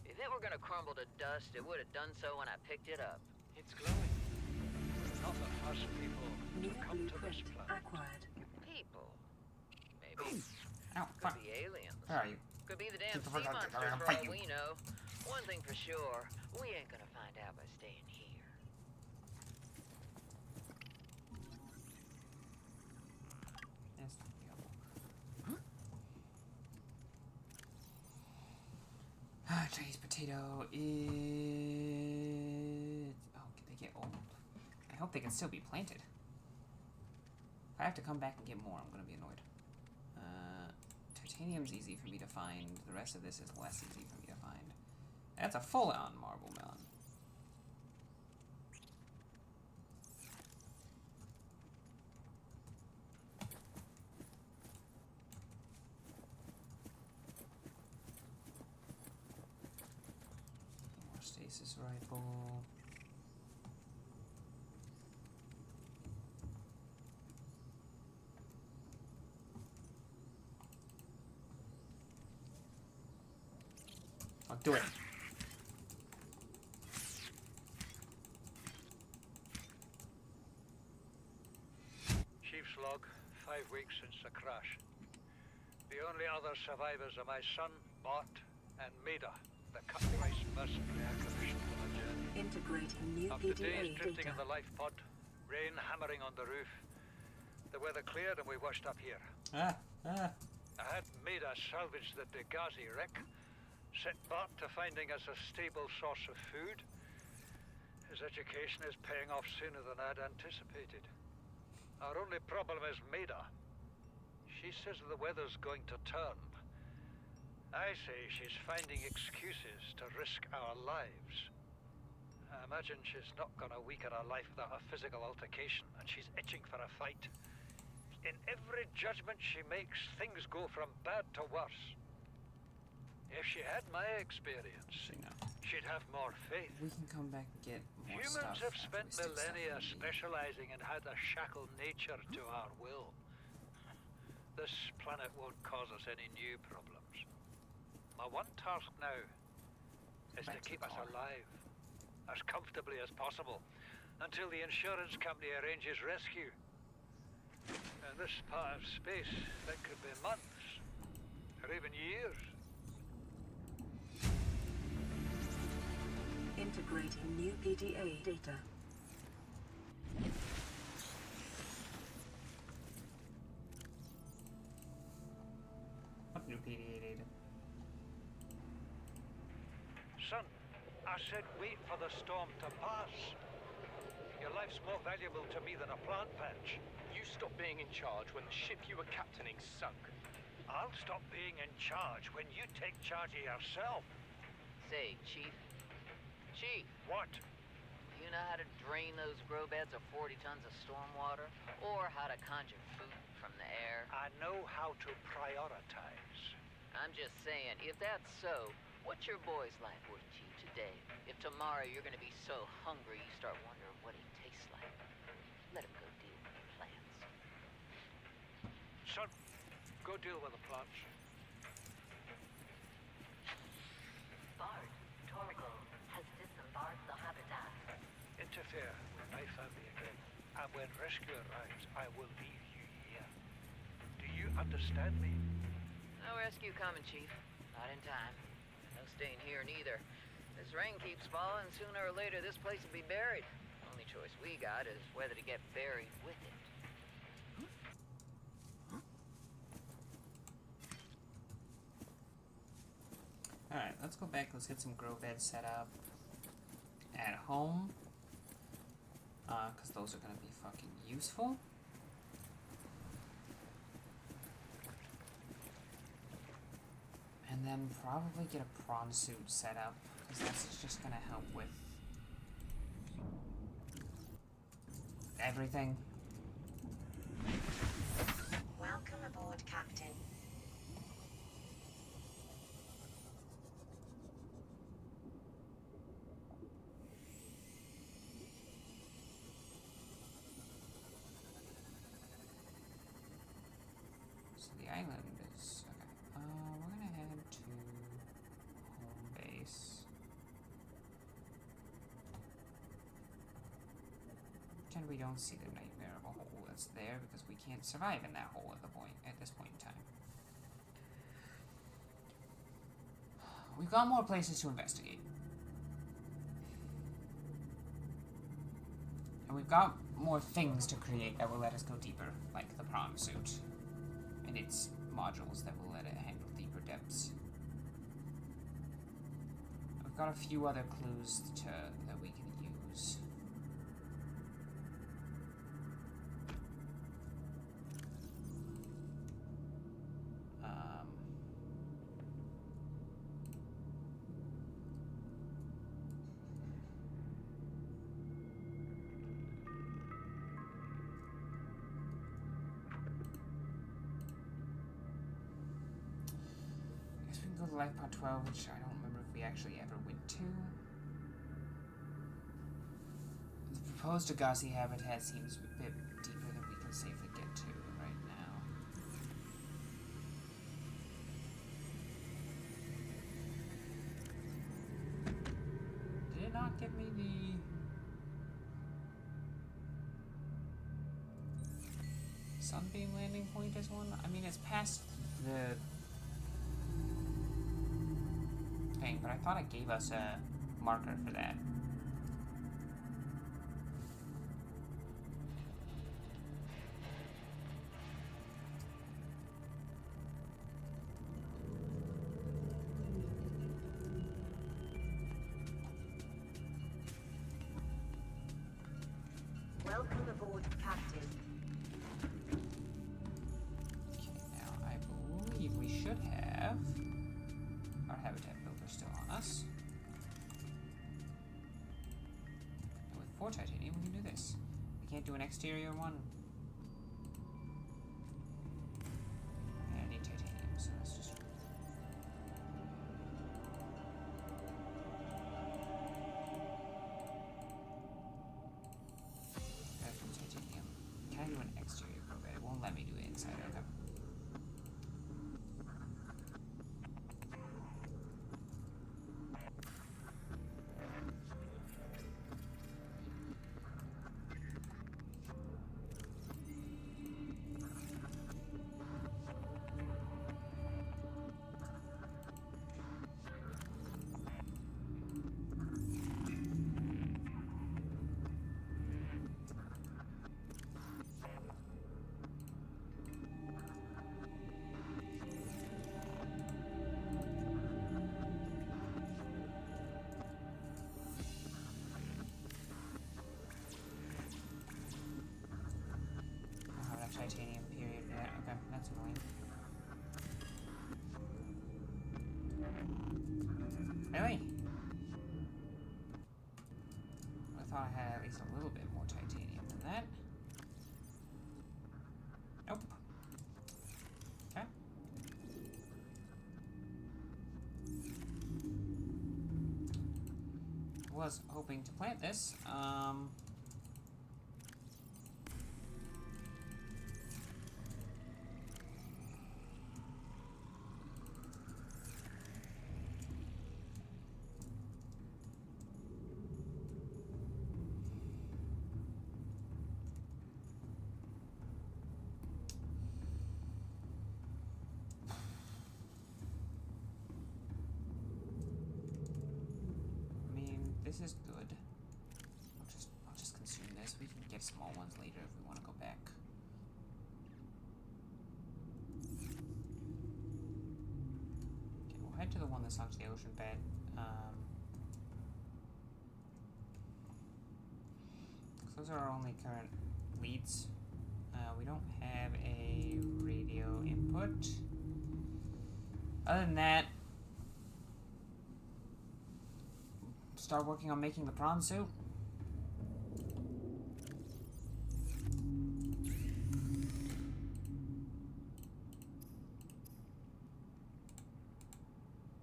If it were gonna crumble to dust, it would have done so when I picked it up. It's glowing. Not that us people New come to this blueprint planet. acquired. People. Maybe. Ow, Could fuck. be aliens. Where are you? Could be the damn Keep the sea fuck out, monsters I'm for fight all you. we know. One thing for sure, we ain't gonna find out by staying here. That's not available. Chinese potato is... Oh, can they get old? I hope they can still be planted. If I have to come back and get more, I'm gonna be annoyed. Titanium's easy for me to find. The rest of this is less easy for me to find. That's a full-on marble melon. More stasis rifle. I'll do it. Chief's log, 5 weeks since the crash. The only other survivors are my son, Mort, and Maida, the cut-price mercenary I commissioned for the journey. Integrating new After days PDA drifting data. in the life pod, rain hammering on the roof, the weather cleared and we washed up here. Ah. I had Maida salvage the Degazi wreck, set Bart to finding us a stable source of food. His education is paying off sooner than I'd anticipated. Our only problem is Maida. She says the weather's going to turn. I say she's finding excuses to risk our lives. I imagine she's not gonna weaken her life without a physical altercation, and she's itching for a fight. In every judgment she makes, things go from bad to worse. If she had my experience, Actually, no. she'd have more faith. We can come back and get more Humans stuff have after spent we stick stuff millennia in the- specializing in how to shackle nature to our will. This planet won't cause us any new problems. My one task now is to Back to keep the us car. alive, as comfortably as possible, until the insurance company arranges rescue. In this part of space, that could be months, or even years. Integrating new PDA data. What new PDA data? Son, I said wait for the storm to pass. Your life's more valuable to me than a plant patch. You stopped being in charge when the ship you were captaining sunk. I'll stop being in charge when you take charge of yourself. Say, Chief. Chief, What? do you know how to drain those grow beds of 40 tons of stormwater? Or how to conjure food from the air? I know how to prioritize. I'm just saying, if that's so, what's your boy's life worth to you today? If tomorrow you're gonna be so hungry you start wondering what he tastes like, let him go deal with the plants. Son, go deal with the plants. And when rescue arrives, I will leave you here. Do you understand me? No rescue coming, Chief. Not in time. No staying here neither. This rain keeps falling, sooner or later this place will be buried. Only choice we got is whether to get buried with it. Alright, let's go back. Let's get some grow beds set up at home. Because those are going to be fucking useful. And then probably get a prawn suit set up. Because that's just going to help with everything. Welcome aboard, Captain. So the island is... okay. We're going to head to home base. Pretend we don't see the nightmare of a hole that's there because we can't survive in that hole at this point in time. We've got more places to investigate. And we've got more things to create that will let us go deeper, like the prawn suit and its modules that will let it handle deeper depths. We've got a few other clues that we can use. Go to Life Pod 12, which I don't remember if we actually ever went to. The proposed Agassi habitat seems a bit deeper than we can safely get to right now. Did it not give me the Sunbeam landing point as one? I mean, it's past the thing, but I thought it gave us a marker for that. Welcome aboard, Captain. Okay, now I believe we should have our habitat builder still on us. And with 4 titanium, we can do this. We can't do an exterior one. Yeah, I need titanium, so let's just... grab some titanium. Can I do an exterior program? It won't let me do it inside. Okay. Titanium period. Yeah, okay, that's annoying. Really? I thought I had at least a little bit more titanium than that. Nope. Okay. Was hoping to plant this. this is good. I'll just consume this. We can get small ones later if we want to go back. Okay, we'll head to the one that sunk to the ocean bed. Those are our only current leads. We don't have a radio input. Other than that, start working on making the prawn suit.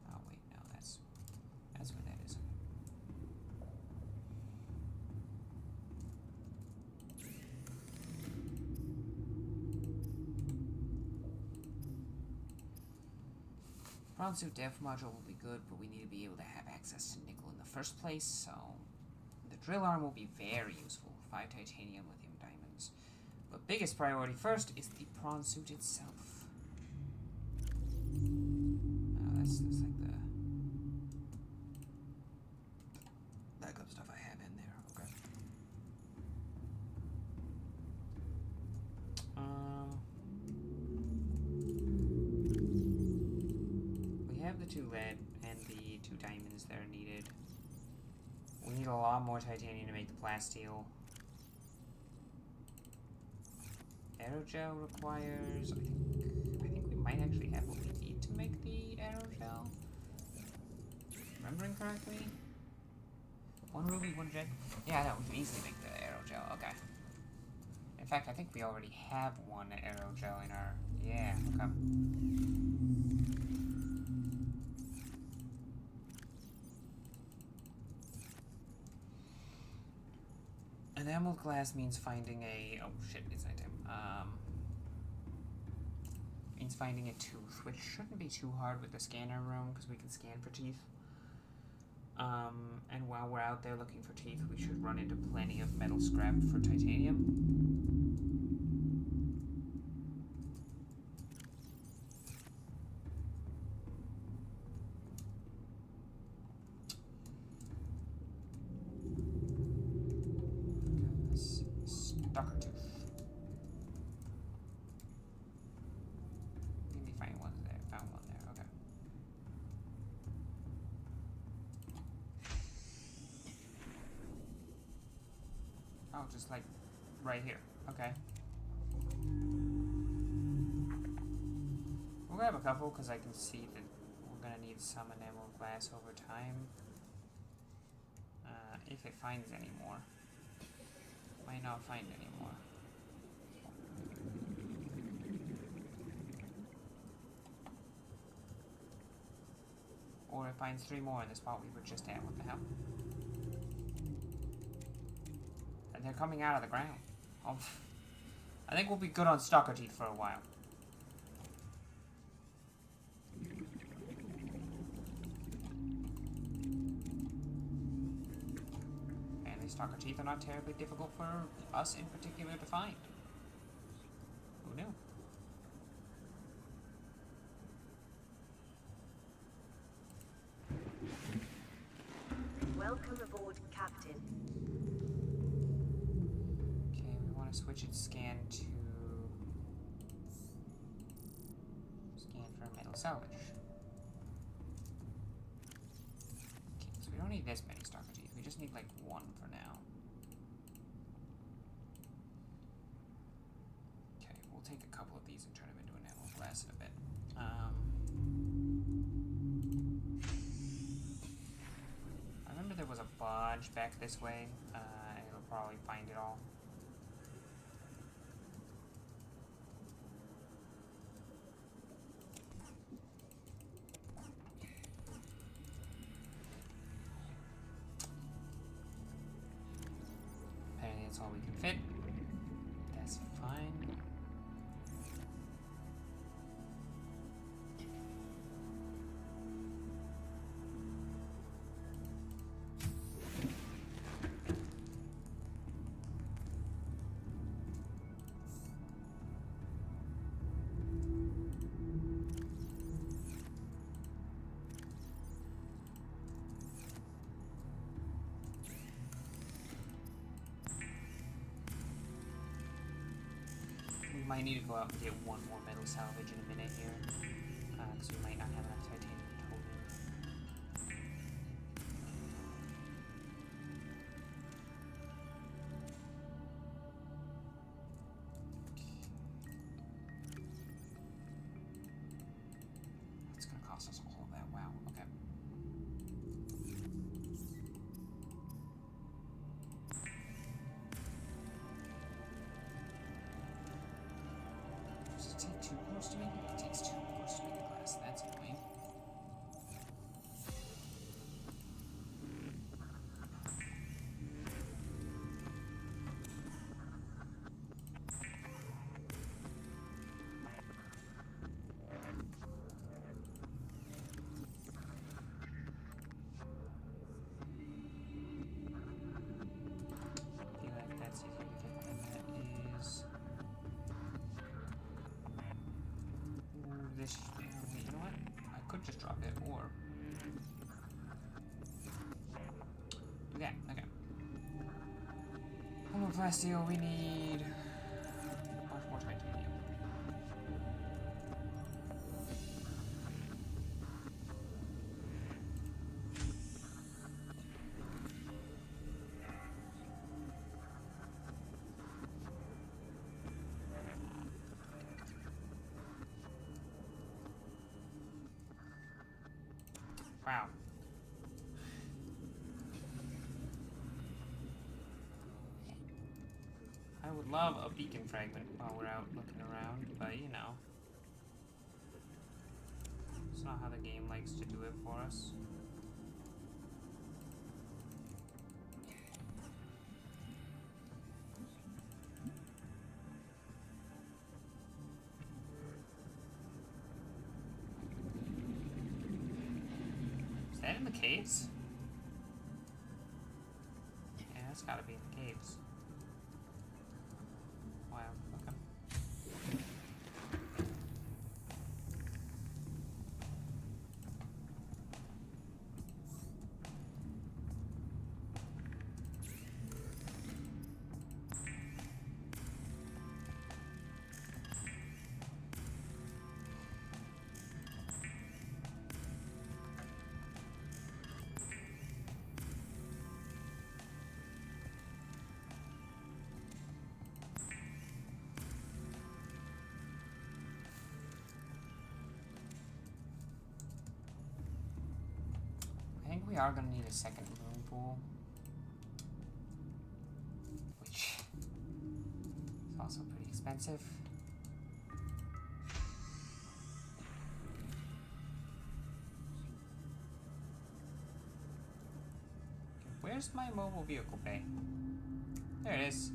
Oh wait, no, that's where that is. Prawn suit dev module will be good, but we need to be able to have access to nickel in the first place, so the drill arm will be very useful. 5 titanium, lithium, diamonds. But biggest priority first is the prawn suit itself. That's like the backup stuff I have in there. Okay. We have the 2 lead and the 2 diamonds that are needed. We need a lot more titanium to make the plasteel. Aerogel requires, I think we might actually have what we need to make the aerogel. Remembering correctly? 1 ruby, 1 jet. Yeah, no, we can easily make the aerogel. Okay. In fact, I think we already have 1 aerogel in our. Yeah. Okay. An emerald glass means finding a. Oh shit! It's nighttime. Means finding a tooth, which shouldn't be too hard with the scanner room because we can scan for teeth. And while we're out there looking for teeth, we should run into plenty of metal scrap for titanium. Oh, just like right here. Okay. We'll grab a couple because I can see that we're gonna need some enamel glass over time. If it finds any more. Might not find any more. Or it finds 3 more in the spot we were just at. What the hell? And they're coming out of the ground. Oh, I think we'll be good on stalker teeth for a while. And these stalker teeth are not terribly difficult for us in particular to find. Who knew? Welcome aboard, Captain. Okay, we want to switch its scan to scan for metal salvage. Okay, so we don't need this many stalker teeth. We just need like 1 for now. Okay, we'll take a couple of these and turn them into enamel glass in a bit. I remember there was a bunch back this way. It'll probably find it all. Apparently that's all we can fit. That's fine. might need to go out and get one more metal salvage in a minute here. Because we might not have enough titanium total. It's going to cost us all of that. Wow. Okay. Does it take 2 cores to make it? It takes 2 cores to make the glass. That's annoying. I feel like that's easier to get than that is. Ooh, this. Wait, you know what? I could just drop it, or do that. Okay. Homoplastio, we need much more titanium. Wow. I would love a beacon fragment while we're out looking around, but you know. It's not how the game likes to do it for us. Is that in the caves? Yeah, that's gotta be in the caves. Wow, okay. I think we are gonna need a second moon pool, which is also pretty expensive. Where's my mobile vehicle bay? There it is.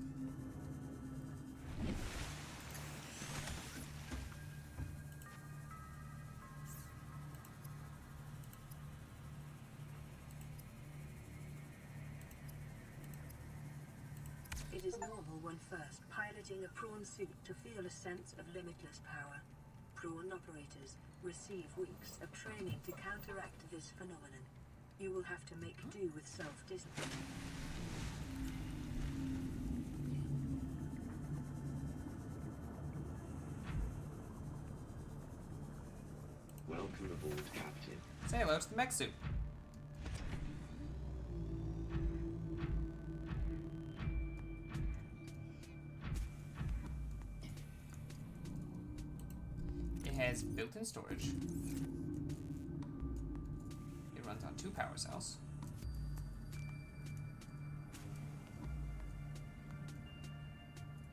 It is normal when first piloting a prawn suit to feel a sense of limitless power. Prawn operators receive weeks of training to counteract this phenomenon. You will have to make do with self-discipline. Welcome aboard, Captain. Say hello to the mech suit. It has built-in storage. It runs on 2 power cells.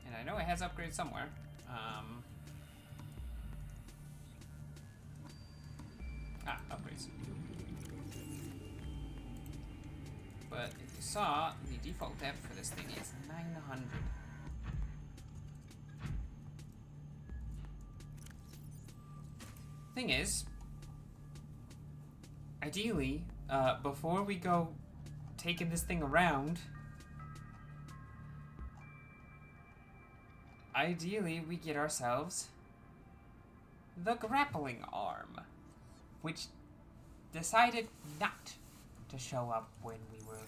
And I know it has upgrades somewhere. Upgrades. But if you saw, the default depth for this thing is 900. Thing is, ideally, before we go taking this thing around, ideally we get ourselves the grappling arm, which decided not to show up when we were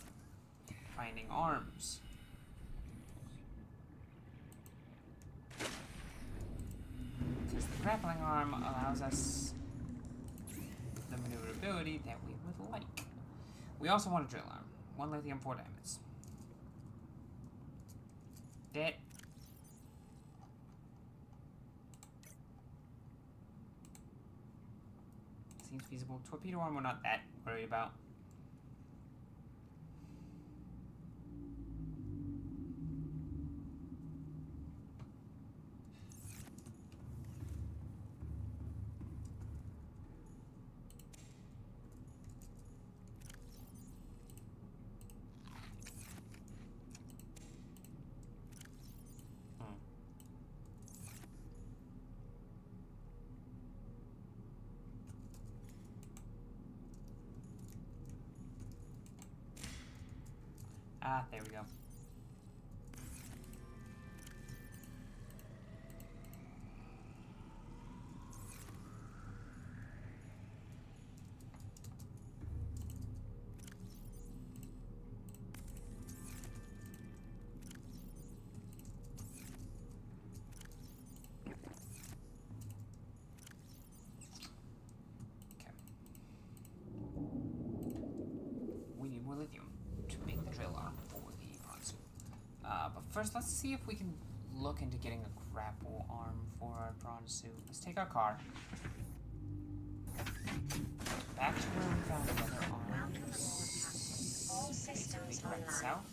finding arms. because the grappling arm allows us the maneuverability that we would like. We also want a drill arm. 1 lithium, 4 diamonds. That. Seems feasible. Torpedo arm we're not that worried about. Ah, there we go. Okay. We need more lithium to make the drill arm for the bronze. But first, let's see if we can look into getting a grapple arm for our bronze suit. Let's take our car back to where we found the other arms. All systems Basically correct online. south.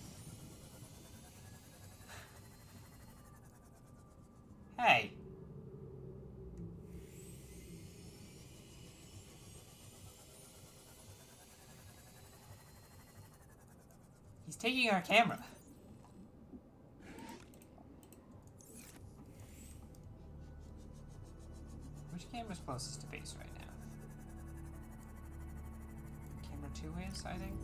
Hey. He's taking our camera. Which camera's closest to base right now? Camera 2 is, I think.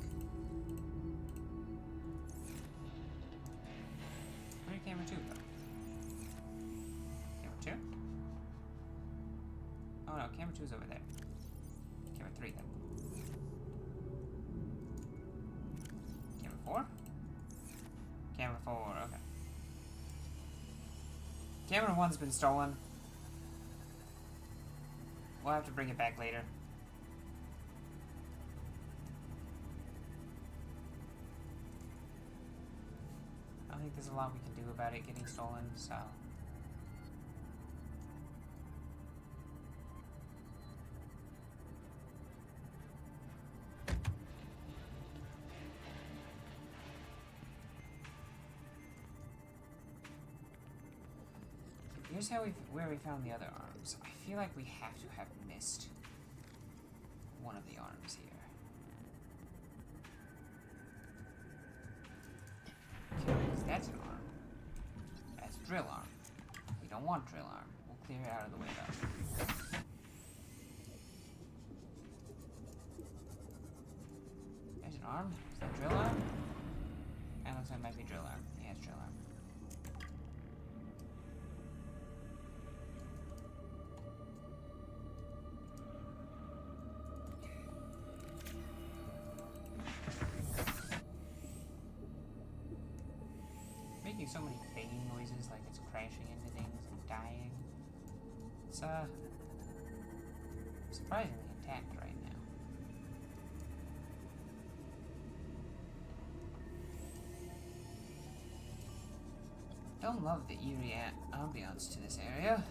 Where did camera 2 go? Camera 2? Oh no, camera 2 is over there. Camera 3 then. Camera 4? Camera 4, okay. Camera 1's been stolen. We'll have to bring it back later. I don't think there's a lot we can do about it getting stolen, so... Here's where we found the other arms. I feel like we have to have missed one of the arms here. Okay, because that's an arm. That's drill arm. We don't want drill arm. We'll clear it out of the way though. There's an arm. Is that drill arm? That looks like it might be drill arm. Yeah, it's drill arm. Making so many banging noises like it's crashing into things and dying. It's surprisingly intact right now. Don't love the eerie ambiance to this area.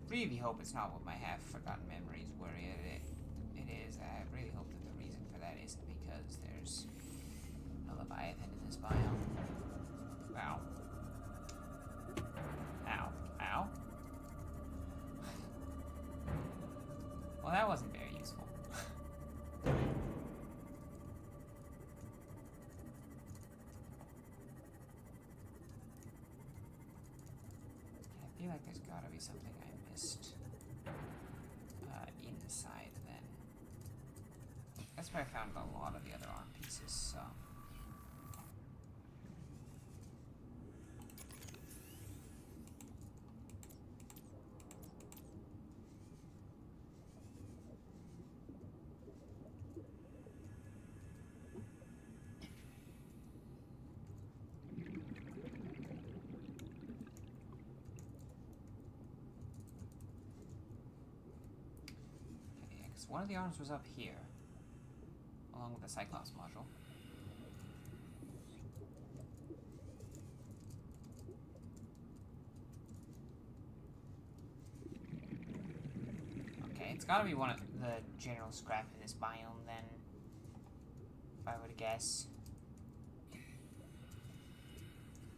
Really hope it's not what my half-forgotten memories worry it is. I really hope that the reason for that isn't because there's a Leviathan in this biome. Ow. Ow. Ow. Well, that wasn't very useful. I feel like there's gotta be something I missed inside then. That's where I found a lot of the other arm pieces, so. arms. One of the arms was up here, along with the Cyclops module. Okay, it's gotta be one of the general scrap in this biome then, if I were to guess.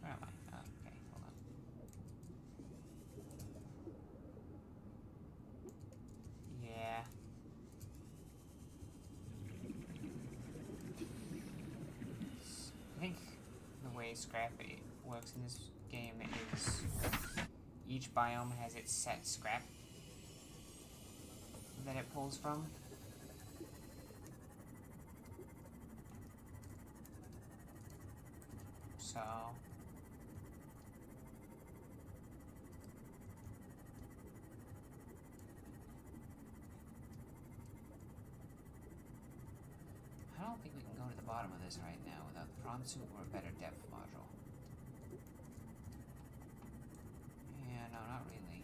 Where am I? Oh, okay, hold on. Yeah. I think the way scrap works in this game is each biome has its set scrap that it pulls from. So I don't think we can go to the bottom of this right now without the prawn suit or a better depth module. Yeah, no, not really.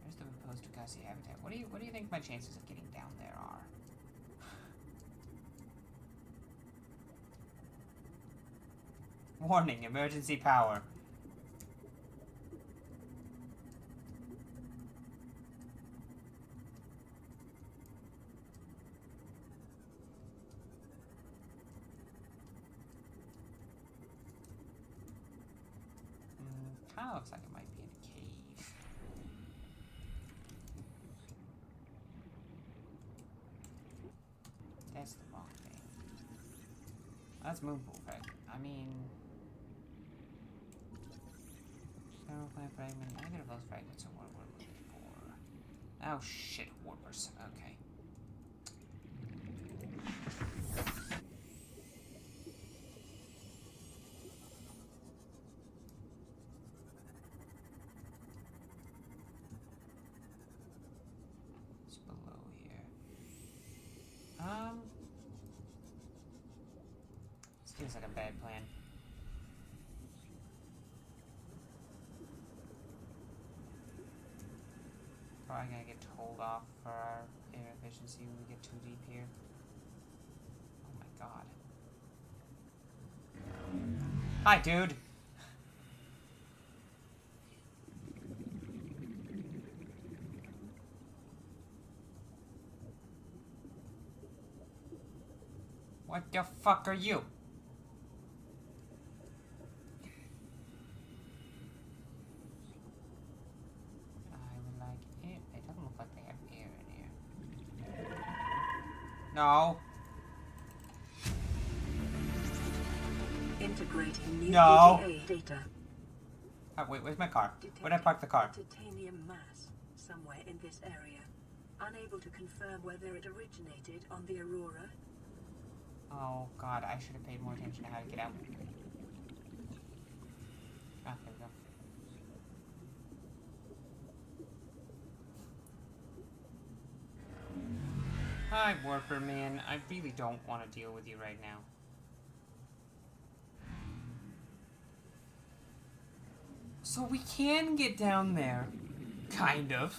There's the proposed Tukasi habitat. What do you think my chances of getting down there are? Warning, emergency power. Kind of looks like it might be in a cave. That's the wrong thing. That's moonpool effect. I mean, Sparrow plant fragment. Neither of those fragments are what we're looking for. Oh shit, warpers. Okay. It's below here. This feels like a bad plan. Probably gonna get told off for our air efficiency when we get too deep here. Oh my god. Hi, dude! What the fuck are you? I would like it. It doesn't look like they have air in here. No. Integrating new No. EDA data. Oh, wait, where's my car? Where'd I park the car? Titanium mass somewhere in this area. Unable to confirm whether it originated on the Aurora. Oh god, I should have paid more attention to how to get out. Ah, there we go. Hi, Warper Man. I really don't want to deal with you right now. So we can get down there. Kind of.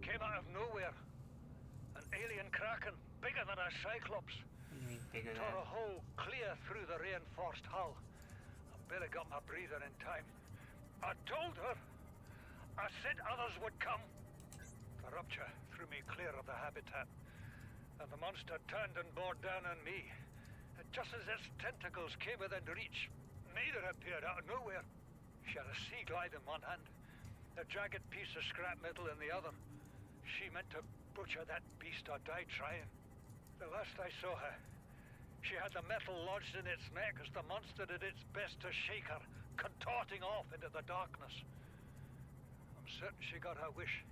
Came out of nowhere. An alien kraken, bigger than a cyclops. What do you mean bigger than? Tore a hole clear through the reinforced hull. I barely got my breather in time. I told her. I said others would come. The rupture threw me clear of the habitat. And the monster turned and bore down on me. And just as its tentacles came within reach, neither appeared out of nowhere. She had a sea glide in one hand, a jagged piece of scrap metal in the other. She meant to butcher that beast or die trying. The last I saw her, she had the metal lodged in its neck as the monster did its best to shake her, contorting off into the darkness. I'm certain she got her wish,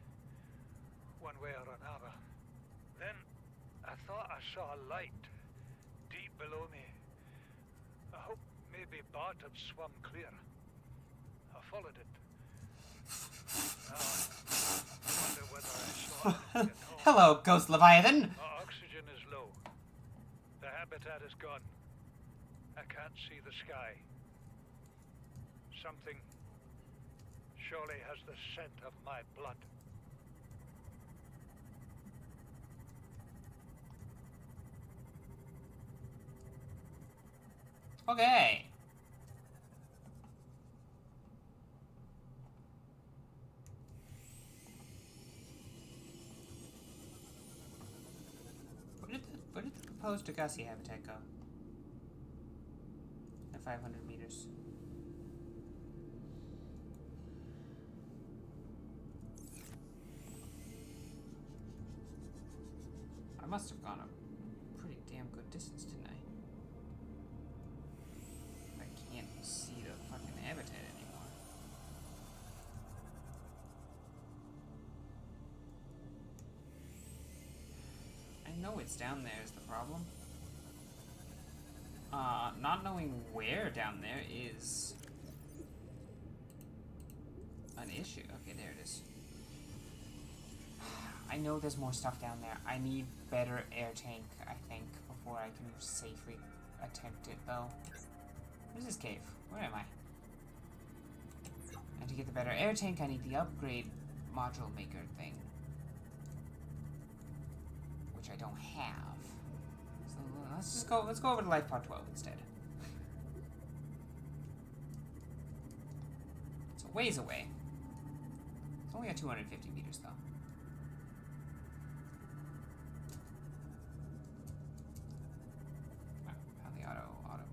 one way or another. Then, I thought I saw a light deep below me. I hoped maybe Bart had swum clear. I followed it. I wonder whether I saw it at all. Hello, Ghost Leviathan. Our oxygen is low. The habitat is gone. I can't see the sky. Something surely has the scent of my blood. Okay. Where did the proposed Degassi habitat go? At 500 meters. I must have gone a pretty damn good distance, didn't I? I can't see the fucking habitat anymore. I know it's down there is the problem. Not knowing where down there is an issue. Okay, there it is. I know there's more stuff down there. I need better air tank, I think, before I can safely attempt it, though. Where's this cave? Where am I? And to get the better air tank, I need the upgrade module maker thing, which I don't have. So let's go over to Life Pod 12 instead. It's a ways away. It's only at 250 meters, though. How the auto move.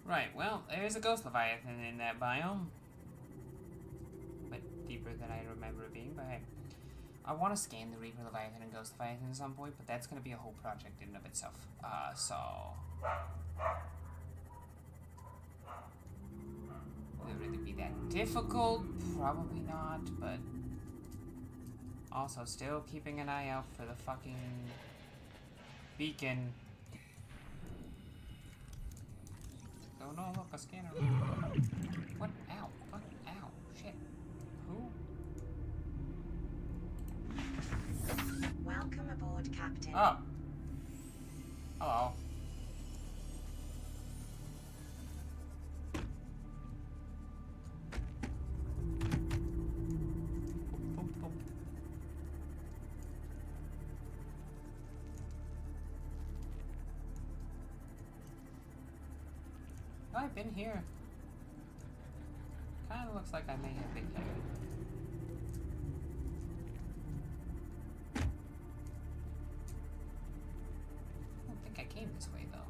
Right, well, there's a Ghost Leviathan in that biome. A bit deeper than I remember it being, but hey. I want to scan the Reaper Leviathan and Ghost Leviathan at some point, but that's going to be a whole project in and of itself. So... will it really be that difficult? Probably not, but... also, still keeping an eye out for the fucking... beacon. Oh no, look, a scanner. What? Ow. What? Ow. Shit. Who? Welcome aboard, Captain. Oh. Hello. Boom, boom. I've been here. Kind of looks like I may have been here. I don't think I came this way, though.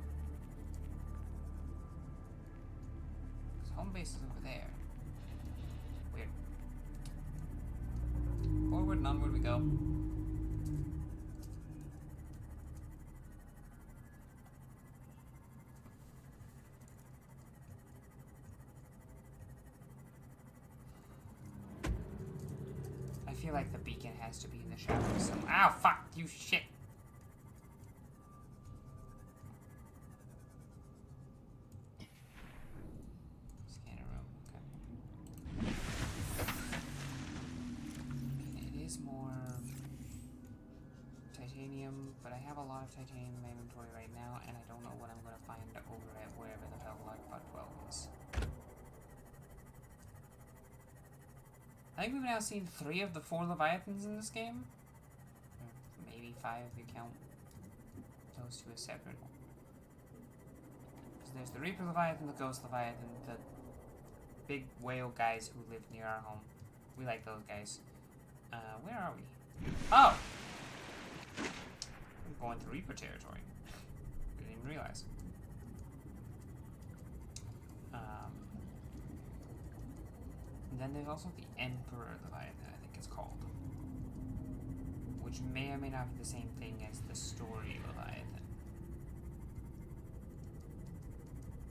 Because home base is over there. Weird. Forward and onward we go. I feel like the beacon has to be in the shadows. So ow, fuck, you shit. Scanner room, okay. It is more titanium, but I have a lot of titanium in my inventory right now, and I don't know what I'm going to find over at wherever the hell Life Pod 12 is. I think we've now seen 3 of the 4 Leviathans in this game. Or maybe 5 if you count those 2 as separate. So there's the Reaper Leviathan, the Ghost Leviathan, the big whale guys who live near our home. We like those guys. Where are we? Oh! We're going to Reaper territory. Didn't even realize. then there's also the Emperor Leviathan, I think it's called. Which may or may not be the same thing as the story Leviathan.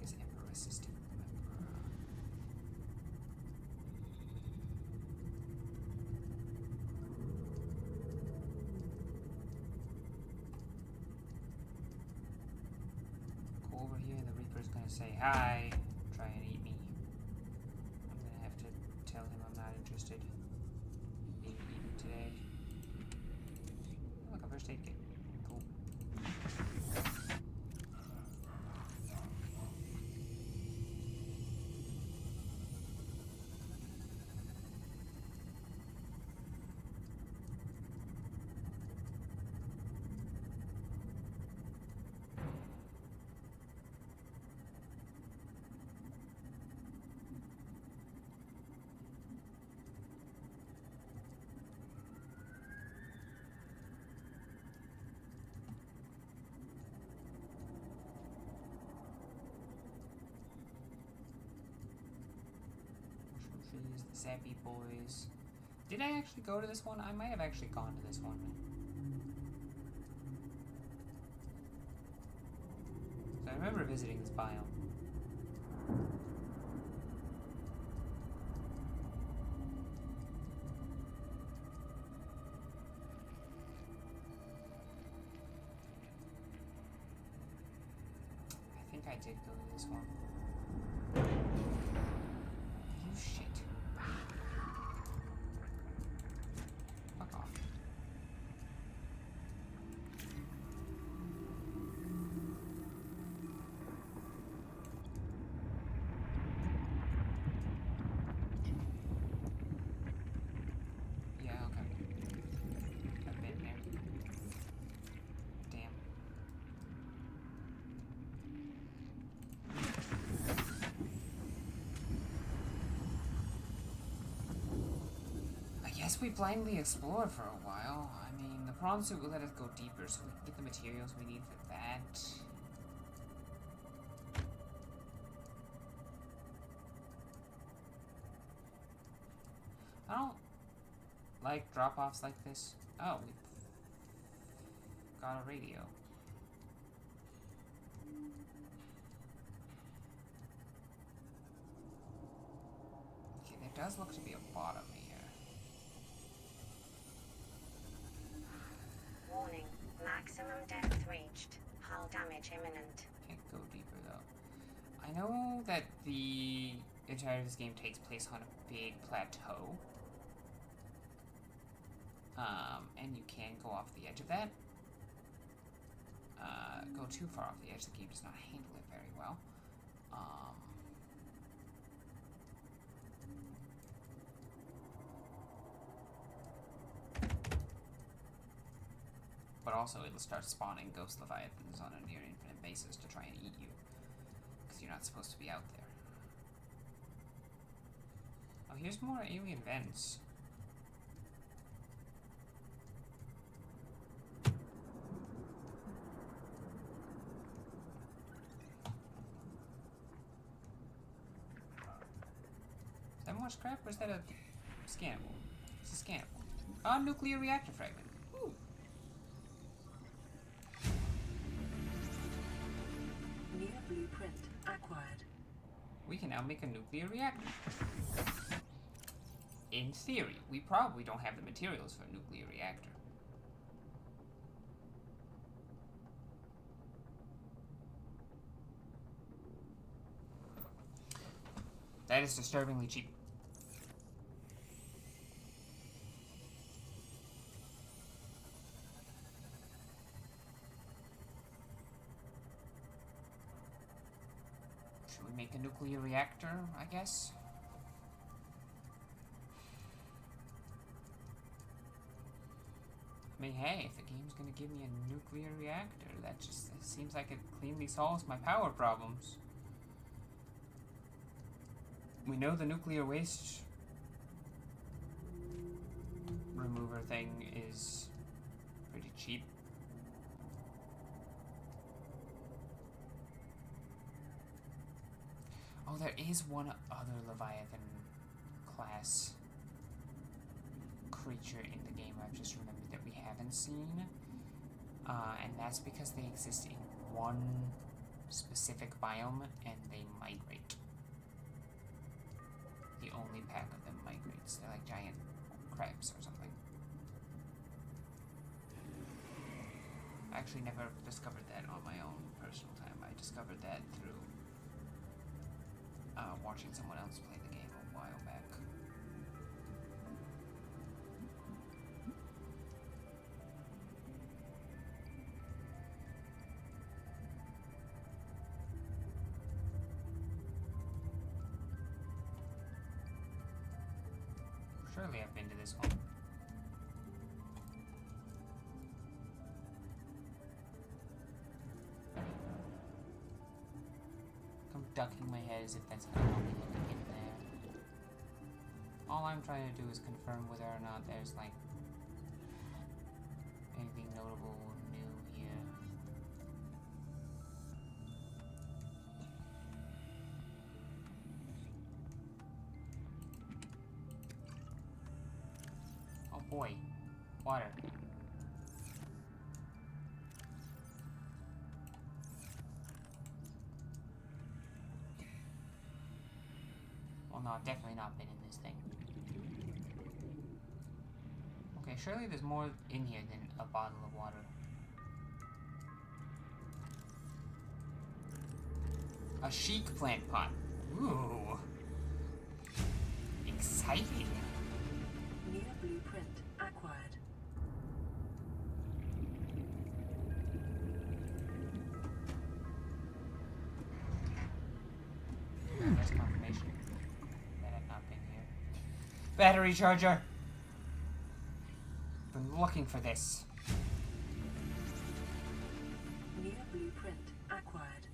Is Empress is different from Emperor. Go over here, the Reaper's gonna say hi, try and eat me. I'm gonna have to tell him I'm not interested in eating today. Look, a first aid kit. Cool. Trees, the Sappy Boys. Did I actually go to this one? I might have actually gone to this one. So I remember visiting this biome. I think I did go to this one. You shit. Fuck off. Yeah, okay. I've been there. Damn. I guess we blindly explored for a while. I mean, the prawn suit will let us go deeper so we can get the materials we need for that. I don't like drop-offs like this. Oh, we've got a radio. Okay, there does look to be a bottom here. Warning. Maximum depth reached. Hull damage imminent. Can't go deeper though. I know that the entirety of this game takes place on a big plateau. And you can go off the edge of that. Go too far off the edge, the game does not handle it very well. But also it'll start spawning ghost leviathans on a near infinite basis to try and eat you. Because you're not supposed to be out there. Oh, here's more alien vents. Is that more scrap or is that a scannable? It's a scannable. Oh, nuclear reactor fragment. Ooh. New blueprint acquired. We can now make a nuclear reactor. In theory, we probably don't have the materials for a nuclear reactor. That is disturbingly cheap. Should we make a nuclear reactor, I guess? I mean, hey, if the game's gonna give me a nuclear reactor, that seems like it cleanly solves my power problems. We know the nuclear waste remover thing is pretty cheap. Oh, there is one other Leviathan class creature in the game I've just remembered that we haven't seen. And that's because they exist in one specific biome and they migrate. The only pack of them migrates. They're like giant crabs or something. I actually never discovered that on my own personal time. I discovered that through watching someone else play the game a while back. Surely I've been to this home. I'm ducking my head as if that's gonna help me look in there. All I'm trying to do is confirm whether or not there's like anything notable new here. Oh boy, water. Well, no, I've definitely not been in this thing. Okay, surely there's more in here than a bottle of water. A chic plant pot. Ooh. Exciting. New blueprint acquired. That's confirmation that I've not been here. Battery charger! Been looking for this. New blueprint acquired.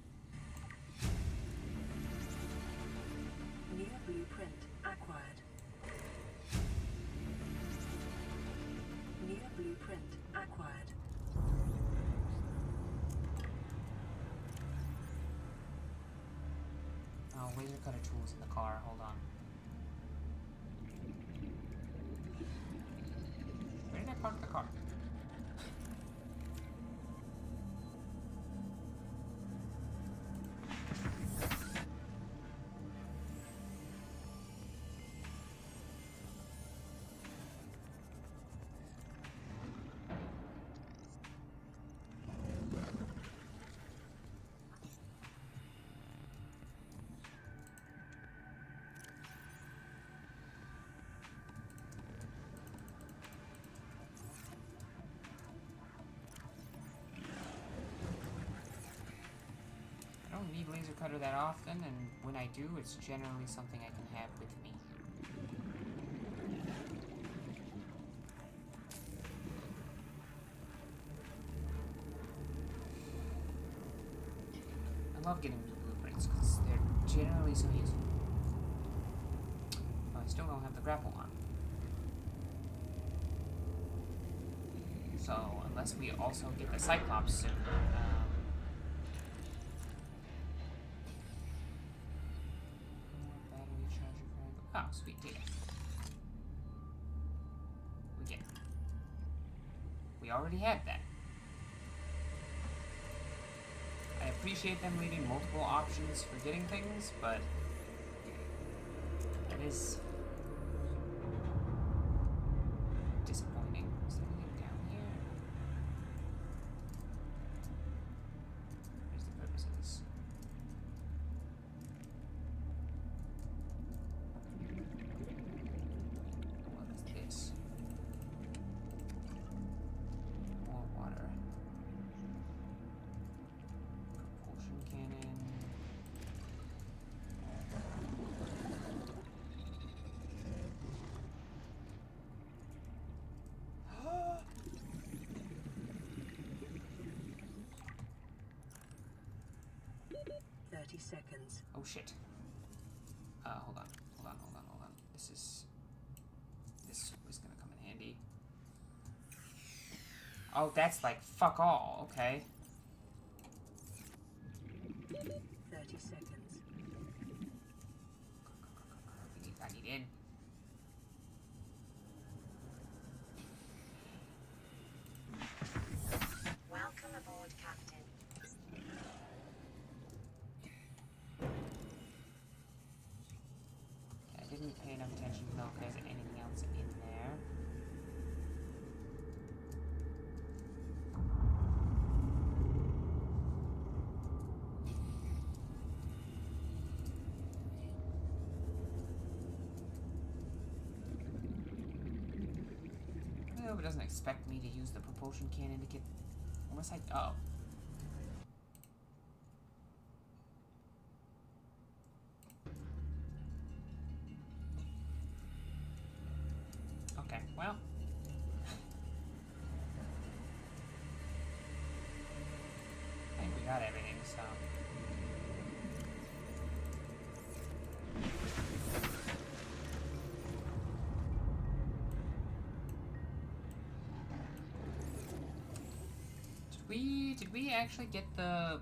New blueprint acquired. New blueprint acquired. Oh, laser cutter tools in the car. Hold on. Where did I park the car? I don't need laser cutter that often, and when I do, it's generally something I can have with me. I love getting new blueprints because they're generally so useful. Oh, I still don't have the grapple on. So, unless we also get the Cyclops soon, battery charger for... Oh, sweet, take it. We get it. We already had that. I appreciate them leaving multiple options for getting things, but that is disappointing. Is there anything down here? Where's the purpose of this? What is this? More water. Propulsion cannon. 30 seconds. Oh shit. Hold on. This is gonna come in handy. Oh, that's like fuck all, okay. 30 seconds. I need in. hope it doesn't expect me to use the propulsion cannon to get... What's I... Oh. Okay, well. I think we got everything, so... Did we actually get the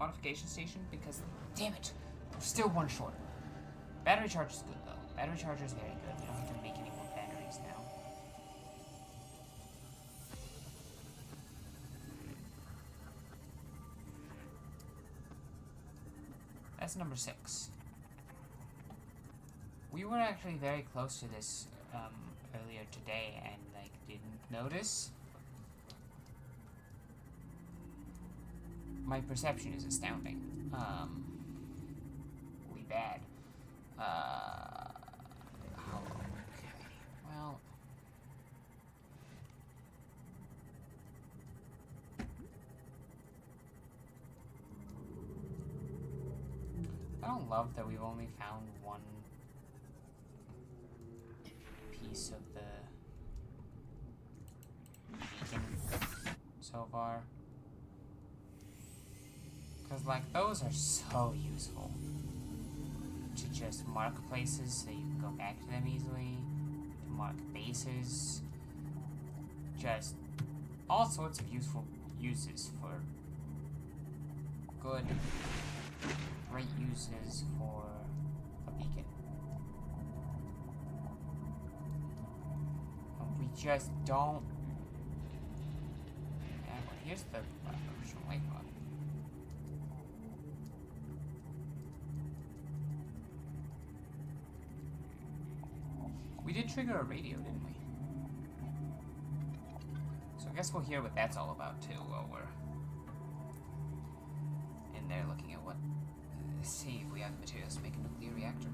modification station? Because, damn it, we're still one short. Battery charge is good, though. Battery charger is very good. We don't have to make any more batteries now. That's number 6. We were actually very close to this earlier today and, like, didn't notice. My perception is astounding. Really bad. Okay. Well. I don't love that we've only found one piece of the beacon so far. Because, like, those are so useful to just mark places so you can go back to them easily, to mark bases, just all sorts of useful uses for good, great uses for a beacon. And we just don't... Yeah, well, here's the original light rod. We did trigger a radio, didn't we? So I guess we'll hear what that's all about, too, while we're in there looking at what... see if we have the materials to make a nuclear reactor.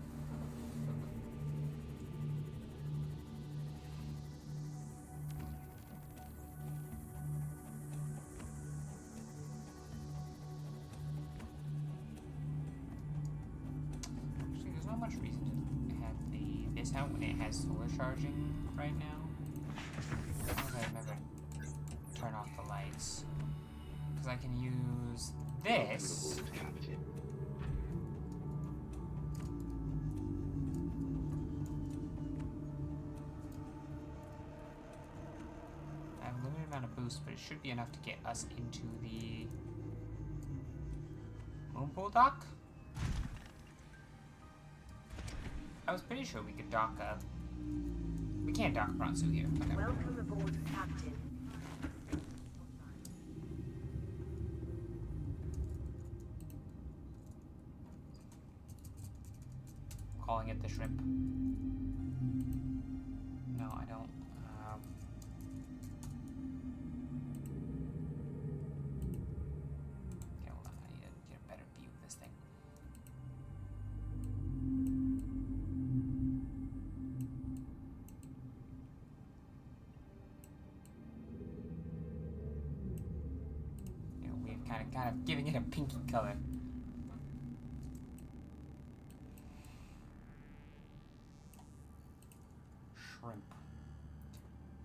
Actually, there's not much reason to have this out when it has solar charging right now. As long as I remember to turn off the lights. Because I can use this. I have a limited amount of boost, but it should be enough to get us into the moonpool dock. I was pretty sure we could dock up. We can't dock Bronsu here. Okay. Welcome aboard, Captain. Calling it the shrimp. No, I don't. Okay, hold on. I need to get a better view of this thing. You know, we're kind of giving it a pinky color. Shrimp.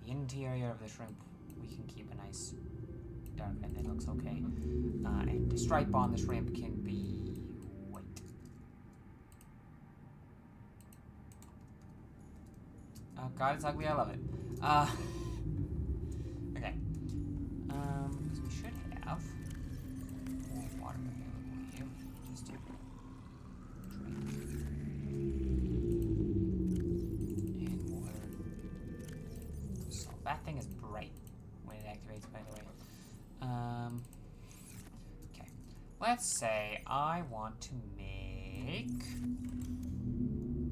The interior of the shrimp, we can keep a nice dark red that looks okay. And the stripe on the shrimp can be white. Oh god, it's ugly, I love it. Okay. Because we should have more water available here. Just to drink. That thing is bright when it activates, by the way. Okay. Let's say I want to make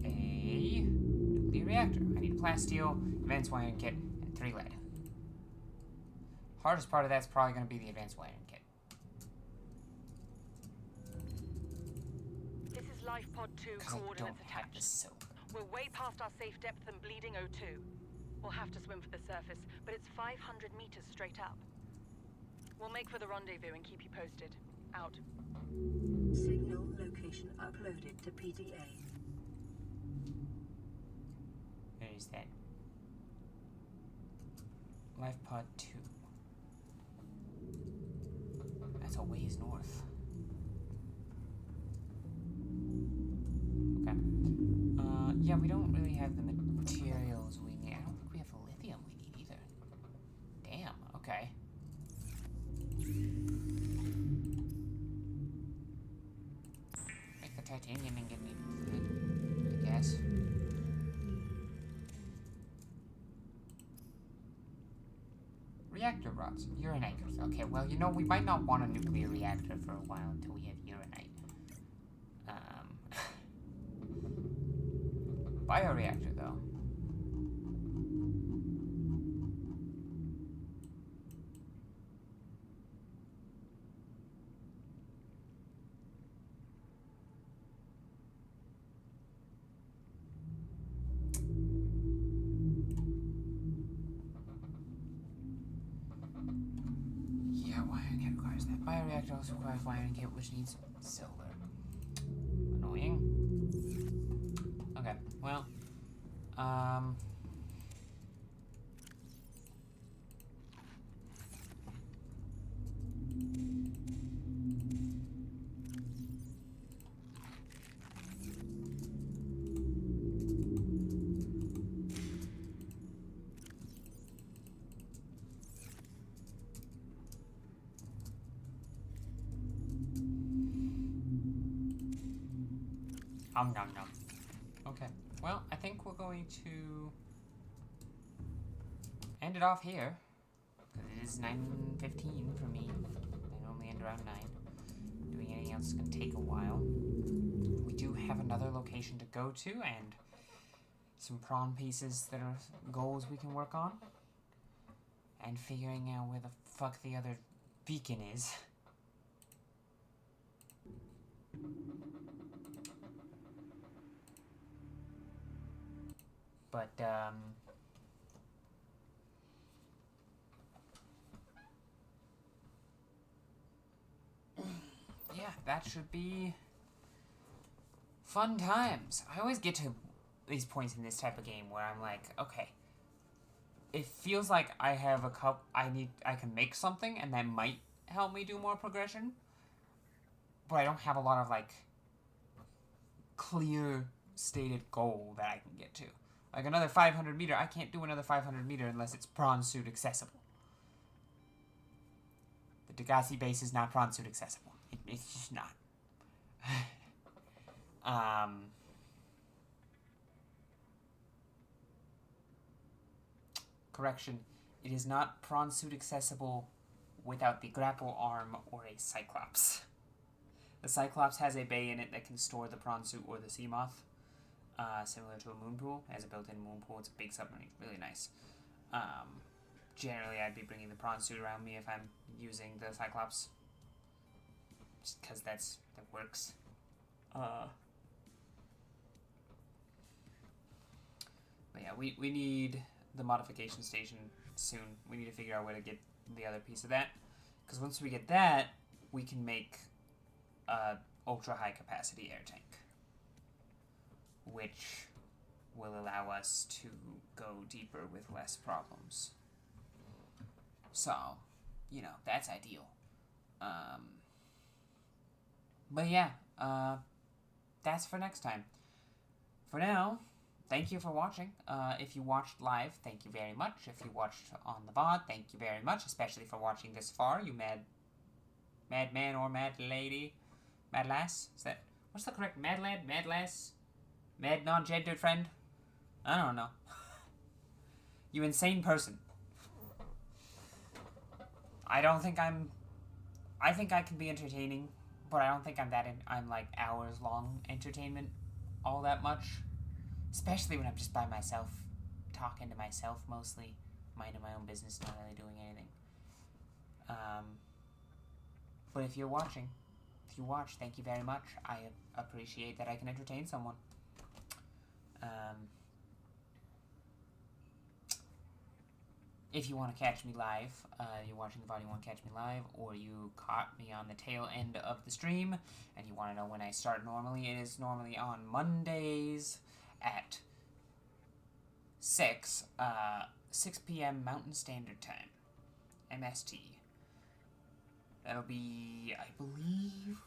a nuclear reactor. I need a plasteel, advanced wiring kit, and 3 lead. Hardest part of that's probably going to be the advanced wiring kit. This is Life Pod 2 Because I don't coordinates have the attached. silver. We're way past our safe depth and bleeding O2. We'll have to swim for the surface, but it's 500 meters straight up. We'll make for the rendezvous and keep you posted. Out. Signal location uploaded to PDA. Where is that? Life pod 2. That's a ways north. Okay. Yeah, we don't really have the materials we need. I don't think we have the lithium we need either. Damn, okay. Make the titanium and get me, I guess. Reactor rods. Uranite. Okay, well, you know, we might not want a nuclear reactor for a while until we have uranite. Bioreactor, though. Yeah, wiring kit requires that. Bioreactor also requires wiring kit, which needs silver. Annoying. Okay, well, nom nom. Okay, well, I think we're going to end it off here, because it is 9:15 for me. I normally end around 9. Doing anything else is going to take a while. We do have another location to go to, and some prawn pieces that are goals we can work on. And figuring out where the fuck the other beacon is. But, yeah, that should be fun times. I always get to these points in this type of game where I'm like, okay, it feels like I have I can make something and that might help me do more progression, but I don't have a lot of, like, clear stated goal that I can get to. Like another 500 meter, I can't do another 500 meter unless it's prawn suit accessible. The Degassi base is not prawn suit accessible. It's just not. Correction, it is not prawn suit accessible without the grapple arm or a Cyclops. The Cyclops has a bay in it that can store the prawn suit or the sea moth. Similar to a moon pool. It has a built-in moon pool. It's a big submarine. Really nice. Generally, I'd be bringing the prawn suit around me if I'm using the Cyclops. Just because that works. But yeah, we need the modification station soon. We need to figure out where to get the other piece of that. Because once we get that, we can make a ultra-high capacity air tank. Which will allow us to go deeper with less problems. So, you know, that's ideal. But yeah, that's for next time. For now, thank you for watching. If you watched live, thank you very much. If you watched on the VOD, thank you very much, especially for watching this far, you mad man or mad lady. Mad lass? Is that, what's the correct, mad lad, mad lass? Mad non-gendered friend? I don't know. You insane person. I think I can be entertaining, but I don't think I'm like hours long entertainment all that much. Especially when I'm just by myself, talking to myself mostly, minding my own business, not really doing anything. But if you watch, thank you very much. I appreciate that I can entertain someone. if you want to catch me live, you're watching the VOD, you want to catch me live, or you caught me on the tail end of the stream, and you want to know when I start normally, it is normally on Mondays at 6 p.m. Mountain Standard Time, MST. That'll be, I believe,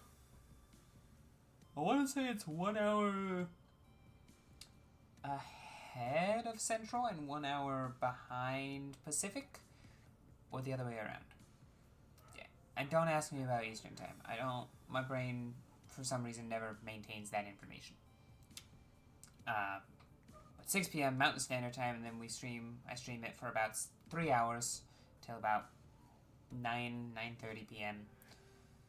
I want to say it's 1 hour ahead of Central and 1 hour behind Pacific, or the other way around. Yeah, and don't ask me about Eastern Time. My brain, for some reason, never maintains that information. But 6 p.m. Mountain Standard Time, and then I stream it for about 3 hours, till about 9:30 p.m.,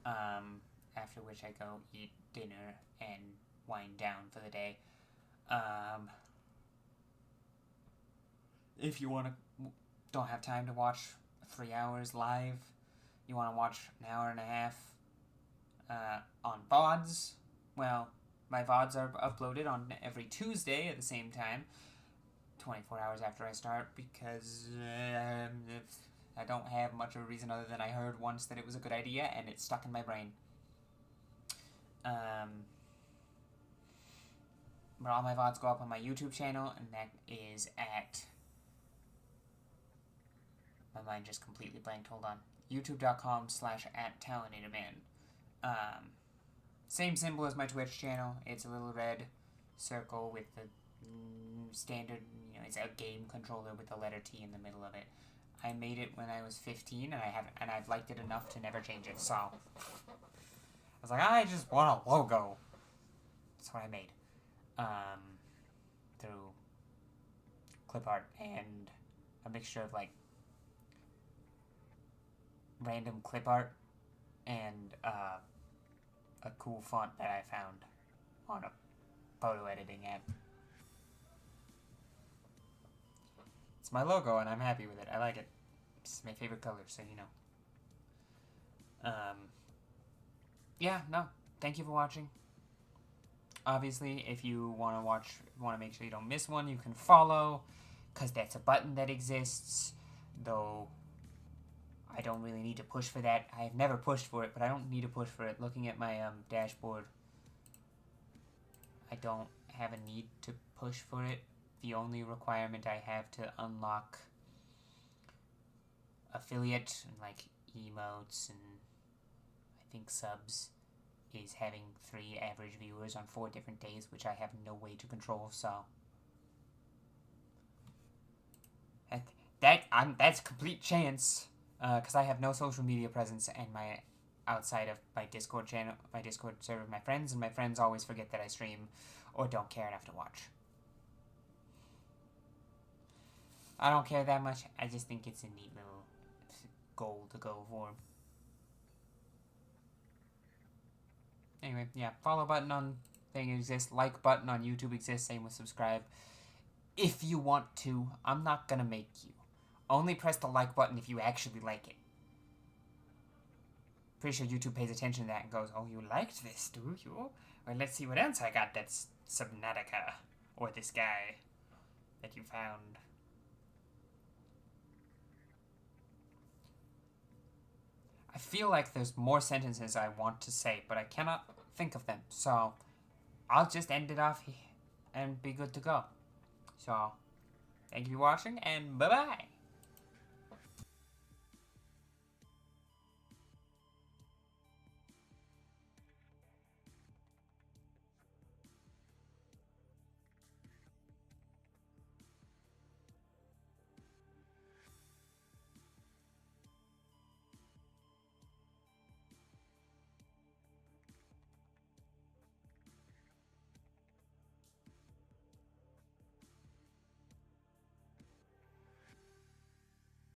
after which I go eat dinner and wind down for the day. If you don't have time to watch 3 hours live, you want to watch an hour and a half on VODs, well, my VODs are uploaded on every Tuesday at the same time, 24 hours after I start, because I don't have much of a reason other than I heard once that it was a good idea, and it's stuck in my brain. But all my VODs go up on my YouTube channel, and that is at... My mind just completely blanked, hold on. youtube.com/@talonataman. Same symbol as my Twitch channel. It's a little red circle with the standard, it's a game controller with the letter T in the middle of it. I made it when I was 15, and I've liked it enough to never change it, so... I was like, I just want a logo. That's what I made. Through clip art and a mixture of, random clip art and a cool font that I found on a photo editing app. It's my logo, and I'm happy with it. I like it. It's my favorite color, so you know. Yeah, no. Thank you for watching. Obviously, if you want to make sure you don't miss one, you can follow, because that's a button that exists, though I don't really need to push for that. I have never pushed for it, but I don't need to push for it. Looking at my dashboard, I don't have a need to push for it. The only requirement I have to unlock affiliate and emotes and I think subs is having 3 average viewers on 4 different days, which I have no way to control, so that's complete chance, because I have no social media presence, and outside of my Discord channel, my Discord server with my friends, and my friends always forget that I stream or don't care enough to watch. I don't care that much. I just think it's a neat little goal to go for. Anyway, yeah, follow button on thing exists, like button on YouTube exists, same with subscribe. If you want to, I'm not gonna make you. Only press the like button if you actually like it. Pretty sure YouTube pays attention to that and goes, oh, you liked this, do you? Well, let's see what else I got that's Subnautica. Or this guy that you found. I feel like there's more sentences I want to say, but I cannot think of them. So, I'll just end it off and be good to go. So, thank you for watching, and bye-bye!